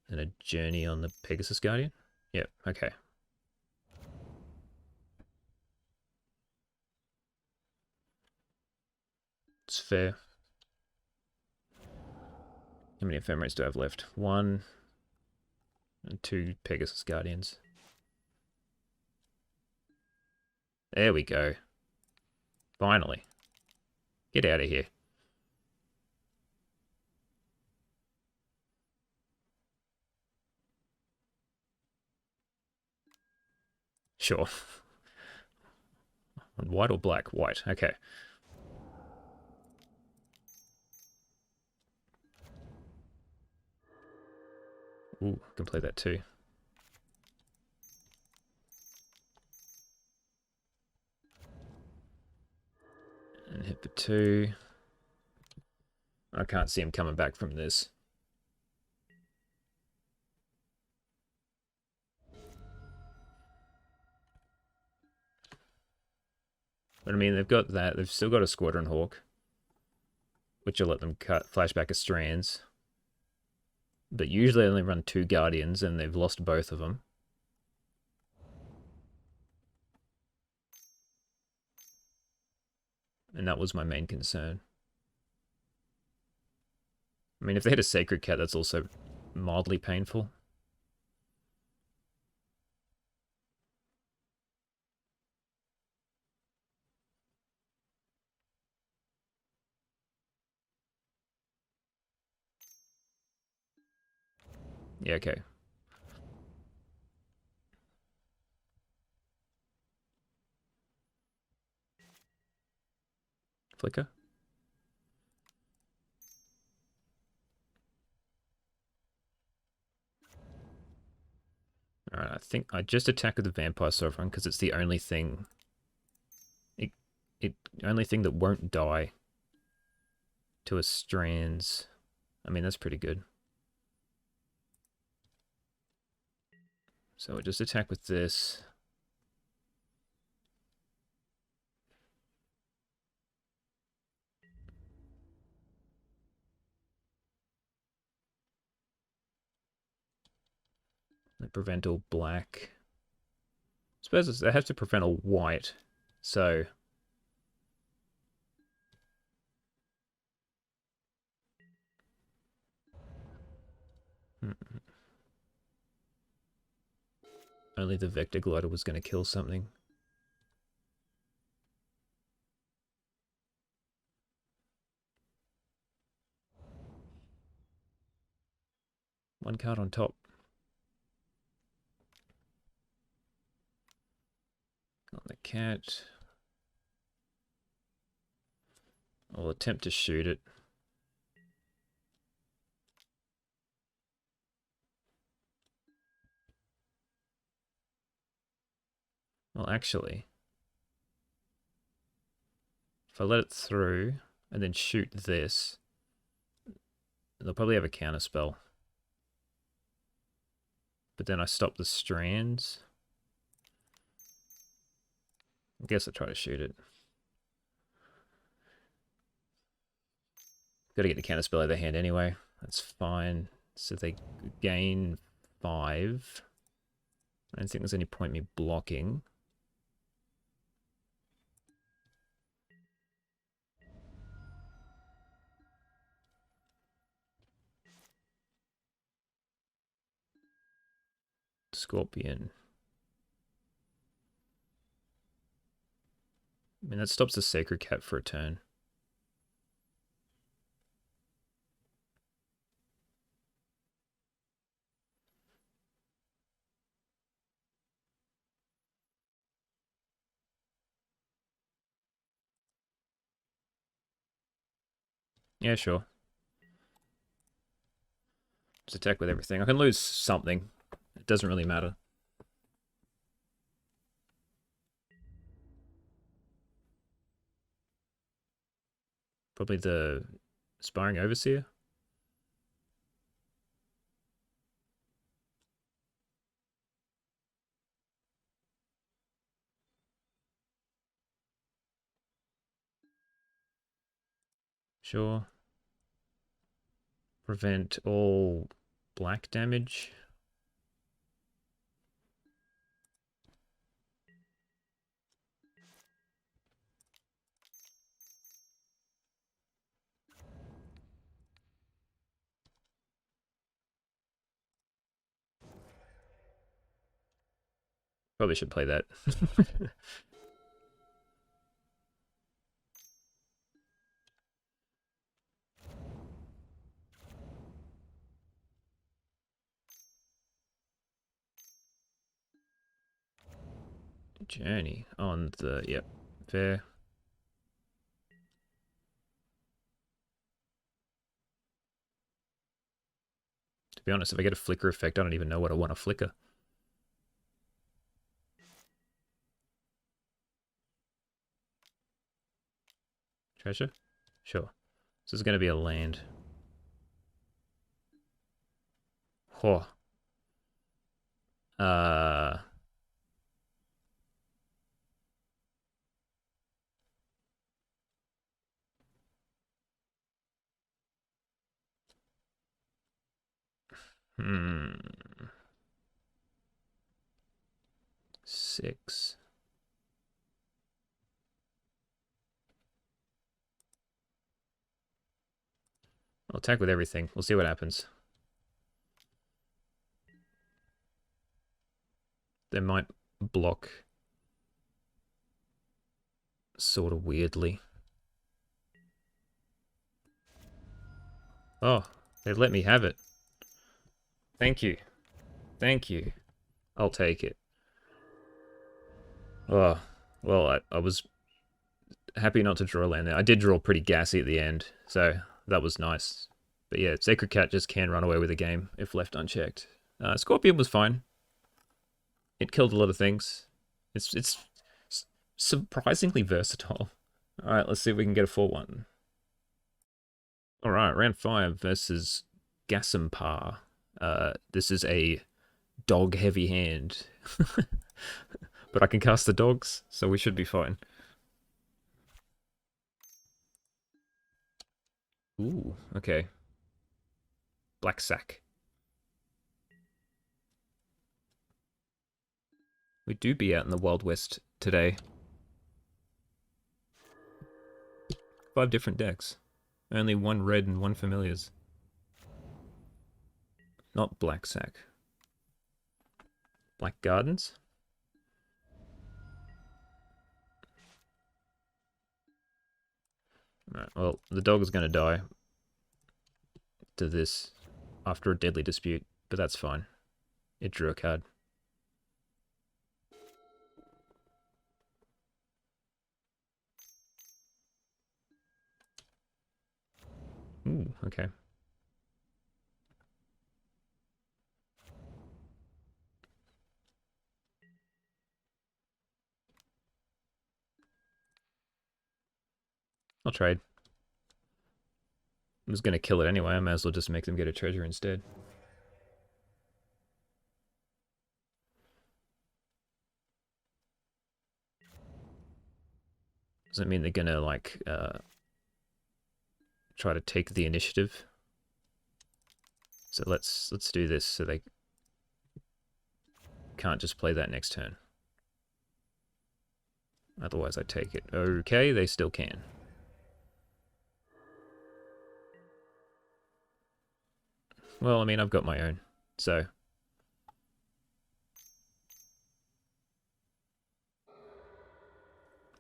And a journey on the Pegasus Guardian? Yep, okay. It's fair. How many Ephemerates do I have left? 1 and 2 Pegasus Guardians. There we go. Finally. Get out of here. Sure. White or black? White. Okay. Ooh, can play that too. And hit for 2. I can't see him coming back from this. But I mean, they've got that. They've still got a Squadron Hawk, which will let them cut flashback as strands. But usually they only run 2 Guardians, and they've lost both of them. And that was my main concern. I mean, if they had a Sacred Cat, that's also mildly painful. Yeah, okay. Flicker. Alright, I think I just attack with the Vampire Sovereign because it's the only thing... It only thing that won't die to a strands. I mean, that's pretty good. So I just attack with this. They prevent all black. I suppose they have to prevent all white. So... Only the Vector Glider was going to kill something. One card on top. On the cat. I'll attempt to shoot it. Well, actually, if I let it through and then shoot this, they'll probably have a counter spell. But then I stop the strands. I guess I'll try to shoot it. Got to get the counter spell out of their hand anyway. That's fine. So they gain 5. I don't think there's any point me blocking. Scorpion. I mean, that stops the Sacred Cat for a turn. Yeah, sure. Just attack with everything. I can lose something. It doesn't really matter. Probably the Aspiring Overseer. Sure. Prevent all black damage. Probably should play that. Journey on the... Yep, fair. To be honest, if I get a flicker effect, I don't even know what I want to flicker. Treasure? Sure. This is going to be a land. Oh. Uh... Hmm. 6. I'll attack with everything. We'll see what happens. They might block sort of weirdly. Oh, they let me have it. Thank you. Thank you. I'll take it. Oh, well, I was happy not to draw land there. I did draw pretty gassy at the end, so that was nice. But yeah, Sacred Cat just can run away with the game if left unchecked. Scorpion was fine. It killed a lot of things. It's surprisingly versatile. All right, let's see if we can get a 4-1. All right, round 5 versus Gasimpar. This is a dog-heavy hand, but I can cast the dogs, so we should be fine. Ooh, okay. Black Sack. We do be out in the Wild West today. 5 different decks. Only 1 red and 1 familiars. Not Black Sack. Black Gardens? Right, well, the dog is going to die to this after a deadly dispute, but that's fine. It drew a card. Ooh, okay. I'll trade. I was going to kill it anyway. I might as well just make them get a treasure instead. Doesn't mean they're going to, like, try to take the initiative. So let's do this so they can't just play that next turn. Otherwise I take it. Okay, they still can. Well, I mean, I've got my own, so...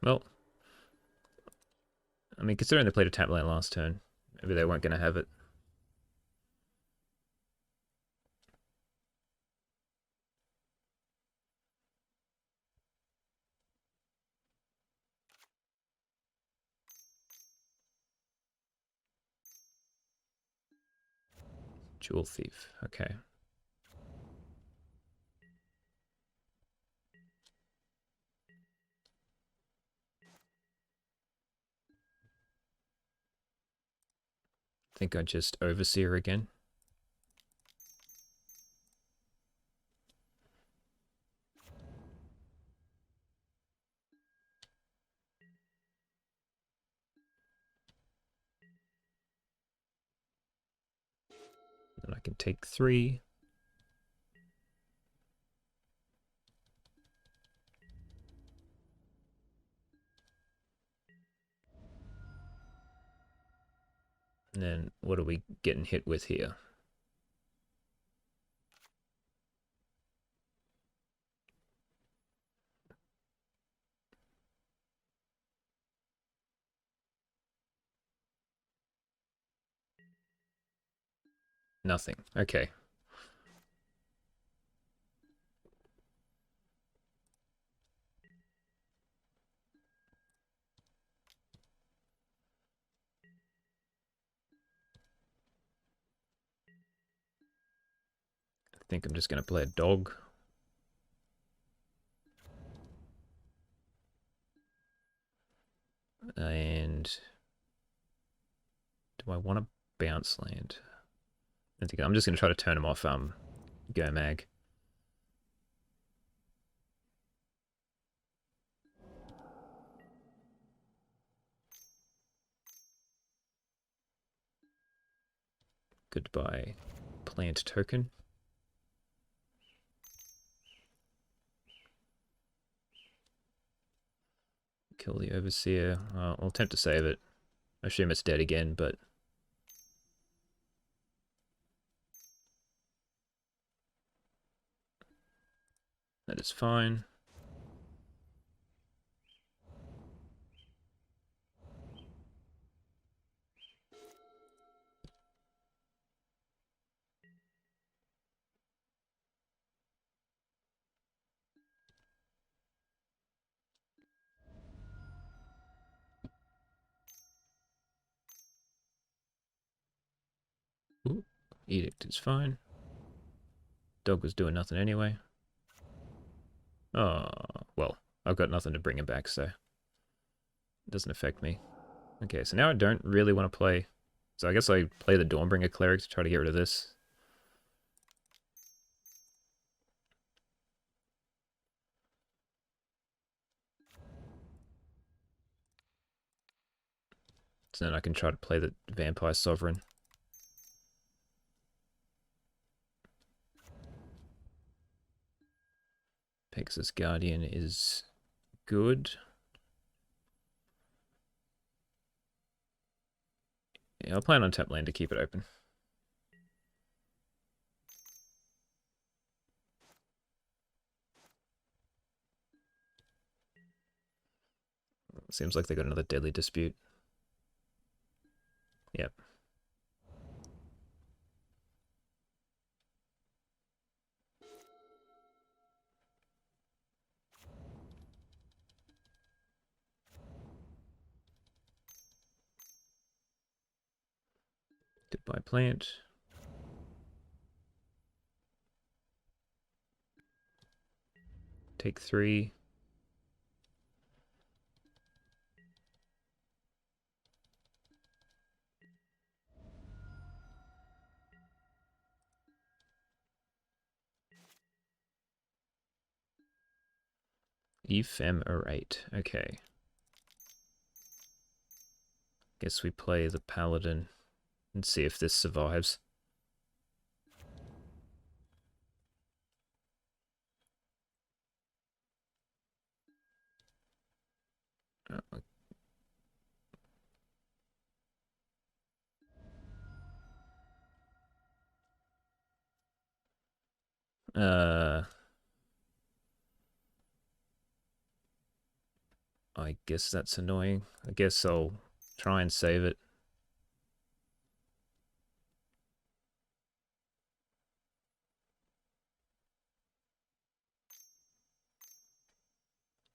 Well, I mean, considering they played a tap land last turn, maybe they weren't going to have it. Jewel Thief, okay. I think I just Overseer again. And I can take 3. And then what are we getting hit with here? Nothing. Okay. I think I'm just going to play a dog. And do I want to bounce land? I think I'm just going to try to turn him off Go Mag. Goodbye, plant token. Kill the Overseer. I'll attempt to save it. I assume it's dead again, but... that is fine. Ooh, Edict is fine. Dog was doing nothing anyway. Oh, well, I've got nothing to bring him back, so it doesn't affect me. Okay, so now I don't really want to play. So I guess I play the Dawnbringer Cleric to try to get rid of this. So then I can try to play the Vampire Sovereign. Pegasus Guardian is good. Yeah, I'll play an untapped land to keep it open. Seems like they got another Deadly Dispute. Yep. Goodbye plant. Take 3. Ephemerate. Okay. Guess we play the Paladin and see if this survives. I guess that's annoying. I guess I'll try and save it.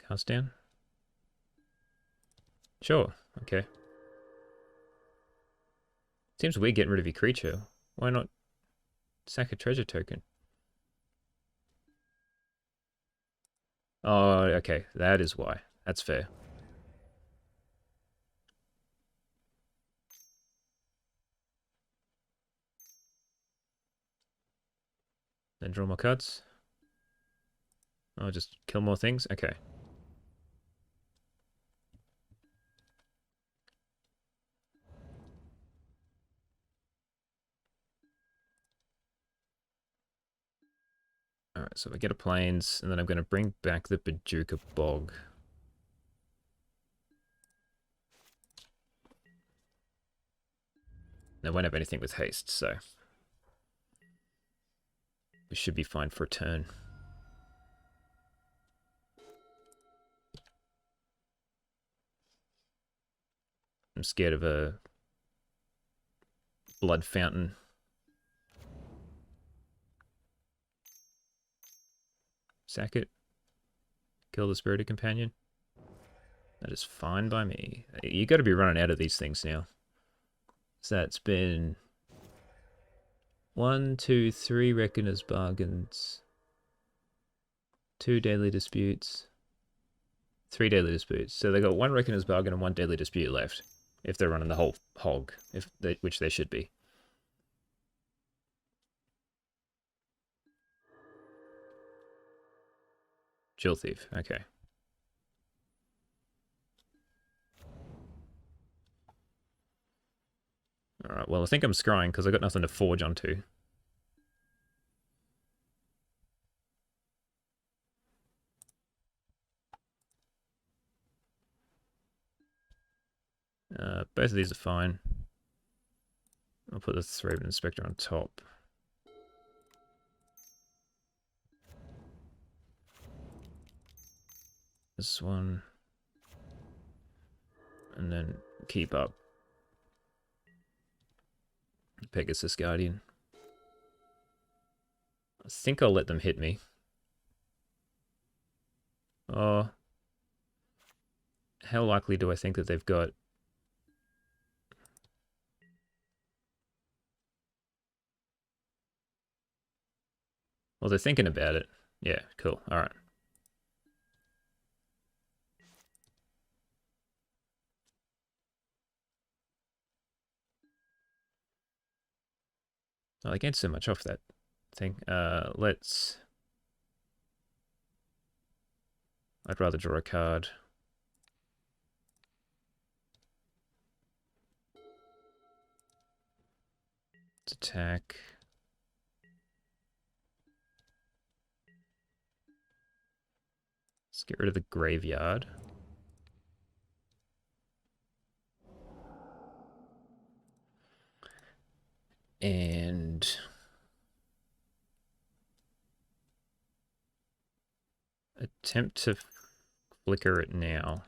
Cast down? Sure, okay. Seems weird getting rid of your creature. Why not sack a treasure token? Oh, okay, that is why. That's fair. Then draw more cards. I'll just kill more things? Okay. Alright, so I get a Plains, and then I'm going to bring back the Bajuka Bog. They won't have anything with haste, so we should be fine for a turn. I'm scared of a blood fountain. Sack it. Kill the Spirited Companion. That is fine by me. You got to be running out of these things now. So that's been 1, 2, 3 Reckoner's Bargains, 2 Daily Disputes, 3 Daily Disputes. So they got 1 Reckoner's Bargain and 1 Daily Dispute left, if they're running the whole hog, which they should be. Jewel Thief, okay. Alright, well I think I'm scrying because I got nothing to forge onto. Both of these are fine. I'll put the Thread Inspector on top. This one. And then keep up Pegasus Guardian. I think I'll let them hit me. Oh. How likely do I think that they've got... Well, they're thinking about it. Yeah, cool. Alright. Oh, I gained so much off that thing. Let's... I'd rather draw a card. Let's attack. Let's get rid of the graveyard. And... attempt to flicker it now.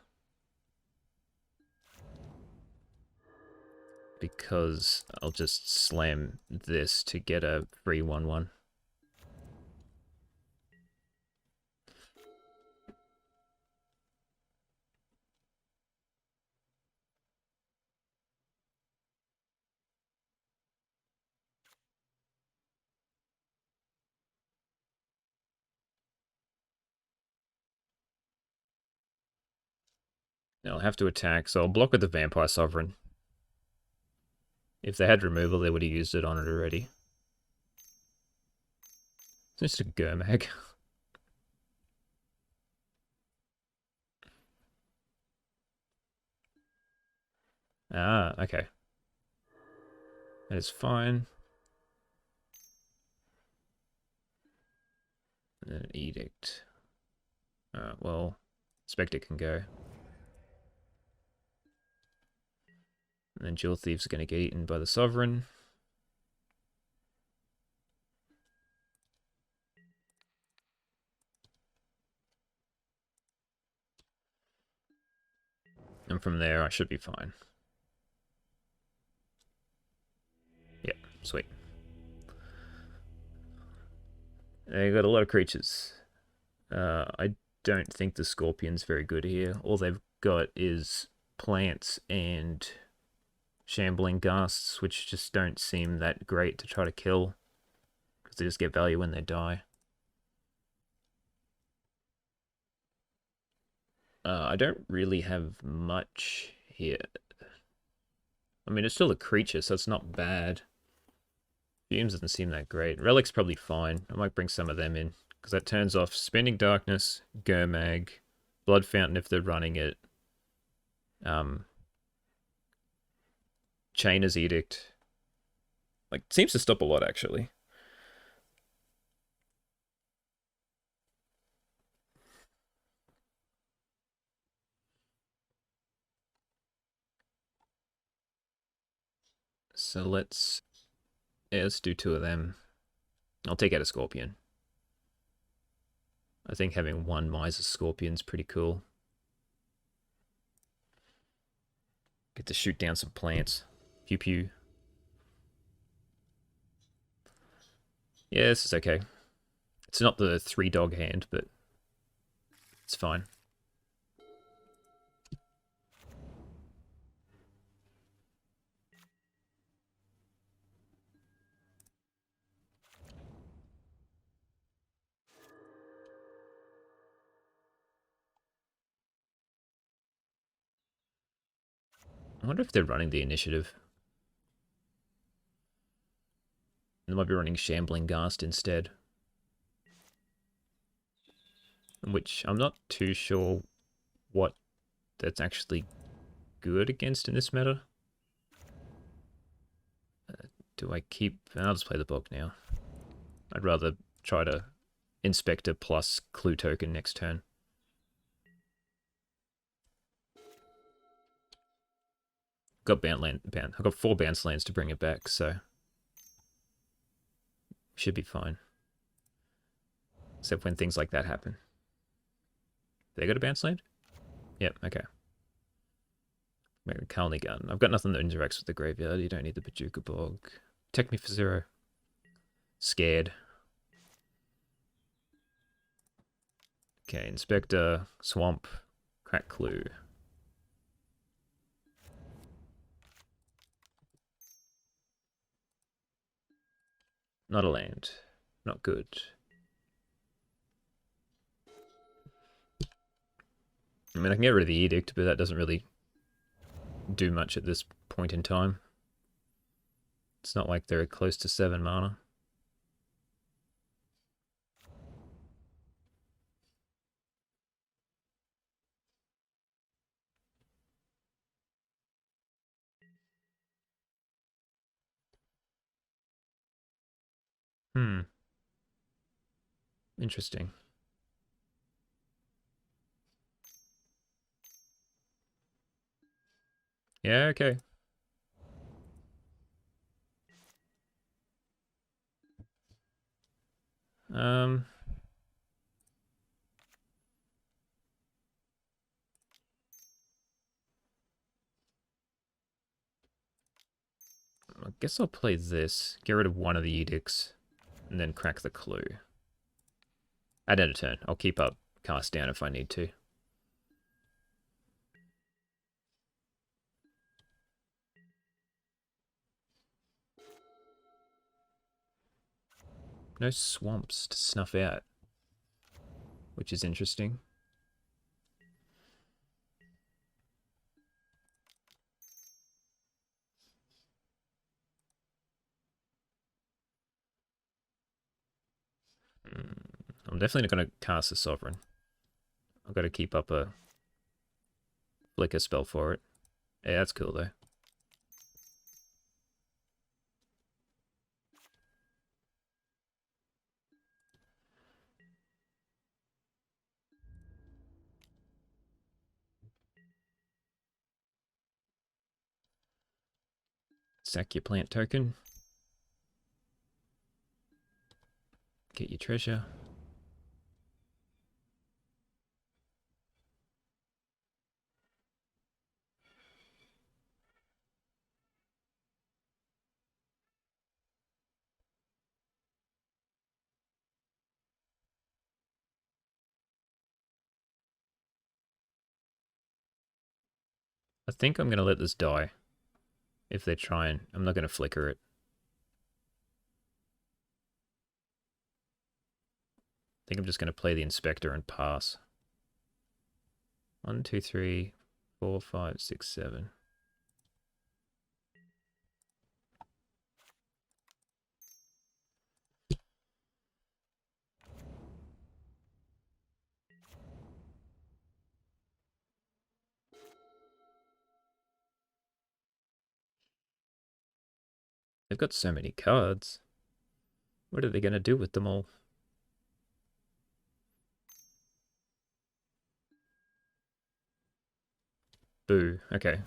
Because I'll just slam this to get a free 1/1. I'll have to attack, so I'll block with the Vampire Sovereign. If they had removal, they would have used it on it already. It's just a Gurmag. Ah, okay. That is fine. And then an Edict. Well, Spectre can go. And then Jewel Thieves are going to get eaten by the Sovereign. And from there, I should be fine. Yep, sweet. They got a lot of creatures. I don't think the Scorpion's very good here. All they've got is plants and Shambling Ghasts, which just don't seem that great to try to kill, because they just get value when they die. I don't really have much here. I mean, it's still a creature, so it's not bad. Fumes doesn't seem that great. Relic's probably fine. I might bring some of them in, because that turns off Spending Darkness, Gurmag, Blood Fountain if they're running it, Chainer's Edict. Like, seems to stop a lot, actually. So let's do two of them. I'll take out a Scorpion. I think having one Miser Scorpion's pretty cool. Get to shoot down some plants. Pew pew. Yeah, this is okay. It's not the 3-dog hand, but it's fine. I wonder if they're running the initiative. They might be running Shambling Ghast instead. Which I'm not too sure what that's actually good against in this meta. Do I keep... I'll just play the book now. I'd rather try to Inspector plus Clue Token next turn. got I've got 4 bounce lands to bring it back, so should be fine. Except when things like that happen. They got a bounce land? Yep, okay. Make the Kalni Gun. I've got nothing that interacts with the graveyard. You don't need the Paducah Bog. Protect me for 0. Scared. Okay, Inspector, Swamp, Crack Clue. Not a land. Not good. I mean, I can get rid of the Edict, but that doesn't really do much at this point in time. It's not like they're close to 7 mana. Interesting. Yeah, okay. I guess I'll play this. Get rid of one of the Edicts, and then crack the Clue. At end of turn. I'll keep up cast down if I need to. No swamps to snuff out, which is interesting. I'm definitely not going to cast a Sovereign. I've got to keep up a Flicker spell for it. Yeah, that's cool though. Sack your plant token. Get your treasure. I think I'm going to let this die. If they're trying. I'm not going to flicker it. I think I'm just going to play the Inspector and pass. 1, 2, 3, 4, 5, 6, 7. They've got so many cards. What are they going to do with them all? Boo. Okay.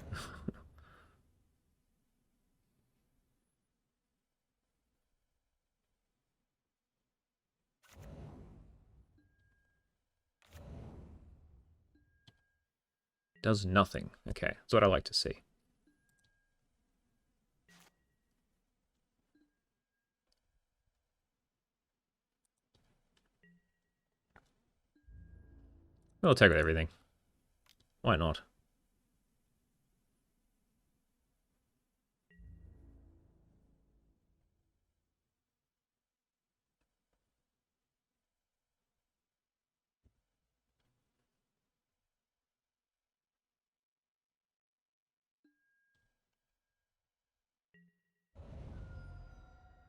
Does nothing. Okay, that's what I like to see. I'll take with everything. Why not?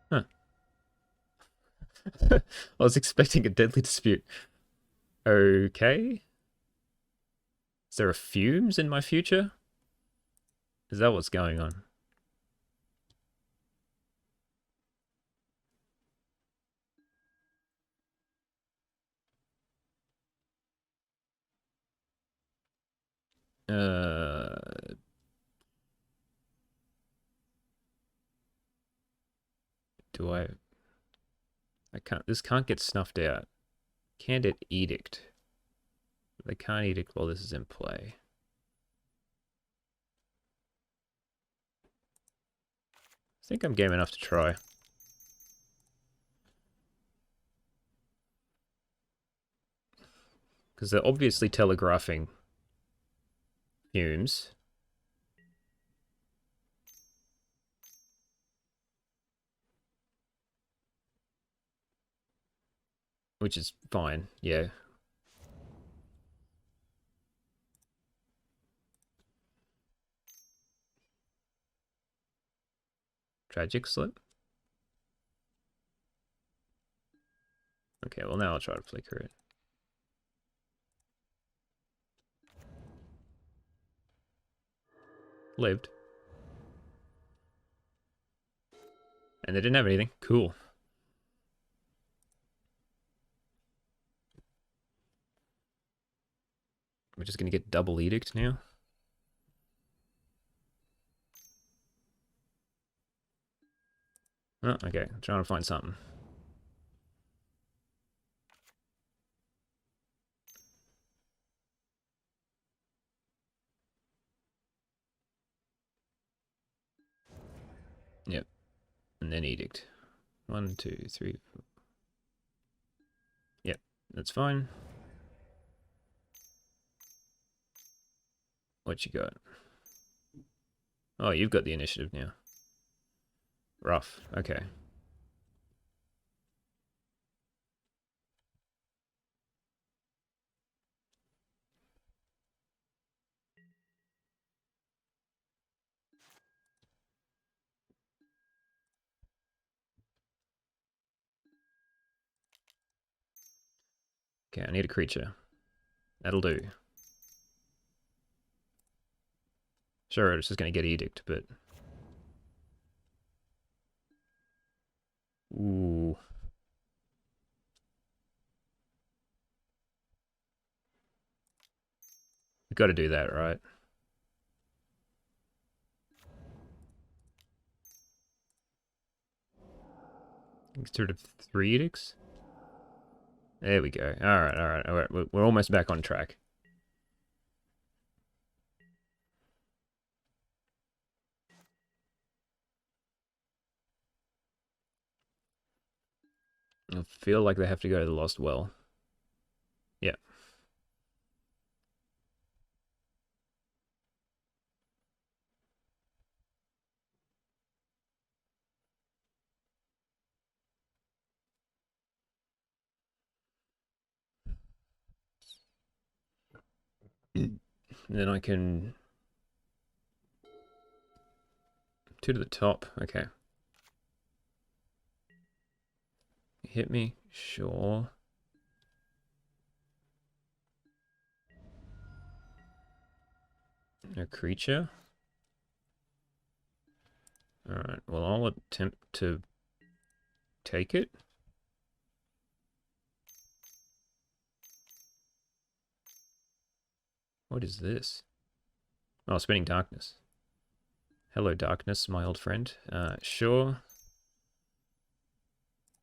Huh. I was expecting a deadly dispute. Okay. Is there a fumes in my future? Is that what's going on? Uh, Do I... I can't... This can't get snuffed out. Can't it edict? They can't edict while this is in play. I think I'm game enough to try. Because they're obviously telegraphing fumes. Which is fine, yeah. Tragic slip. Okay, well now I'll try to flicker it. Lived. And they didn't have anything. Cool. We're just gonna get double edict now. Oh, okay. I'm trying to find something. Yep. And then edict. 1, 2, 3, 4. Yep, that's fine. What you got? Oh, you've got the initiative now. Rough. Okay. Okay, I need a creature. That'll do. Sure, it's just gonna get edict, but... Ooh. We gotta do that, right? Sort of 3 edicts? There we go. Alright, alright, alright. We're almost back on track. I feel like they have to go to the Lost Well. Yeah. Then I can... 2 to the top. Okay. Hit me? Sure. A creature? Alright, well I'll attempt to take it. What is this? Oh, Spinning Darkness. Hello, Darkness, my old friend. Sure.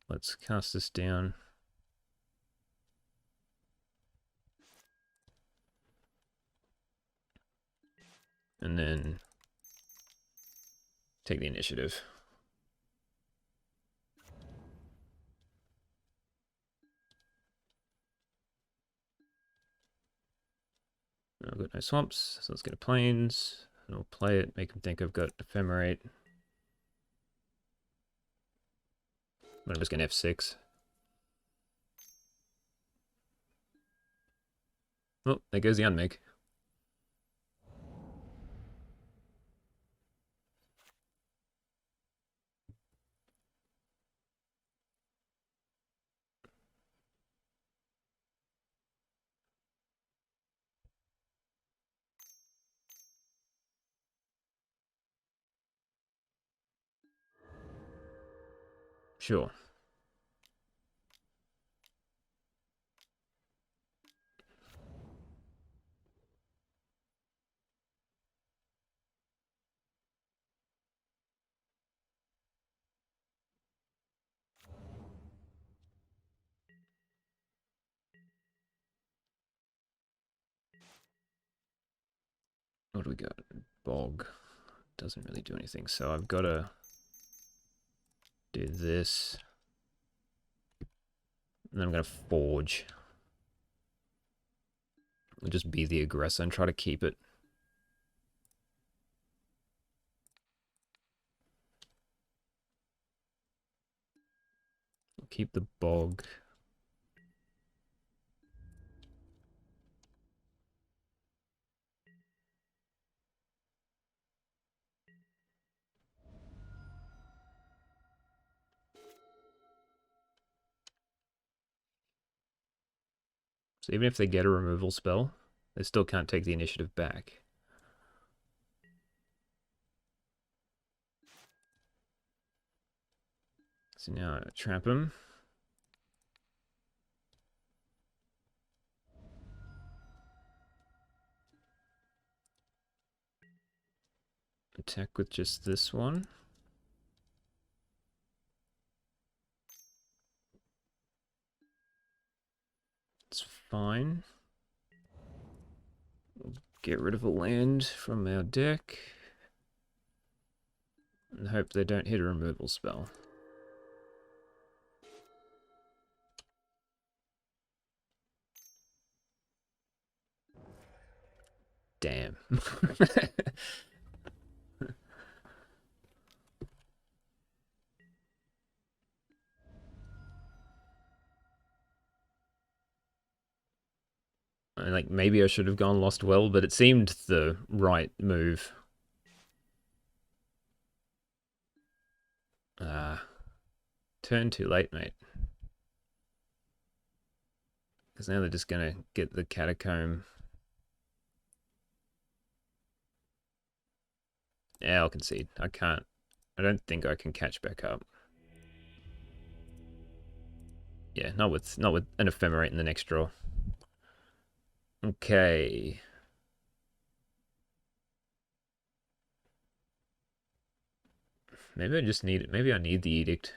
Let's cast this down. And then take the initiative. I've got no swamps, so let's get a plains. And I'll play it, make him think I've got Ephemerate. I'm just going to F6. Oh, there goes the unmake. Sure. What do we got? Bog. Doesn't really do anything, so I've got to do this. And then I'm going to forge. I'll just be the aggressor and try to keep it. Keep the bog. So even if they get a removal spell, they still can't take the initiative back. So now I trap him. Attack with just this one. It's fine. We'll get rid of a land from our deck. And hope they don't hit a removal spell. Damn. Like, maybe I should have gone Lost Well, but it seemed the right move. Turn too late, mate. Because now they're just going to get the Catacomb. Yeah, I'll concede. I can't. I don't think I can catch back up. Yeah, not with an Ephemerate in the next draw. Okay. Maybe I just need it. Maybe I need the Edict.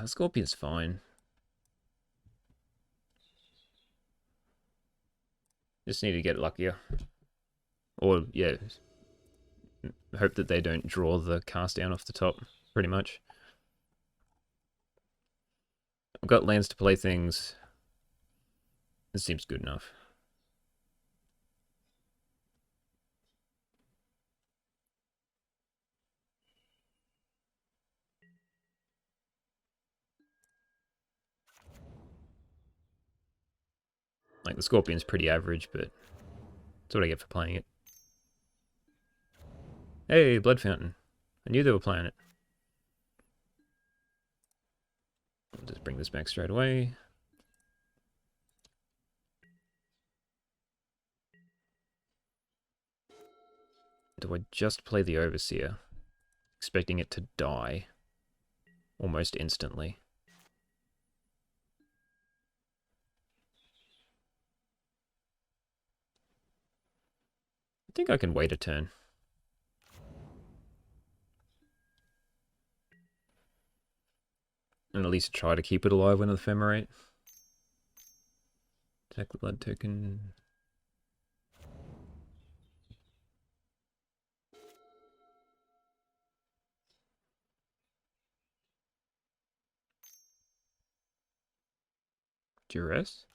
Scorpion's fine. Just need to get luckier. Or, yeah, hope that they don't draw the cast down off the top, pretty much. I've got lands to play things. This seems good enough. Like, the Scorpion's pretty average, but that's what I get for playing it. Hey, Blood Fountain. I knew they were playing it. I'll just bring this back straight away. Do I just play the Overseer, expecting it to die almost instantly? I think I can wait a turn. And at least try to keep it alive with an Ephemerate. Attack the blood token. Duress?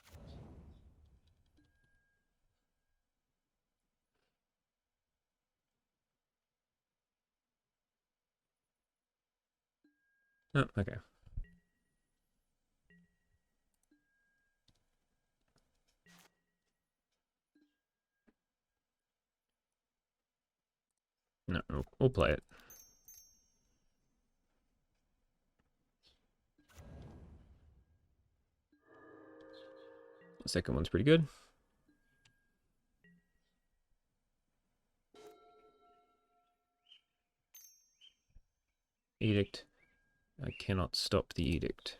Oh, okay. No, we'll play it. The second one's pretty good. Edict. I cannot stop the Edict.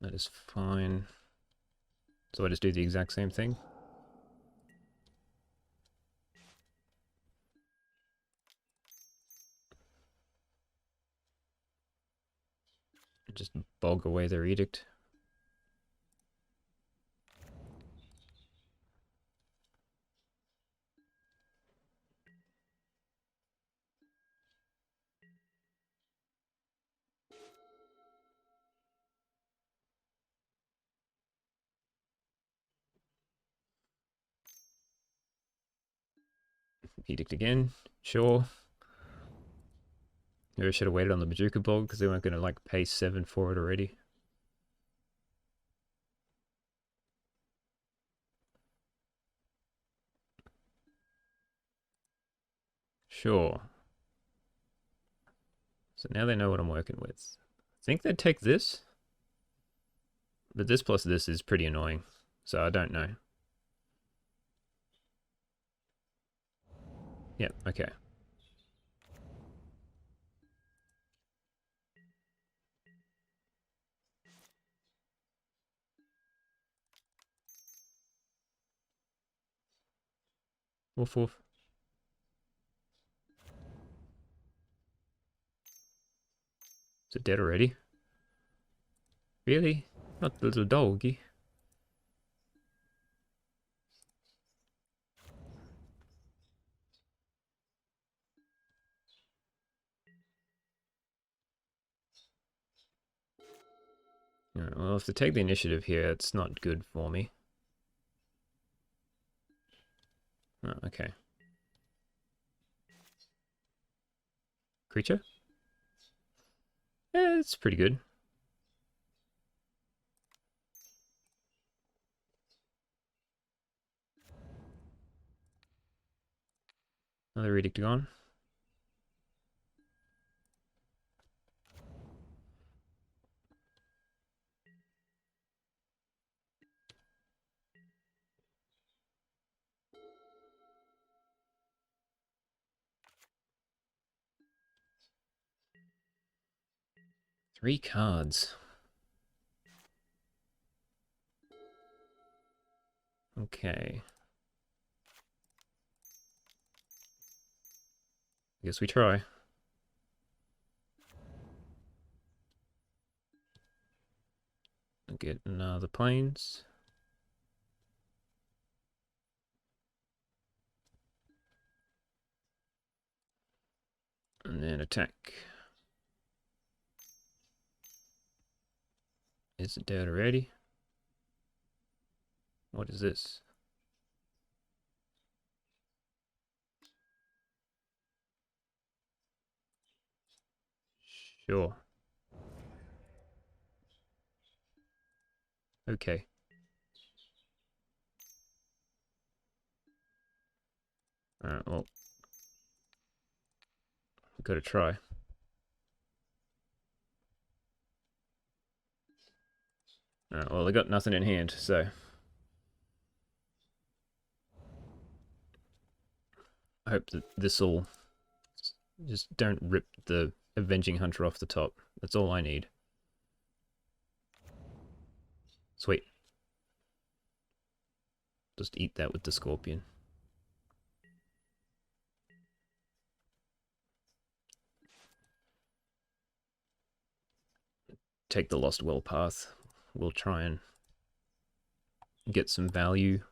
That is fine. So I just do the exact same thing. Just bog away their edict. Edict again. Sure. Maybe I should have waited on the Majuka bog because they weren't going to like pay 7 for it already. Sure. So now they know what I'm working with. I think they'd take this. But this plus this is pretty annoying. So I don't know. Yep, okay. Woof woof. Is it dead already? Really? Not the little doggy. Alright, well, if they take the initiative here, it's not good for me. Oh, okay. Creature? Yeah, it's pretty good. Another edict gone. Three cards. Okay. I guess we try. Get another planes. And then attack. Is it dead already? What is this? Sure. Okay. Alright, well. We've got to try. Alright, well, I got nothing in hand, so. I hope that this'll. Just don't rip the Avenging Hunter off the top. That's all I need. Sweet. Just eat that with the Scorpion. Take the Lost Well path. We'll try and get some value.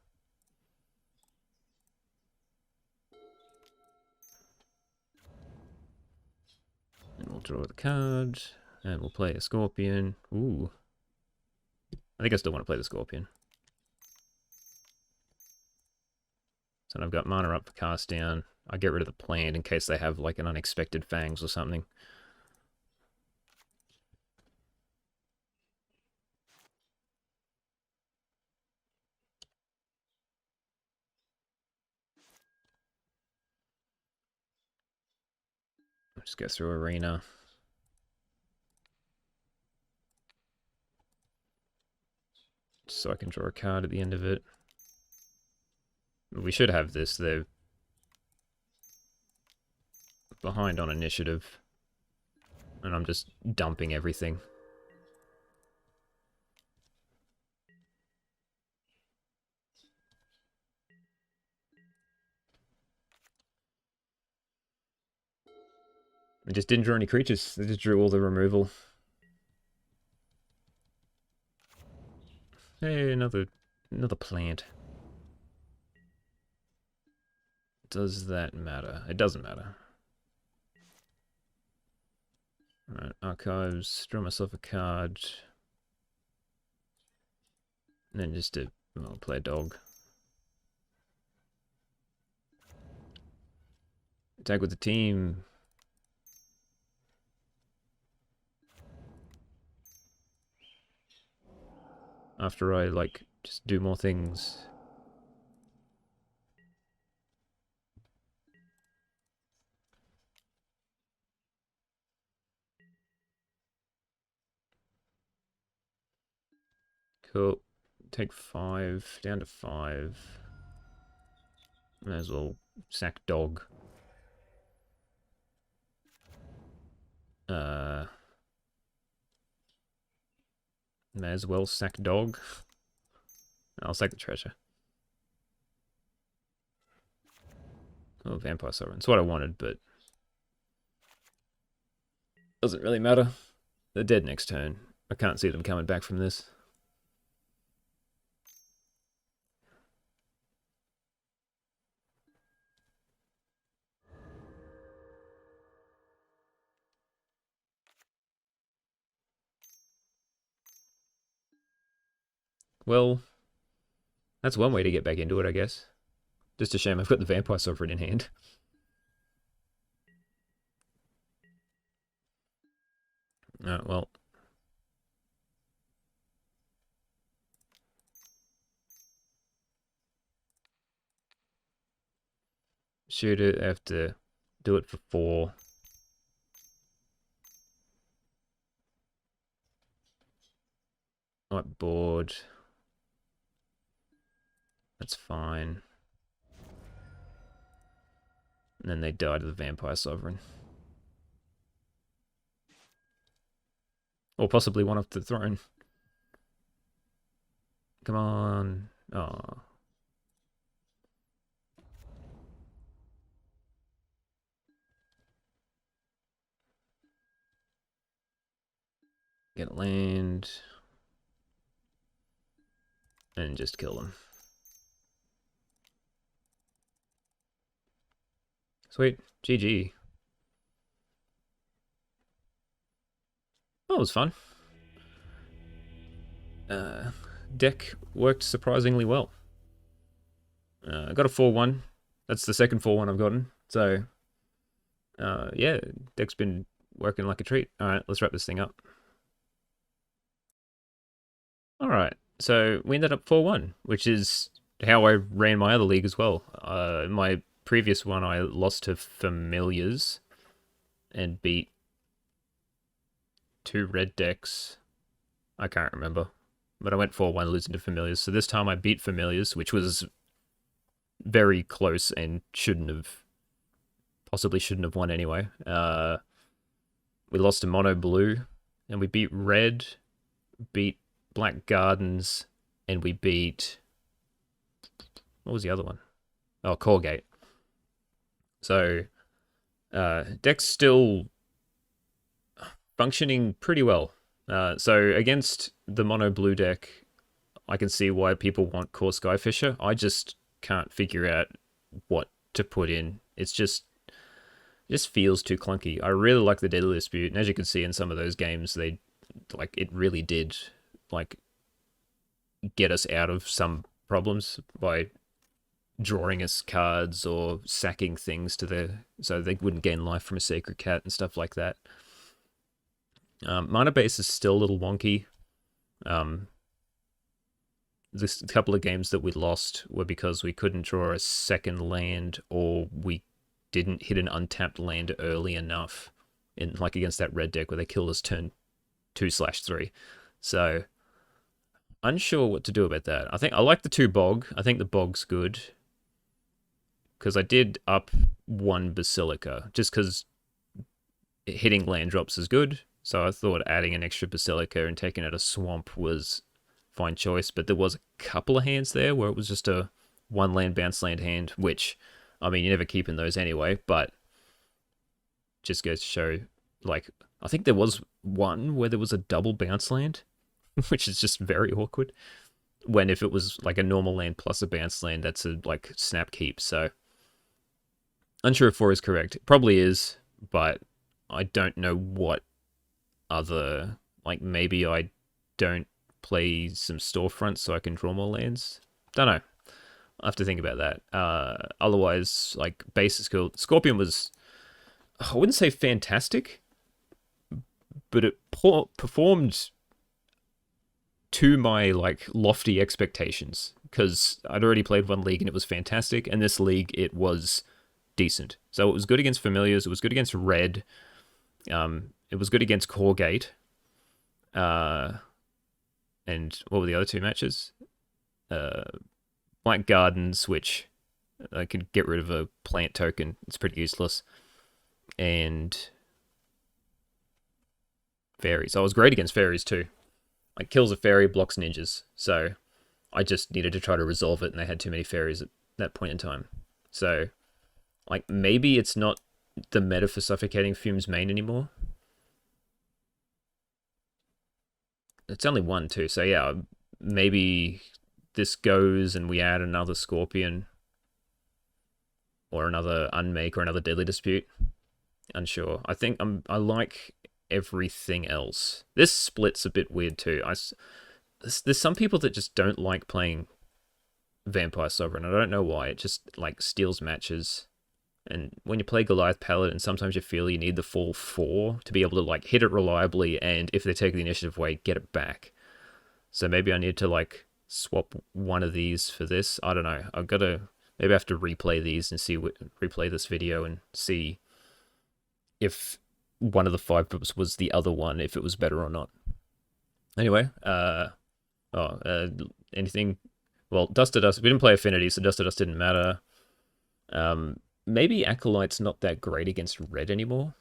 And we'll draw the card. And we'll play a Scorpion. Ooh. I think I still want to play the Scorpion. So I've got mana up for cast down. I get rid of the plant in case they have like an unexpected fangs or something. Just go through Arena. So I can draw a card at the end of it. We should have this. They're behind on initiative. And I'm just dumping everything. I just didn't draw any creatures. I just drew all the removal. Hey, another plant. Does that matter? It doesn't matter. Alright, archives, draw myself a card. And then just play a dog. Attack with the team. After I, like, just do more things. Cool. Take 5, down to 5. May as well sack dog. May as well sack dog. I'll sack the treasure. Oh, Vampire Sovereign. It's what I wanted, but doesn't really matter. They're dead next turn. I can't see them coming back from this. Well, that's one way to get back into it, I guess. Just a shame I've got the Vampire Sovereign in hand. Well. Shoot it, I have to do it for 4. Not bored. That's fine. And then they die to the Vampire Sovereign. Or possibly one off the throne. Come on. Oh. Get land. And just kill them. Sweet. GG. That was fun. Deck worked surprisingly well. I got a 4-1. That's the second 4-1 I've gotten. So, yeah, deck's been working like a treat. Alright, let's wrap this thing up. Alright, so we ended up 4-1, which is how I ran my other league as well. My previous one, I lost to Familiars and beat 2 red decks. I can't remember. But I went 4-1 losing to Familiars. So this time I beat Familiars, which was very close and possibly shouldn't have won anyway. We lost to Mono Blue, and we beat Red, beat Black Gardens, and we beat... What was the other one? Oh, Cawgate. So, deck's still functioning pretty well. So against the mono blue deck, I can see why people want Core Skyfisher. I just can't figure out what to put in. It just feels too clunky. I really like the Deadly Dispute, and as you can see in some of those games, it really did get us out of some problems by drawing us cards or sacking things so they wouldn't gain life from a Sacred Cat and stuff like that. Mana base is still a little wonky. This couple of games that we lost were because we couldn't draw a second land, or we didn't hit an untapped land early enough, against that red deck where they killed us turn 2/3. So unsure what to do about that. I think I like the 2 bog. I think the bog's good because I did up 1 Basilica just because hitting land drops is good. So I thought adding an extra Basilica and taking out a swamp was fine choice, but there was a couple of hands there where it was just a 1 land bounce land hand, which, I mean, you're never keeping those anyway, but just goes to show, I think there was one where there was a double bounce land, which is just very awkward. when if it was like a normal land plus a bounce land, that's a like snap keep. So unsure if 4 is correct. It probably is, but I don't know what other, like maybe I don't play some storefronts so I can draw more lands. Don't know. I have to think about that. Otherwise, like base is cool. Scorpion was, I wouldn't say fantastic, but it performed to my like lofty expectations because I'd already played one league and it was fantastic, and this league it was decent. So it was good against familiars. It was good against red. It was good against Cawgate. And what were the other two matches? Black Gardens, which I could get rid of a plant token. It's pretty useless. And Faeries. I was great against Faeries too. Like kills a fairy, blocks ninjas. So I just needed to try to resolve it, and they had too many fairies at that point in time. So, like, maybe it's not the meta for Suffocating Fumes main anymore. It's only one too, so yeah, maybe this goes and we add another Scorpion or another Unmake or another Deadly Dispute. Unsure. I think I like everything else. This split's a bit weird too. There's some people that just don't like playing Vampire Sovereign. I don't know why. It just like steals matches. And when you play Goliath Paladin, sometimes you feel you need the full 4 to be able to like hit it reliably, and if they take the initiative away, get it back. So maybe I need to like swap one of these for this. I don't know. Maybe I have to replay these and replay this video and see if one of the 5 was the other one, if it was better or not. Anyway, anything? Well, Dust to Dust. We didn't play Affinity, so Dust to Dust didn't matter. Maybe Acolyte's not that great against red anymore.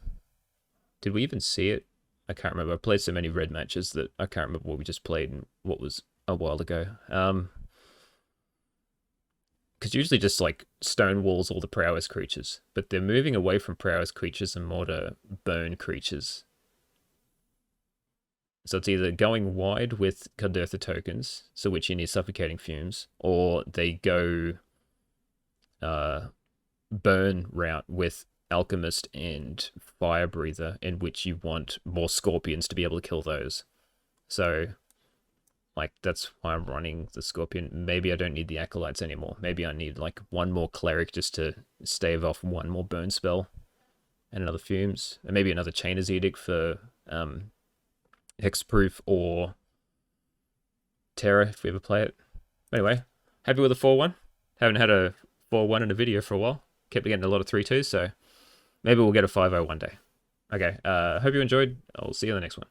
Did we even see it? I can't remember. I played so many red matches that I can't remember what we just played and what was a while ago. Because usually just like stonewalls all the prowess creatures, but they're moving away from prowess creatures and more to burn creatures. So it's either going wide with Kuldotha tokens, so which you need Suffocating Fumes, or they go burn route with Alchemist and Fire Breather, in which you want more Scorpions to be able to kill those. So, like, that's why I'm running the Scorpion. Maybe I don't need the Acolytes anymore. Maybe I need, like, one more Cleric just to stave off one more burn spell and another Fumes. And maybe another Chainer's Edict for Hexproof or Terror if we ever play it. Anyway, happy with the 4-1. Haven't had a 4-1 in a video for a while. Kept getting a lot of 3-2s, so maybe we'll get a 5-0 one day. Okay, hope you enjoyed. I'll see you in the next one.